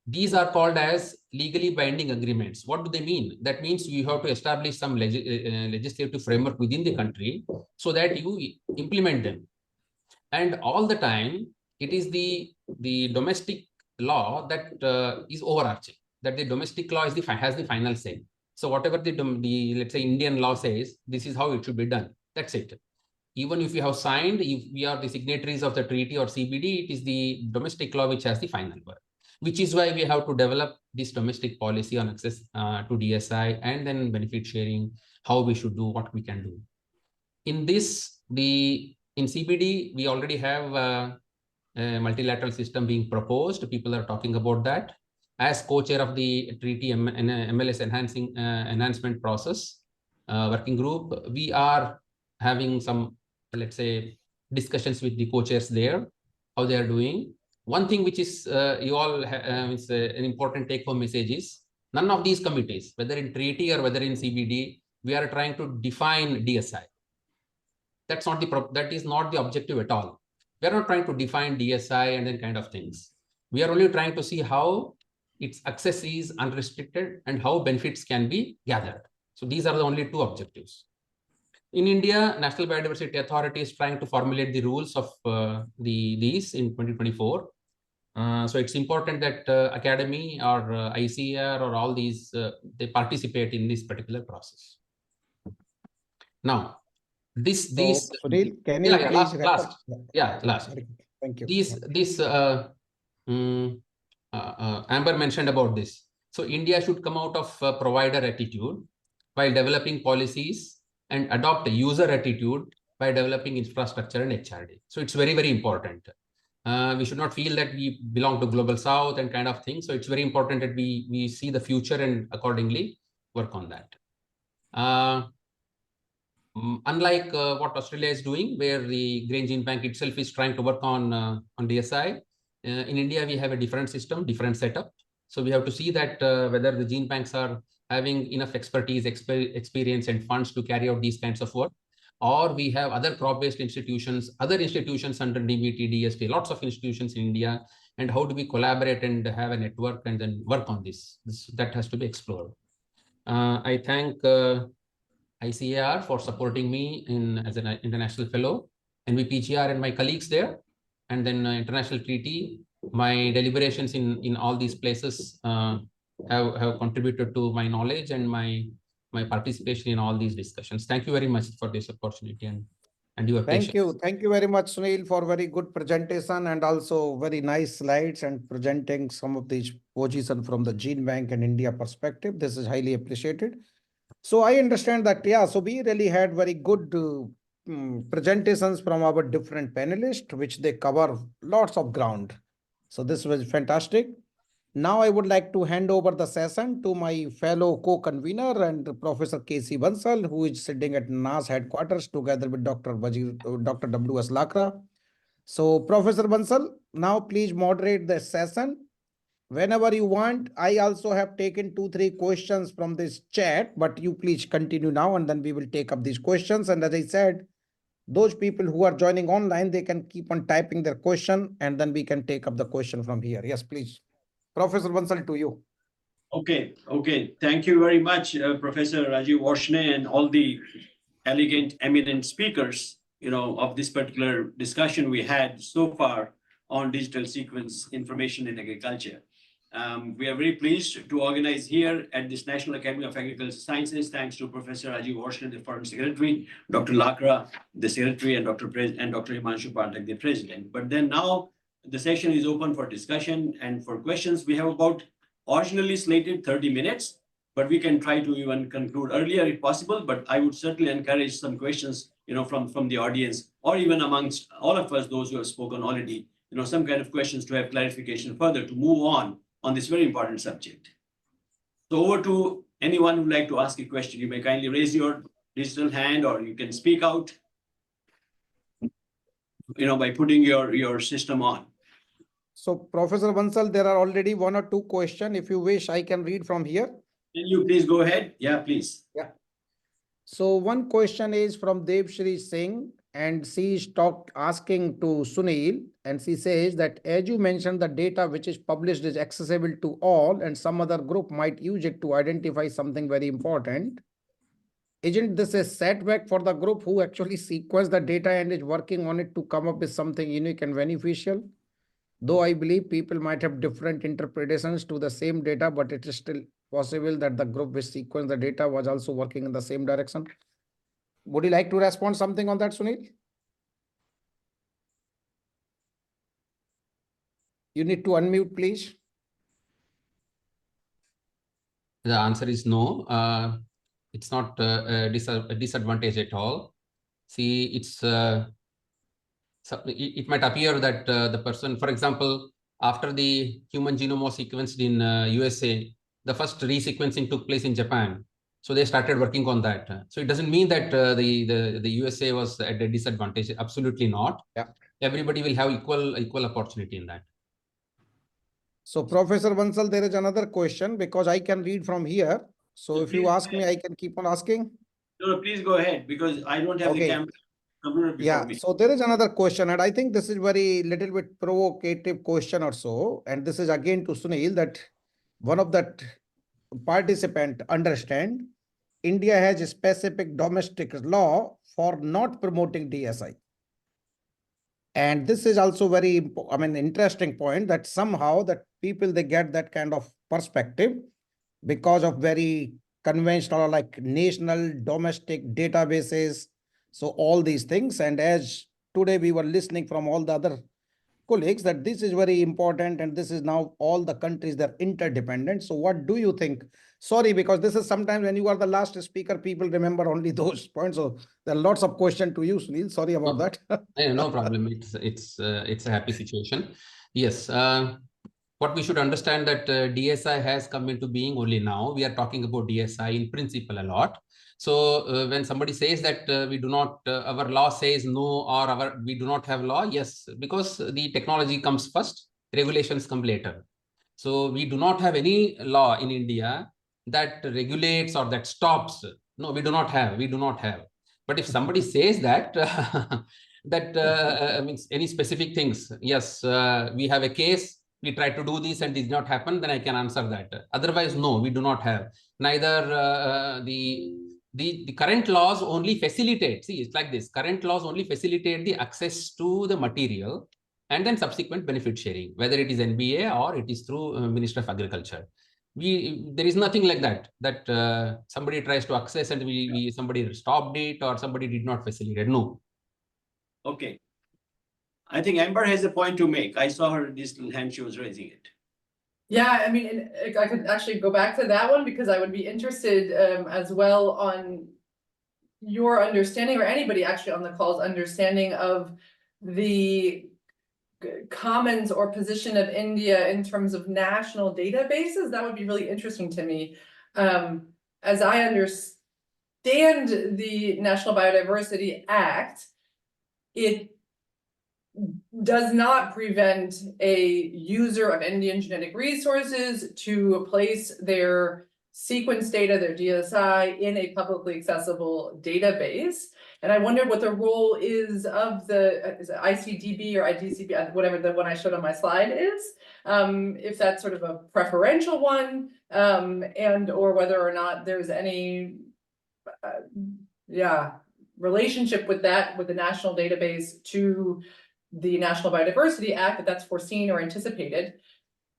These are called as legally binding agreements. What do they mean? That means you have to establish some legislative framework within the country so that you implement them. And all the time, it is the domestic law that is overarching, that the domestic law has the final say. So whatever the let's say Indian law says, this is how it should be done. That's it. even if we have signed, if we are the signatories of the treaty or CBD, it is the domestic law which has the final word, which is why we have to develop this domestic policy on access to DSI and then benefit sharing, how we should do, what we can do. In this, in CBD, we already have a multilateral system being proposed. People are talking about that. As co-chair of the treaty MLS enhancement process working group, we are having some, let's say, discussions with the co-chairs there, how they are doing. One thing which is you all it's an important take-home message is none of these committees, whether in treaty or whether in CBD, we are trying to define DSI. That is not the objective at all. We are not trying to define DSI and then kind of things. We are only trying to see how its access is unrestricted and how benefits can be gathered. So these are the only two objectives. In India, National Biodiversity Authority is trying to formulate the rules of these in 2024. So it's important that Academy or ICAR or all these, they participate in this particular process. Now, Sunil, can you please last. Sorry. Thank you. Amber mentioned about this. So India should come out of provider attitude while developing policies and adopt a user attitude by developing infrastructure and HRD. So it's very, very important. We should not feel that we belong to Global South and kind of thing. So it's very important that we see the future and accordingly work on that. Unlike what Australia is doing, where the Grain Gene Bank itself is trying to work on DSI, in India, we have a different system, different setup. So we have to see that whether the gene banks are having enough expertise, experience and funds to carry out these kinds of work, or we have other crop-based institutions, other institutions under DBT, DST, lots of institutions in India, and how do we collaborate and have a network and then work on this? That has to be explored. I thank ICAR for supporting me as an international fellow, NVPGR and my colleagues there, and then international treaty. My deliberations in all these places have contributed to my knowledge and my participation in all these discussions. Thank you very much for this opportunity and your patience. Thank you very much, Sunil, for very good presentation and also very nice slides and presenting some of these positions from the Gene Bank and India perspective. This is highly appreciated. So I understand that, yeah, so we really had very good presentations from our different panelists, which they cover lots of ground. So this was fantastic. Now I would like to hand over the session to my fellow co-convener and Professor K.C. Bansal, who is sitting at NAAS headquarters together with Dr. W.S. Lakra. So Professor Bansal, now please moderate the session. Whenever you want, I also have taken 2-3 questions from this chat, but you please continue now and then we will take up these questions. And as I said, those people who are joining online, they can keep on typing their question and then we can take up the question from here. Yes, please. Professor Bansal, to you. Okay. Thank you very much, Professor Rajeev Varshney and all the elegant, eminent speakers, of this particular discussion we had so far on digital sequence information in agriculture. We are very pleased to organize here at this National Academy of Agricultural Sciences, thanks to Professor Rajeev Varshney, the Foreign Secretary, Dr. Lakra, the Secretary, and Dr. Himanshu Pathak, the President. But then now the session is open for discussion and for questions. We have about originally slated 30 minutes, but we can try to even conclude earlier if possible. But I would certainly encourage some questions, from the audience or even amongst all of us, those who have spoken already, some kind of questions to have clarification further to move on this very important subject. So over to anyone who'd like to ask a question. You may kindly raise your digital hand or you can speak out, by putting your system on. So Professor Bansal, there are already 1 or 2 questions. If you wish, I can read from here. Can you please go ahead? Yeah, please. Yeah. So one question is from Devshri Singh, and she is asking to Sunil, and she says that as you mentioned, the data which is published is accessible to all, and some other group might use it to identify something very important. Isn't this a setback for the group who actually sequence the data and is working on it to come up with something unique and beneficial? Though I believe people might have different interpretations to the same data, but it is still possible that the group which sequenced the data was also working in the same direction. Would you like to respond something on that, Sunil? You need to unmute, please. The answer is no. It's not a disadvantage at all. See, it's so it might appear that the person, for example, after the human genome was sequenced in USA, the first resequencing took place in Japan. So they started working on that. So it doesn't mean that the USA was at a disadvantage. Absolutely not. Yeah. Everybody will have equal opportunity in that. So Professor Bansal, there is another question because I can read from here. So if you ask me, I can keep on asking. No, please go ahead because I don't have the computer before Yeah, me. so there is another question, and I think this is very little bit provocative question or so. And this is again to Sunil, that one of that participant understand India has a specific domestic law for not promoting DSI. And this is also very, interesting point that somehow that people, they get that kind of perspective because of very conventional or like national domestic databases. So all these things. And as today we were listening from all the other colleagues that this is very important and this is now all the countries, they're interdependent. So what do you think? Sorry, because this is sometimes when you are the last speaker, people remember only those points. So there are lots of questions to you, Sunil. Sorry about that. No problem. It's a happy situation. Yes. What we should understand that DSI has come into being only now. We are talking about DSI in principle a lot. So when somebody says that we do not, our law says no, or we do not have law, yes, because the technology comes first, regulations come later. So we do not have any law in India that regulates or that stops. No, we do not have. But if somebody says that, means any specific things, yes, we have a case, we try to do this and it did not happen, then I can answer that. Otherwise, no, we do not have. Neither the current laws only facilitate, see, it's like this, current laws only facilitate the access to the material and then subsequent benefit sharing, whether it is NBA or it is through Ministry of Agriculture. There is nothing like that somebody tries to access and somebody stopped it or somebody did not facilitate. No. Okay. I think Amber has a point to make. I saw her this hand, she was raising it. Yeah, I mean, I could actually go back to that one because I would be interested as well on your understanding, or anybody actually on the call's understanding of the comments or position of India in terms of national databases. That would be really interesting to me. As I understand the National Biodiversity Act, it does not prevent a user of Indian genetic resources to place their sequence data, their DSI, in a publicly accessible database. And I wonder what the role is of the is it ICDB or IDCB, whatever the one I showed on my slide is, if that's sort of a preferential one, and or whether or not there's any relationship with that, with the national database to the National Biodiversity Act, that's foreseen or anticipated,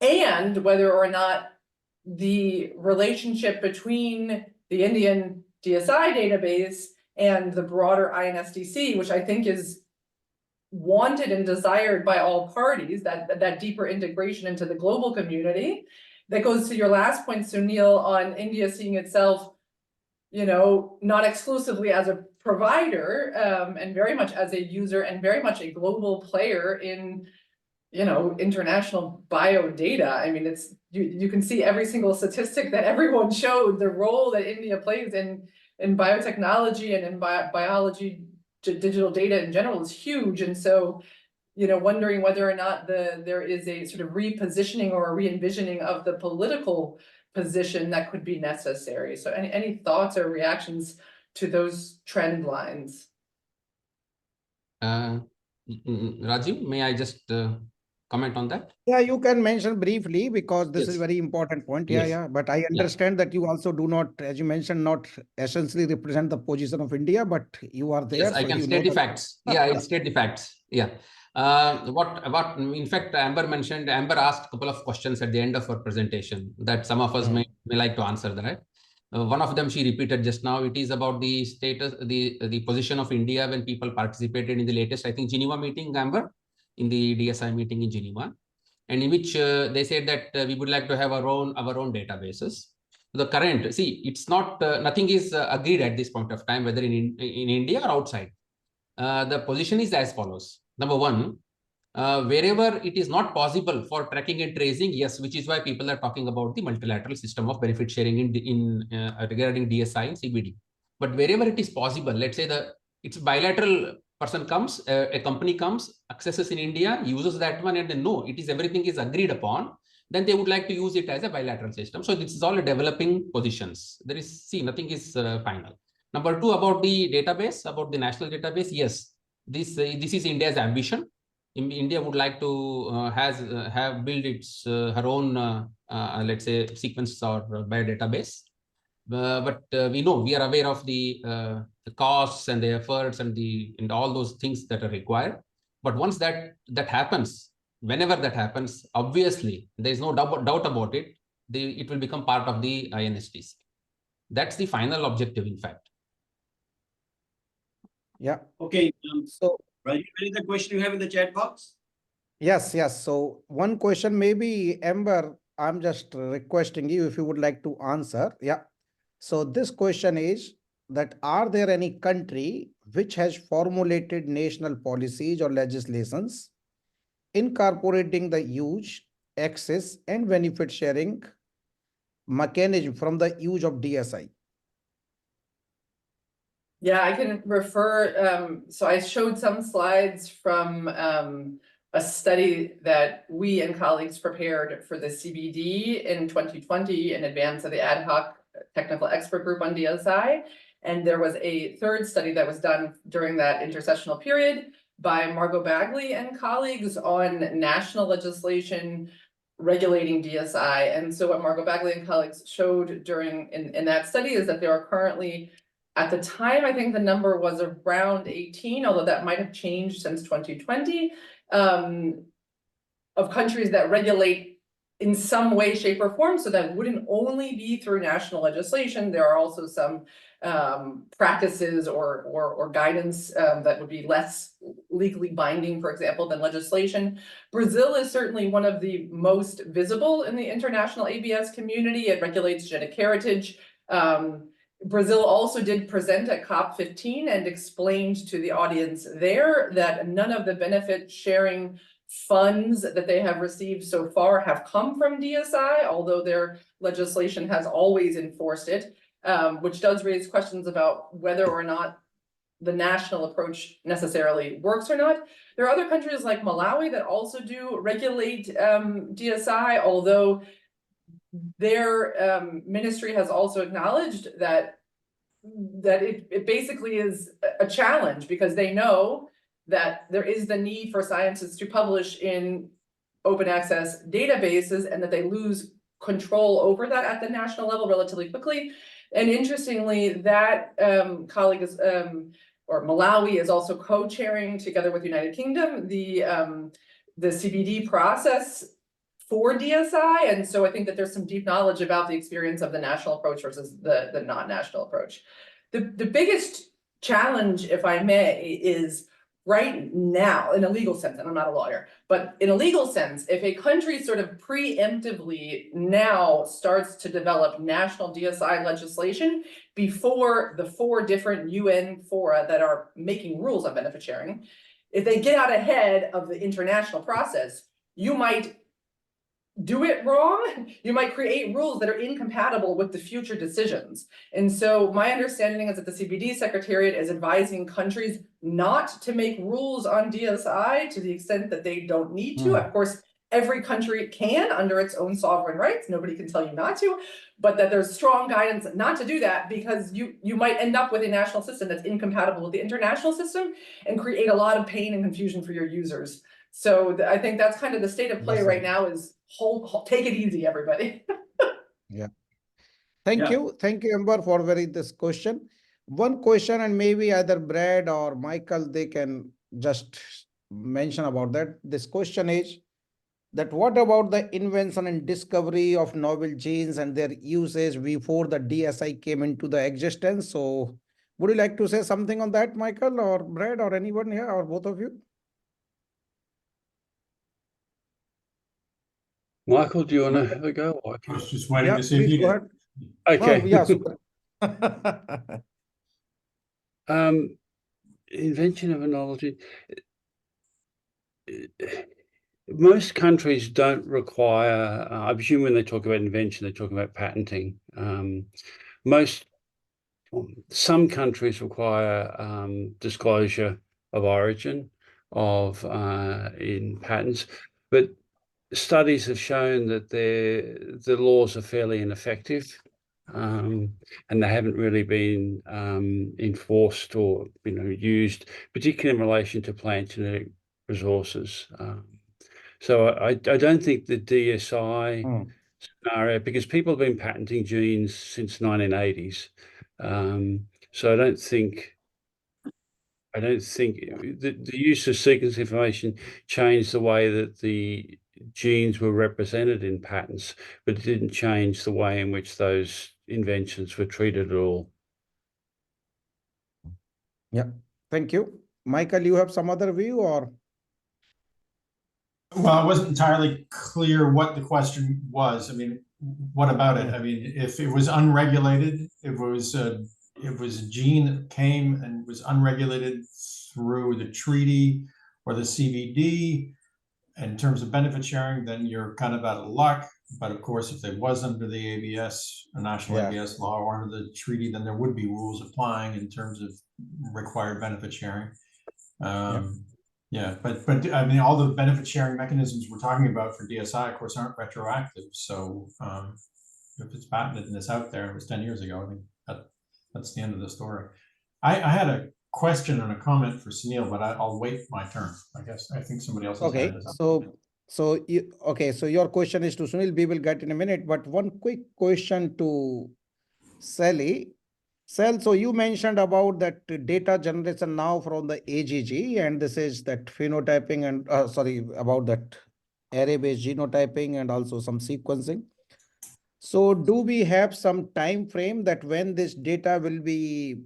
and whether or not the relationship between the Indian DSI database and the broader INSDC, which I think is wanted and desired by all parties, that deeper integration into the global community. That goes to your last point, Sunil, on India seeing itself, not exclusively as a provider, and very much as a user and very much a global player in, international biodata. I mean, it's you can see every single statistic that everyone showed, the role that India plays in biotechnology and in biology, digital data in general is huge. And so, wondering whether or not there is a sort of repositioning or a re-envisioning of the political position that could be necessary. So any thoughts or reactions to those trend lines? Rajeev, may I just comment on that? Yeah, you can mention briefly because this is Yes. very important point. Yes. Yeah. But I understand that you also do not, as you mentioned, not essentially represent the position of India, but you are there. Yes, I so can you state know the facts. Yeah, I state the facts. Yeah. What in fact, Amber mentioned, Amber asked a couple of questions at the end of her presentation that some of us may like to answer that. One of them she repeated just now. It is about the status, the position of India when people participated in the latest, I think, Geneva meeting, Amber, in the DSI meeting in Geneva. and in which they said that we would like to have our own databases. The current, see, it's not nothing is agreed at this point of time, whether in India or outside. The position is as follows. Number one, wherever it is not possible for tracking and tracing, yes, which is why people are talking about the multilateral system of benefit sharing regarding DSI and CBD. But wherever it is possible, let's say it's bilateral. Person comes, a company comes, accesses in India, uses that one, and then no, everything is agreed upon. Then they would like to use it as a bilateral system. So this is all a developing positions. There is, nothing is final. Number two, about the database, about the national database. Yes, this is India's ambition. India would like to have built its her own let's say sequence or biodatabase. But we know, we are aware of the costs and the efforts and all those things that are required. But once that happens, whenever that happens, obviously there is no doubt about it. It will become part of the INSTC. That's the final objective, in fact. Yeah. Okay. So Rajeev, any other question you have in the chat box? yes. So one question, maybe Amber, I'm just requesting you if you would like to answer. Yeah. So this question is that are there any country which has formulated national policies or legislations incorporating the use, access and benefit sharing mechanism from the use of DSI? Yeah, I can refer, so I showed some slides from a study that we and colleagues prepared for the CBD in 2020 in advance of the ad hoc technical expert group on DSI. And there was a third study that was done during that intercessional period by Margot Bagley and colleagues on national legislation regulating DSI. And so what Margot Bagley and colleagues showed in that study is that there are currently, at the time, I think the number was around 18, although that might have changed since 2020, of countries that regulate in some way, shape, or form. So that wouldn't only be through national legislation. There are also some practices or guidance that would be less legally binding, for example, than legislation. Brazil is certainly one of the most visible in the international ABS community. It regulates genetic heritage. Brazil also did present at COP15 and explained to the audience there that none of the benefit sharing funds that they have received so far have come from DSI, although their legislation has always enforced it, which does raise questions about whether or not the national approach necessarily works or not. There are other countries like Malawi that also do regulate DSI, although their ministry has also acknowledged that it basically is a challenge, because they know that there is the need for scientists to publish in open access databases and that they lose control over that at the national level relatively quickly. And interestingly, that colleague is, or Malawi is also co-chairing together with United Kingdom, the CBD process for DSI. And so I think that there's some deep knowledge about the experience of the national approach versus the non-national approach. The biggest challenge, if I may, is right now, in a legal sense, and I'm not a lawyer, but in a legal sense, if a country sort of preemptively now starts to develop national DSI legislation before the 4 different UN fora that are making rules on benefit sharing, if they get out ahead of the international process, you might do it wrong. You might create rules that are incompatible with the future decisions. And so my understanding is that the CBD Secretariat is advising countries not to make rules on DSI to the extent that they don't need to. Of course, every country can under its own sovereign rights. Nobody can tell you not to, but that there's strong guidance not to do that, because you might end up with a national system that's incompatible with the international system and create a lot of pain and confusion for your users. So I think that's kind of the state of play right now, is take it easy, everybody. Yeah. Thank you, Amber, for this question. One question, and maybe either Brad or Michael, they can just mention about that. This question is that what about the invention and discovery of novel genes and their usage before the DSI came into the existence? So would you like to say something on that, Michael or Brad or anyone here, or both of you? Michael, do you want to have a go? I I can. was just waiting Yeah, to see if please you go did. ahead. Okay. No, yeah, super. Invention of a knowledge. Most countries don't require, I presume when they talk about invention, they're talking about patenting. Some countries require disclosure of origin in patents, but studies have shown that the laws are fairly ineffective, and they haven't really been enforced or used, particularly in relation to plant genetic resources. So I don't think the DSI scenario, because people have been patenting genes since 1980s. So I don't think the use of sequence information changed the way that the genes were represented in patents, but it didn't change the way in which those inventions were treated at all. Yeah, thank you. Michael, you have some other view or? Well, it wasn't entirely clear what the question was. I mean, what about it? I mean, if it was unregulated, it was a gene that came and was unregulated through the treaty or the CBD, in terms of benefit sharing, then you're kind of out of luck. But of course, if it was under the ABS, a national ABS law, or under the treaty, then there would be rules applying in terms of required benefit sharing. Yeah, but I mean, all the benefit sharing mechanisms we're talking about for DSI, of course, aren't retroactive. So if it's patented and it's out there, it was 10 years ago. I mean, that's the end of the story. I had a question and a comment for Sunil, but I'll wait my turn. I guess I think somebody else has Okay, hand is up. so your question is to Sunil. We will get in a minute, but one quick question to Sally. Sal, so you mentioned about that data generation now from the AGG, and this is that phenotyping and about that array-based genotyping and also some sequencing. So do we have some time frame that when this data will be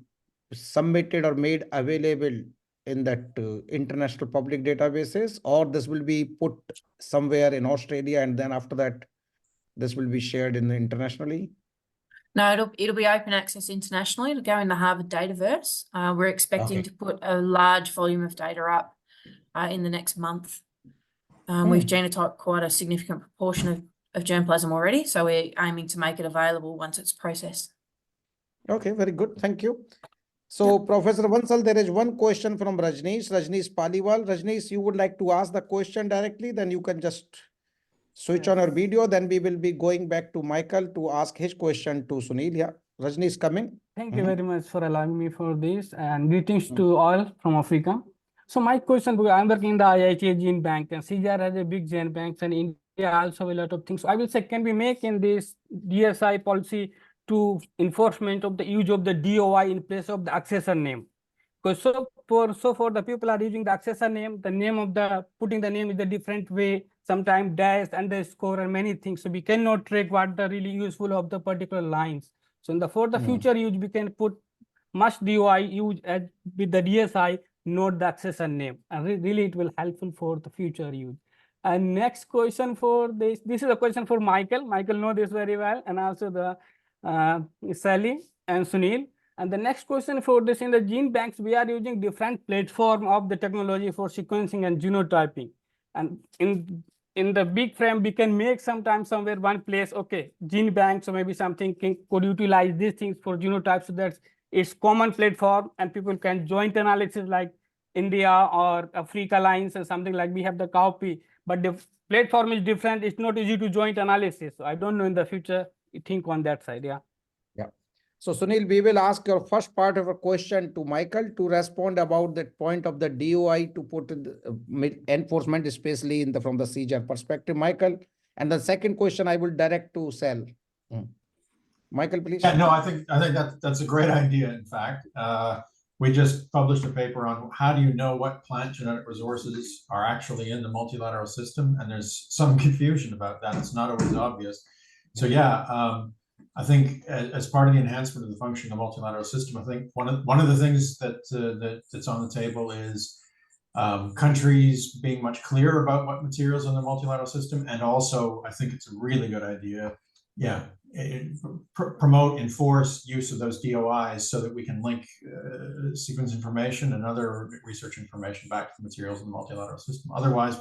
submitted or made available in that international public databases, or this will be put somewhere in Australia and then after that this will be shared internationally? No, it'll be open access internationally. It'll go in the Harvard Dataverse. We're expecting to put a large volume of data up in the next month. We've genotyped quite a significant proportion of germplasm already, so we're aiming to make it available once it's processed. Okay, very good. Thank you. So, Professor Bansal, there is one question from Rajneesh Paliwal. Rajneesh, you would like to ask the question directly, then you can just switch on our video, then we will be going back to Michael to ask his question to Sunil. Yeah, Rajneesh coming. Thank you very much for allowing me for this, and greetings to all from Africa. So my question, because I'm working in the IIT Gene Bank, and CGR has a big gene bank, and India also a lot of things. So I will say, can we make in this DSI policy to enforcement of the use of the DOI in place of the accessor name? Because for the people are using the accessor name, the name of the putting the name is a different way, sometimes dash, underscore, and many things. So we cannot track what the really useful of the particular lines. So for the future use, we can put must DOI use as with the DSI, not the accessor name, and really it will helpful for the future use. And next question for this is a question for Michael. Michael knows this very well, and also the Sally and Sunil. And the next question for this, in the gene banks, we are using different platform of the technology for sequencing and genotyping. And in the big frame, we can make sometimes somewhere one place, okay, gene banks, or maybe something could utilize these things for genotypes, so that it's common platform and people can joint analysis like India or Africa lines or something like we have the copy, but the platform is different. It's not easy to joint analysis. So I don't know in the future, you think on that side, yeah. So Sunil, we will ask your first part of a question to Michael to respond about that point of the DOI to put in the, enforcement, especially in from the CGR perspective, Michael. And the second question I will direct to Sal. Michael, please. Yeah, no, I think that's a great idea. In fact, we just published a paper on how do you know what plant genetic resources are actually in the multilateral system, and there's some confusion about that. It's not always obvious. So yeah. I think as part of the enhancement of the function of the multilateral system, I think one of the things that's on the table is countries being much clearer about what materials in the multilateral system, and also I think it's a really good idea, promote, enforce use of those DOIs so that we can link sequence information and other research information back to the materials in the multilateral system. Otherwise,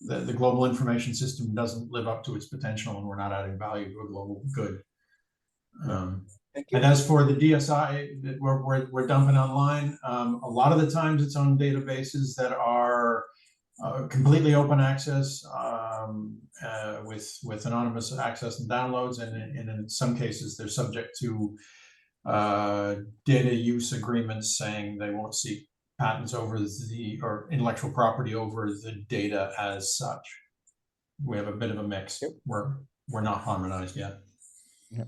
the global information system doesn't live up to its potential, and we're not adding value to a global good. And as for the DSI that we're dumping online, a lot of the times it's on databases that are completely open access with anonymous access and downloads, and in some cases they're subject to data use agreements saying they won't seek patents over or intellectual property over the data as such. We have a bit of a mix. We're not harmonized yet. Yeah.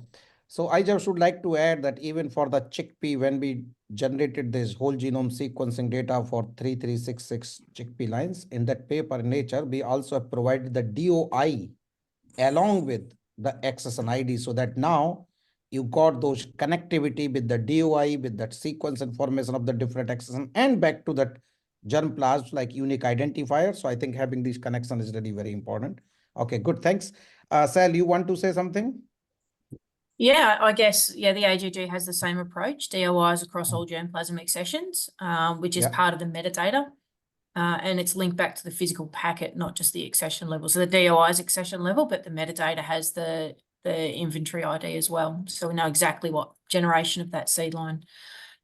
So I just would like to add that even for the chickpea, when we generated this whole genome sequencing data for 3366 chickpea lines, in that paper in Nature, we also have provided the DOI along with the access and ID, so that now you got those connectivity with the DOI, with that sequence information of the different accesses, and back to that germplasm like unique identifier. So I think having these connections is really very important. Okay, good, thanks. Sal, you want to say something? Yeah, I guess, the AGG has the same approach, DOIs across all germplasmic sessions, which is part of the metadata. And it's linked back to the physical packet, not just the accession level. So the DOI is accession level, but the metadata has the inventory ID as well. So we know exactly what generation of that seed line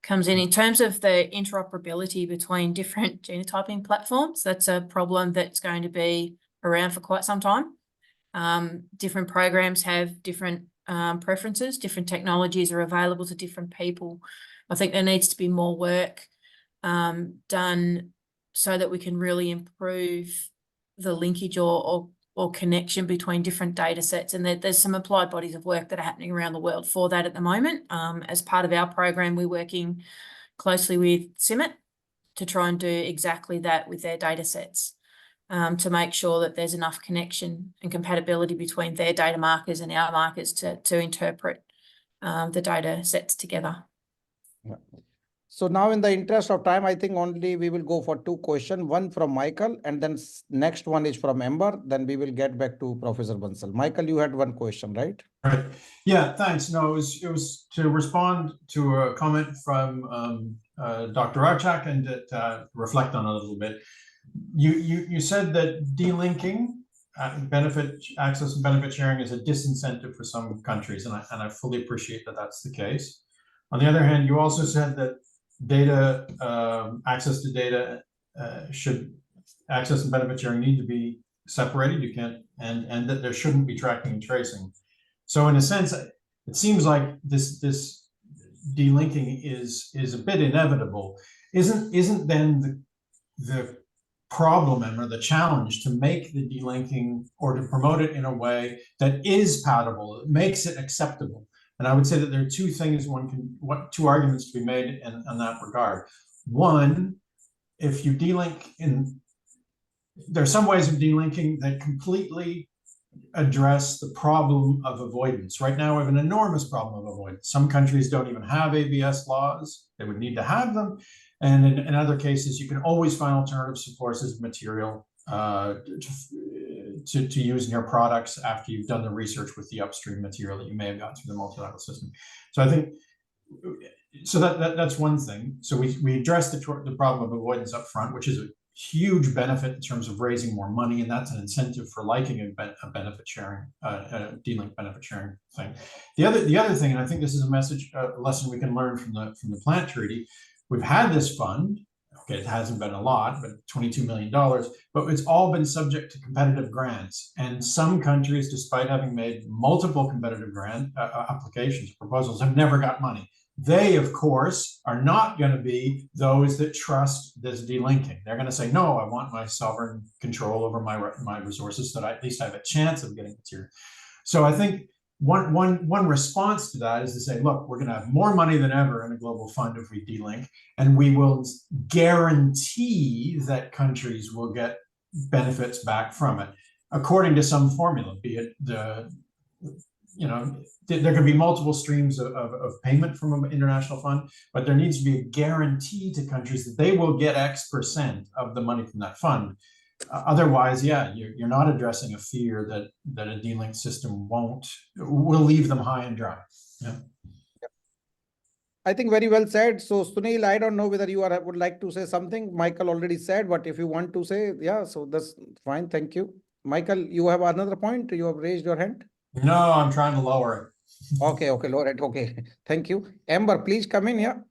comes in. In terms of the interoperability between different genotyping platforms, that's a problem that's going to be around for quite some time. Different programs have different preferences, different technologies are available to different people. I think there needs to be more work done so that we can really improve the linkage or connection between different data sets. And there's some applied bodies of work that are happening around the world for that at the moment. As part of our program, we're working closely with CIMMIT to try and do exactly that with their data sets. To make sure that there's enough connection and compatibility between their data markers and our markers to interpret the data sets together. Yeah. So now in the interest of time, I think only we will go for two questions, one from Michael, and then next one is from Amber. Then we will get back to Professor Bansal. Michael, you had one question, right? Right. Yeah, thanks. No, it was to respond to a comment from Dr. Archak and to reflect on it a little bit. You said that delinking benefit access and benefit sharing is a disincentive for some countries, and I fully appreciate that that's the case. On the other hand, you also said that data access to data access and benefit sharing need to be separated. You can't, and that there shouldn't be tracking and tracing. So in a sense, it seems like this delinking is a bit inevitable. Isn't then the problem or the challenge to make the delinking or to promote it in a way that is palatable, that makes it acceptable? And I would say that there are two things two arguments to be made in that regard. One, if you delink there are some ways of delinking that completely address the problem of avoidance. Right now, we have an enormous problem of avoidance. Some countries don't even have ABS laws. They would need to have them. And in other cases, you can always find alternative sources of material to use in your products after you've done the research with the upstream material that you may have gotten through the multilateral system. So I think, so that's one thing. So we addressed the problem of avoidance up front, which is a huge benefit in terms of raising more money, and that's an incentive for liking a benefit sharing, delink benefit sharing thing. The other thing, and I think this is a lesson we can learn from the plant treaty. We've had this fund. Okay, it hasn't been a lot, but $22 million, but it's all been subject to competitive grants. And some countries, despite having made multiple competitive grant applications, proposals, have never got money. They, of course, are not going to be those that trust this delinking. They're going to say, no, I want my sovereign control over my resources so that at least I have a chance of getting material. So I think one response to that is to say, look, we're going to have more money than ever in a global fund if we delink, and we will guarantee that countries will get benefits back from it according to some formula, be it there could be multiple streams of payment from an international fund, but there needs to be a guarantee to countries that they will get X% of the money from that fund. Otherwise, yeah, you're not addressing a fear that a delinked system will leave them high and dry. Yeah. I think very well said. So Sunil, I don't know whether you would like to say something. Michael already said, but if you want to say, yeah, so that's fine. Thank you. Michael, you have another point? You have raised your hand? No, I'm trying to lower it. Okay, lower it. Okay, thank you. Amber, please come in here.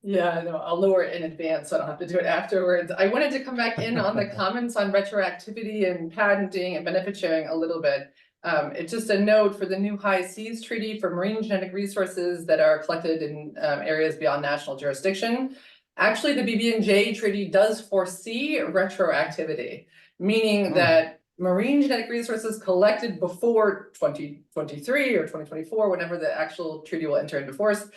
Yeah, no, I'll lower it in advance, so I don't have to do it afterwards. I wanted to come back in on the comments on retroactivity and patenting and benefit sharing a little bit. It's just a note for the new High Seas Treaty for marine genetic resources that are collected in areas beyond national jurisdiction. Actually, the BB&J Treaty does foresee retroactivity, meaning that marine genetic resources collected before 2023 or 2024, whenever the actual treaty will enter into force,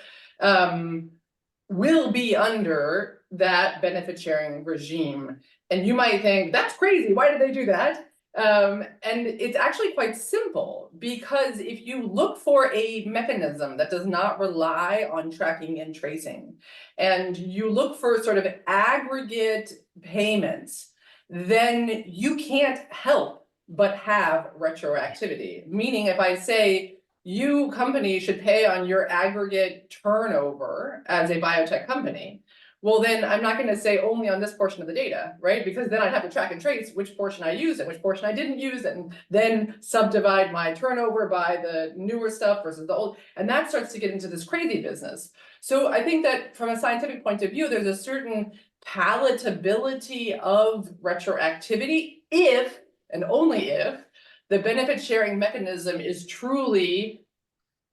will be under that benefit sharing regime. And you might think, that's crazy, why did they do that? And it's actually quite simple, because if you look for a mechanism that does not rely on tracking and tracing, and you look for sort of aggregate payments, then you can't help but have retroactivity. Meaning if I say, you company should pay on your aggregate turnover as a biotech company, well, then I'm not going to say only on this portion of the data, right? Because then I'd have to track and trace which portion I used and which portion I didn't use, and then subdivide my turnover by the newer stuff versus the old. And that starts to get into this crazy business. So I think that from a scientific point of view, there's a certain palatability of retroactivity if, and only if, the benefit sharing mechanism is truly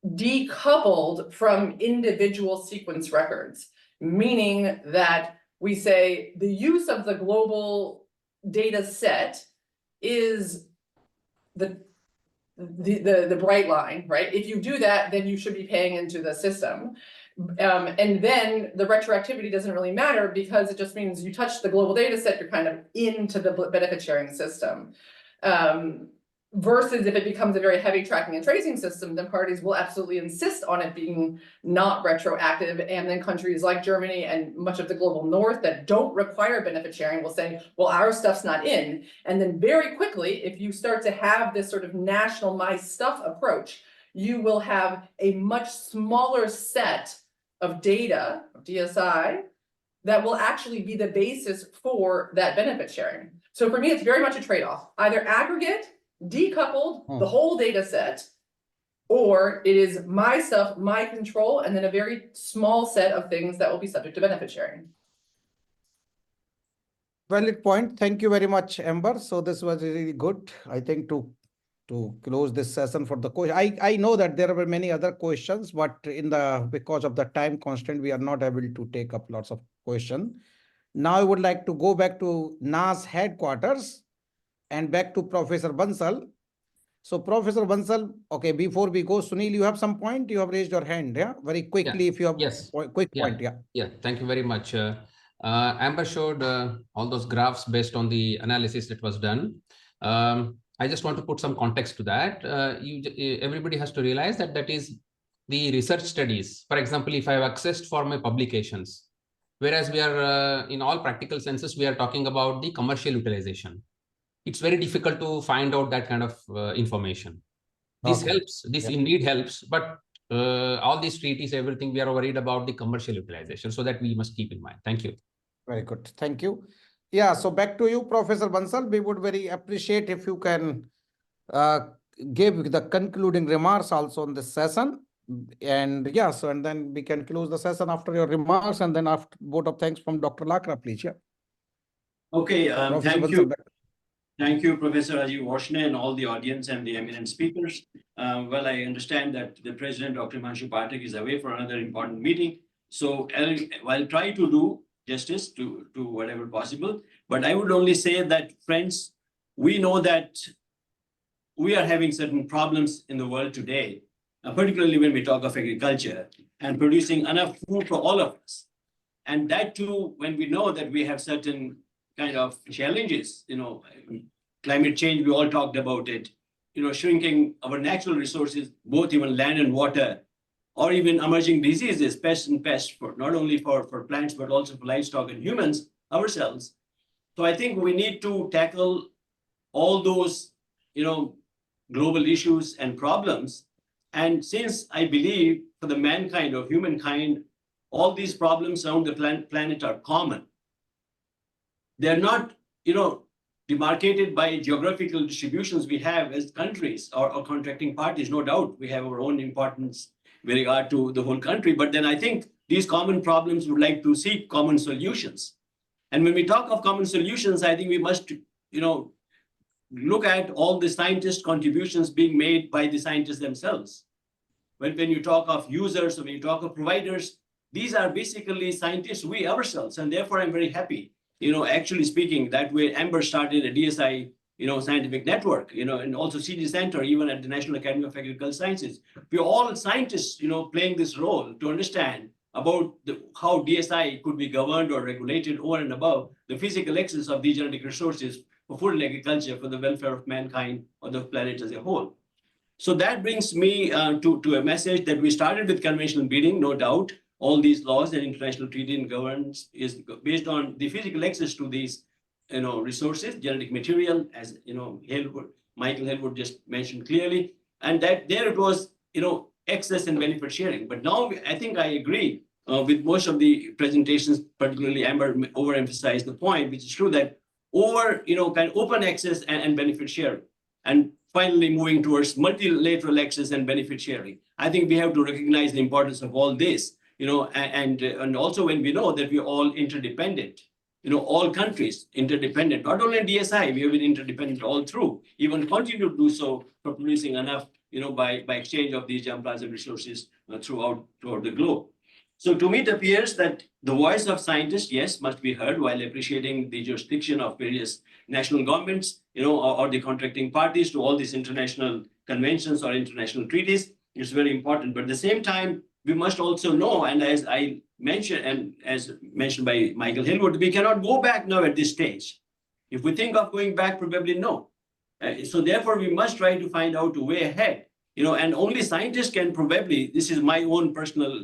decoupled from individual sequence records. Meaning that we say the use of the global data set is the bright line, right? If you do that, then you should be paying into the system. And then the retroactivity doesn't really matter, because it just means you touch the global data set, you're kind of into the benefit sharing system. Versus if it becomes a very heavy tracking and tracing system, then parties will absolutely insist on it being not retroactive. And then countries like Germany and much of the global north that don't require benefit sharing will say, well, our stuff's not in. And then very quickly, if you start to have this sort of national my stuff approach, you will have a much smaller set of data, DSI, that will actually be the basis for that benefit sharing. So for me, it's very much a trade-off. Either aggregate, decoupled the whole data set, or it is my stuff, my control, and then a very small set of things that will be subject to benefit sharing. Valid point. Thank you very much, Amber. So this was really good. I think to close this session for the question. I know that there were many other questions, but because of the time constraint, we are not able to take up lots of questions. Now I would like to go back to NAAS headquarters and back to Professor Bansal. So Professor Bansal, okay, before we go, Sunil, you have some point? You have raised your hand, yeah? Very quickly, if you have quick point, yeah. Yeah, thank you very much. Amber showed all those graphs based on the analysis that was done. I just want to put some context to that. Everybody has to realize that is the research studies. For example, if I have accessed for my publications, whereas we are in all practical senses, we are talking about the commercial utilization. It's very difficult to find out that kind of information. This helps, indeed helps, but all these treaties, everything, we are worried about the commercial utilization, so that we must keep in mind. Thank you. Very good. Thank you. Yeah, so back to you, Professor Bansal. We would very appreciate if you can give the concluding remarks also on this session. And yeah, so and then we can close the session after your remarks, and then after vote of thanks from Dr. Lakra, please. Yeah. Okay, thank Bansal, you. Thank you, Professor Rajeev Varshney, and all the audience and the eminent speakers. Well, I understand that the President, Dr. Himanshu Pathak, is away for another important meeting. So I'll try to do justice to whatever possible. But I would only say that, friends, we know that we are having certain problems in the world today, particularly when we talk of agriculture and producing enough food for all of us. And that too, when we know that we have certain kind of challenges, climate change, we all talked about it, shrinking our natural resources, both even land and water, or even emerging diseases, pests and pests, for not only for plants, but also for livestock and humans ourselves. So I think we need to tackle all those, global issues and problems. And since I believe for the mankind or humankind, all these problems around the planet are common. They're not, demarcated by geographical distributions we have as countries or contracting parties. No doubt we have our own importance with regard to the whole country. But then I think these common problems would like to seek common solutions. And when we talk of common solutions, I think we must, look at all the scientist contributions being made by the scientists themselves. When you talk of users, or when you talk of providers, these are basically scientists, we ourselves. And therefore, I'm very happy, actually speaking, that way Amber started a DSI, scientific network, and also CG Center, even at the National Academy of Agricultural Sciences. We're all scientists, playing this role to understand about how DSI could be governed or regulated over and above the physical access of these genetic resources for food and agriculture, for the welfare of mankind or the planet as a whole. So that brings me to a message that we started with conventional breeding, no doubt. All these laws and international treaty and governance is based on the physical access to these, resources, genetic material, as Michael Halewood just mentioned clearly, and that there it was, access and benefit sharing. But now I think I agree with most of the presentations, particularly Amber overemphasized the point, which is true, that kind of open access and benefit sharing, and finally moving towards multilateral access and benefit sharing. I think we have to recognize the importance of all this, and also when we know that we're all interdependent, all countries interdependent, not only in DSI, we have been interdependent all through, even continue to do so for producing enough, by exchange of these germplasm and resources throughout the globe. So to me, it appears that the voice of scientists, yes, must be heard, while appreciating the jurisdiction of various national governments, or the contracting parties to all these international conventions or international treaties. It's very important. But at the same time, we must also know, and as I mentioned, and as mentioned by Michael Halewood, we cannot go back now at this stage. If we think of going back, probably no. So therefore, we must try to find out a way ahead, and only scientists can probably, this is my own personal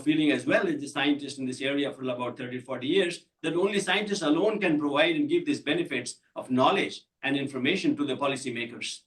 feeling as well as the scientist in this area for about 30, 40 years, that only scientists alone can provide and give these benefits of knowledge and information to the policymakers.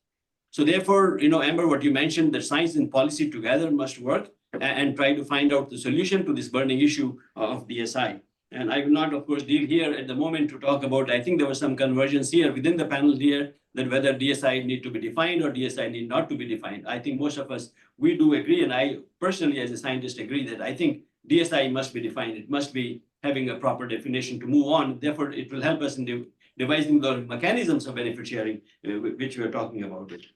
So therefore, Amber, what you mentioned, that science and policy together must work and try to find out the solution to this burning issue of DSI. And I will not, of course, deal here at the moment to talk about, I think there was some convergence here within the panel here, that whether DSI need to be defined or DSI need not to be defined. I think most of us, we do agree, and I personally as a scientist agree that I think DSI must be defined. It must be having a proper definition to move on. Therefore, it will help us in devising the mechanisms of benefit sharing, which we are talking about it.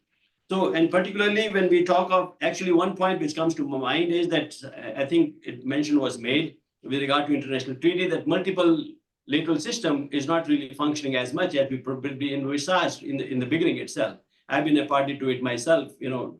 So, and particularly when we talk of, actually one point which comes to my mind is that I think mention was made with regard to international treaty, that multiple lateral system is not really functioning as much as we probably envisaged in the beginning itself. I've been a party to it myself,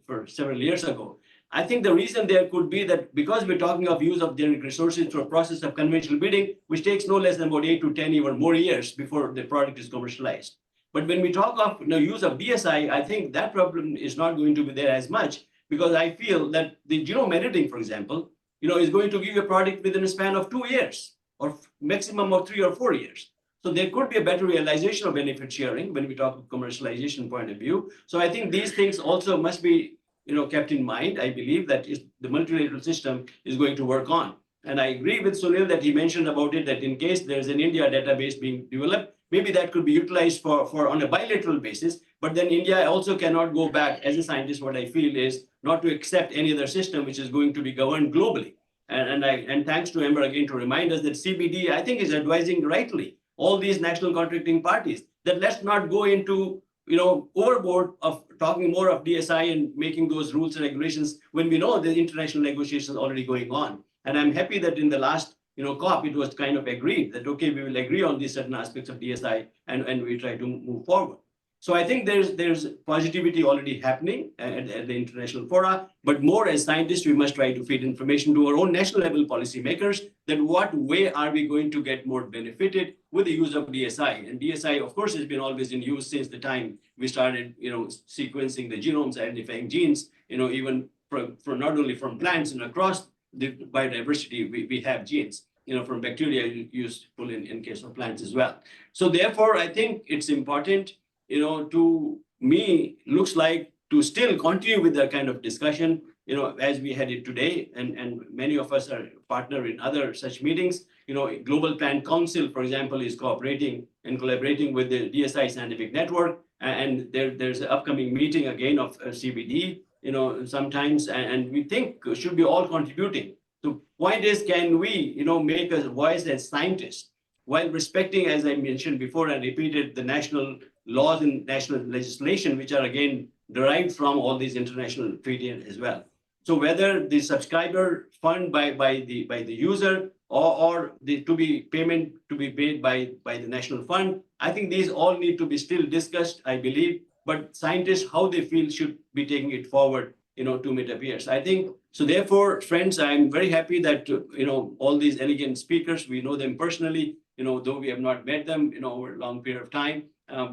for several years ago. I think the reason there could be that because we're talking of use of genetic resources through a process of conventional breeding, which takes no less than about 8 to 10 even more years before the product is commercialized. But when we talk of use of DSI, I think that problem is not going to be there as much, because I feel that the genome editing, for example, is going to give you a product within a span of 2 years or maximum of 3 or 4 years. So there could be a better realization of benefit sharing when we talk of commercialization point of view. So I think these things also must be kept in mind. I believe that the multilateral system is going to work on. And I agree with Sunil that he mentioned about it, that in case there's an India database being developed, maybe that could be utilized for on a bilateral basis. But then India also cannot go back, as a scientist, what I feel is not to accept any other system which is going to be governed globally. And thanks to Amber again to remind us that CBD, I think, is advising rightly all these national contracting parties that let's not go into overboard of talking more of DSI and making those rules and regulations when we know the international negotiations already going on. And I'm happy that in the last COP, it was kind of agreed that, okay, we will agree on these certain aspects of DSI and we try to move forward. So I think there's positivity already happening at the international fora, but more as scientists, we must try to feed information to our own national level policymakers that what way are we going to get more benefited with the use of DSI. And DSI, of course, has been always in use since the time we started, sequencing the genomes, identifying genes, even from not only from plants and across the biodiversity, we have genes, from bacteria useful in case of plants as well. So therefore, I think it's important, to me, looks like to still continue with that kind of discussion, as we had it today, and many of us are partner in other such meetings. Global Plant Council, for example, is cooperating and collaborating with the DSI Scientific Network, and there's an upcoming meeting again of CBD, sometimes, and we think should be all contributing. The point is, can we, make a voice as scientists while respecting, as I mentioned before and repeated, the national laws and national legislation, which are again derived from all these international treaties as well. So whether the subscriber fund by the user or the payment to be paid by the national fund, I think these all need to be still discussed, I believe. But scientists, how they feel should be taking it forward, to meet up peers. I think so. Therefore, friends, I'm very happy that all these elegant speakers, we know them personally. Though we have not met them, over a long period of time,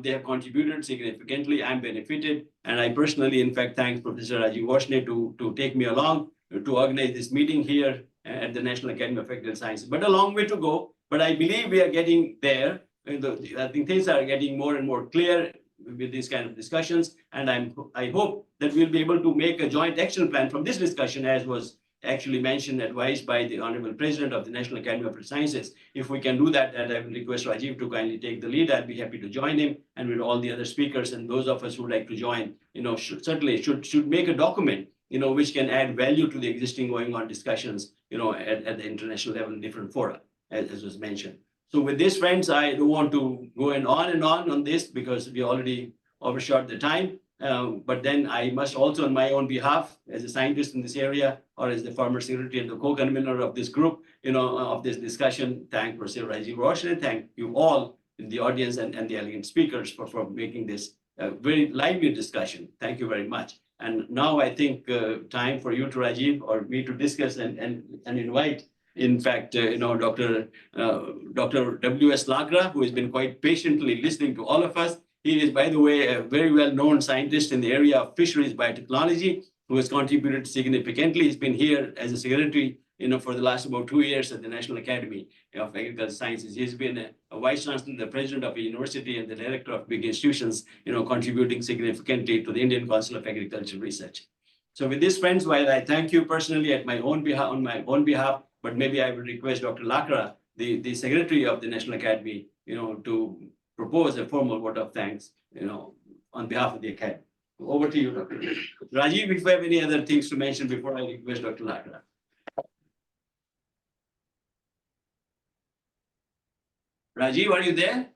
they have contributed significantly. I'm benefited, and I personally, in fact, thank Professor Rajeev Varshney to take me along to organize this meeting here at the National Academy of Agricultural Sciences. But a long way to go. But I believe we are getting there. I think things are getting more and more clear with these kind of discussions, and I hope that we'll be able to make a joint action plan from this discussion, as was actually mentioned, advised by the Honorable President of the National Academy of Sciences. If we can do that, and I will request Rajeev to kindly take the lead, I'll be happy to join him, and with all the other speakers and those of us who would like to join, should make a document, which can add value to the existing going on discussions, at the international level in different fora, as was mentioned. So with this, friends, I don't want to go on this because we already overshot the time. But then I must also, on my own behalf, as a scientist in this area, or as the former secretary and the co-convener of this group, of this discussion, thank Professor Rajeev Varshney, thank you all in the audience and the elegant speakers for making this very lively discussion. Thank you very much. And now I think time for you to, Rajeev, or me to discuss and invite, in fact, Dr. W.S. Lakra, who has been quite patiently listening to all of us. He is, by the way, a very well-known scientist in the area of fisheries biotechnology, who has contributed significantly. He's been here as a secretary, for the last about 2 years at the National Academy of Agricultural Sciences. He's been a vice chancellor, the president of a university, and the director of big institutions, contributing significantly to the Indian Council of Agricultural Research. So with this, friends, while I thank you personally on my own behalf, but maybe I will request Dr. Lakra, the secretary of the National Academy, to propose a formal vote of thanks, on behalf of the Academy. Over to you, Dr. Rajeev, if you have any other things to mention before I request Dr. Lakra. Rajeev, are you there?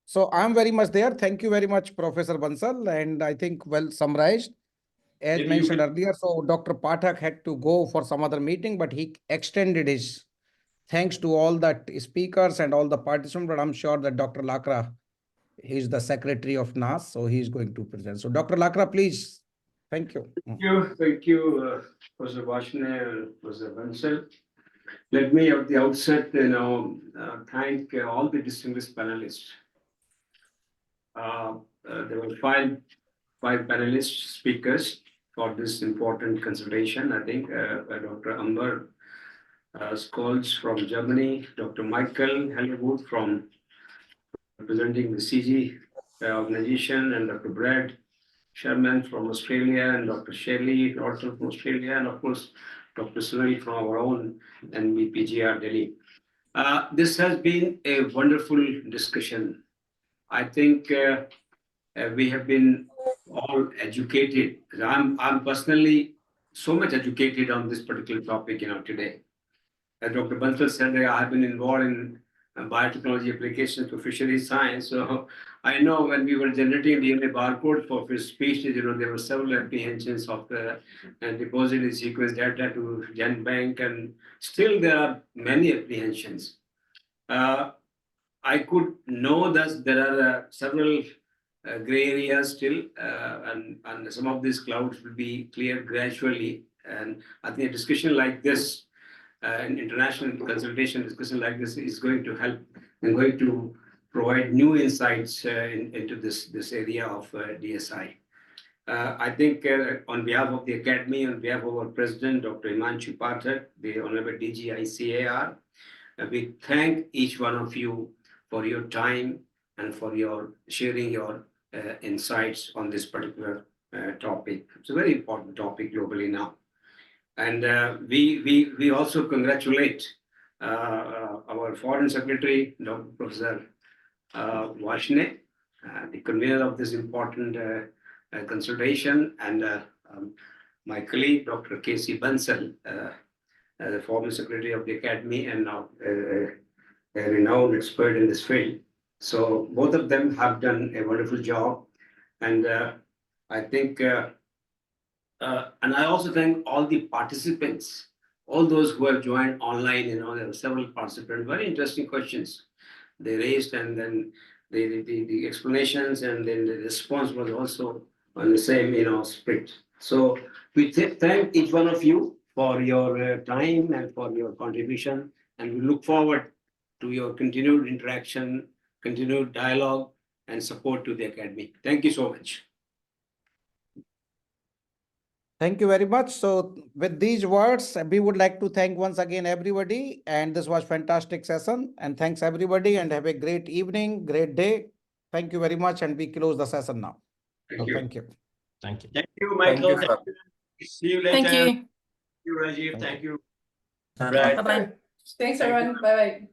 So I'm very much there. Thank you very much, Professor Bansal, and I think well summarized. As Maybe mentioned earlier, so Dr. Pathak had to go for some other meeting, but he extended his thanks to all the speakers and all the participants. But I'm sure that Dr. Lakra, he's the secretary of NAAS, so he's going to present. So Dr. Lakra, please. Thank you. Thank you, Professor Varshney and Professor Bansal. Let me at the outset, thank all the distinguished panelists. There were five panelists, speakers for this important consultation. I think Dr. Amber Scholz from Germany, Dr. Michael Halewood from representing the CG organization, and Dr. Brad Sherman from Australia, and Dr. Sally Norton from Australia, and of course, Dr. Sunil from our own NBPGR Delhi. This has been a wonderful discussion. I think we have been all educated. I'm personally so much educated on this particular topic, today. As Dr. Bansal said, I have been involved in biotechnology applications to fisheries science. So I know when we were generating DNA barcodes for fish species, there were several apprehensions of the deposited sequence data to GenBank, and still there are many apprehensions. I could know that there are several gray areas still, and some of these clouds will be cleared gradually. And I think a discussion like this, an international consultation discussion like this, is going to help and going to provide new insights into this area of DSI. I think on behalf of the Academy, on behalf of our President, Dr. Himanshu Pathak, the Honorable DG ICAR, we thank each one of you for your time and for your sharing your insights on this particular topic. It's a very important topic globally now. And we also congratulate our Foreign Secretary, Dr. Professor Varshney, the convener of this important consultation, and my colleague, Dr. K.C. Bansal, the former Secretary of the Academy and now a renowned expert in this field. So both of them have done a wonderful job. And I think, and I also thank all the participants, all those who have joined online. There were several participants, very interesting questions they raised, and then the explanations, and then the response was also on the same, spirit. So we thank each one of you for your time and for your contribution, and we look forward to your continued interaction, continued dialogue, and support to the Academy. Thank you so much. Thank you very much. So with these words, we would like to thank once again everybody. And this was fantastic session. And thanks everybody, and have a great evening, great day. Thank you very much. And we close the session now. Thank you. Thank you. Thank you. Thank you, Michael. Thank you, Thank you. See you later. Thank you. Thank you, Rajeev. Thank Thank you. Bye. Brad. Bye-bye. Thanks, everyone. Bye-bye.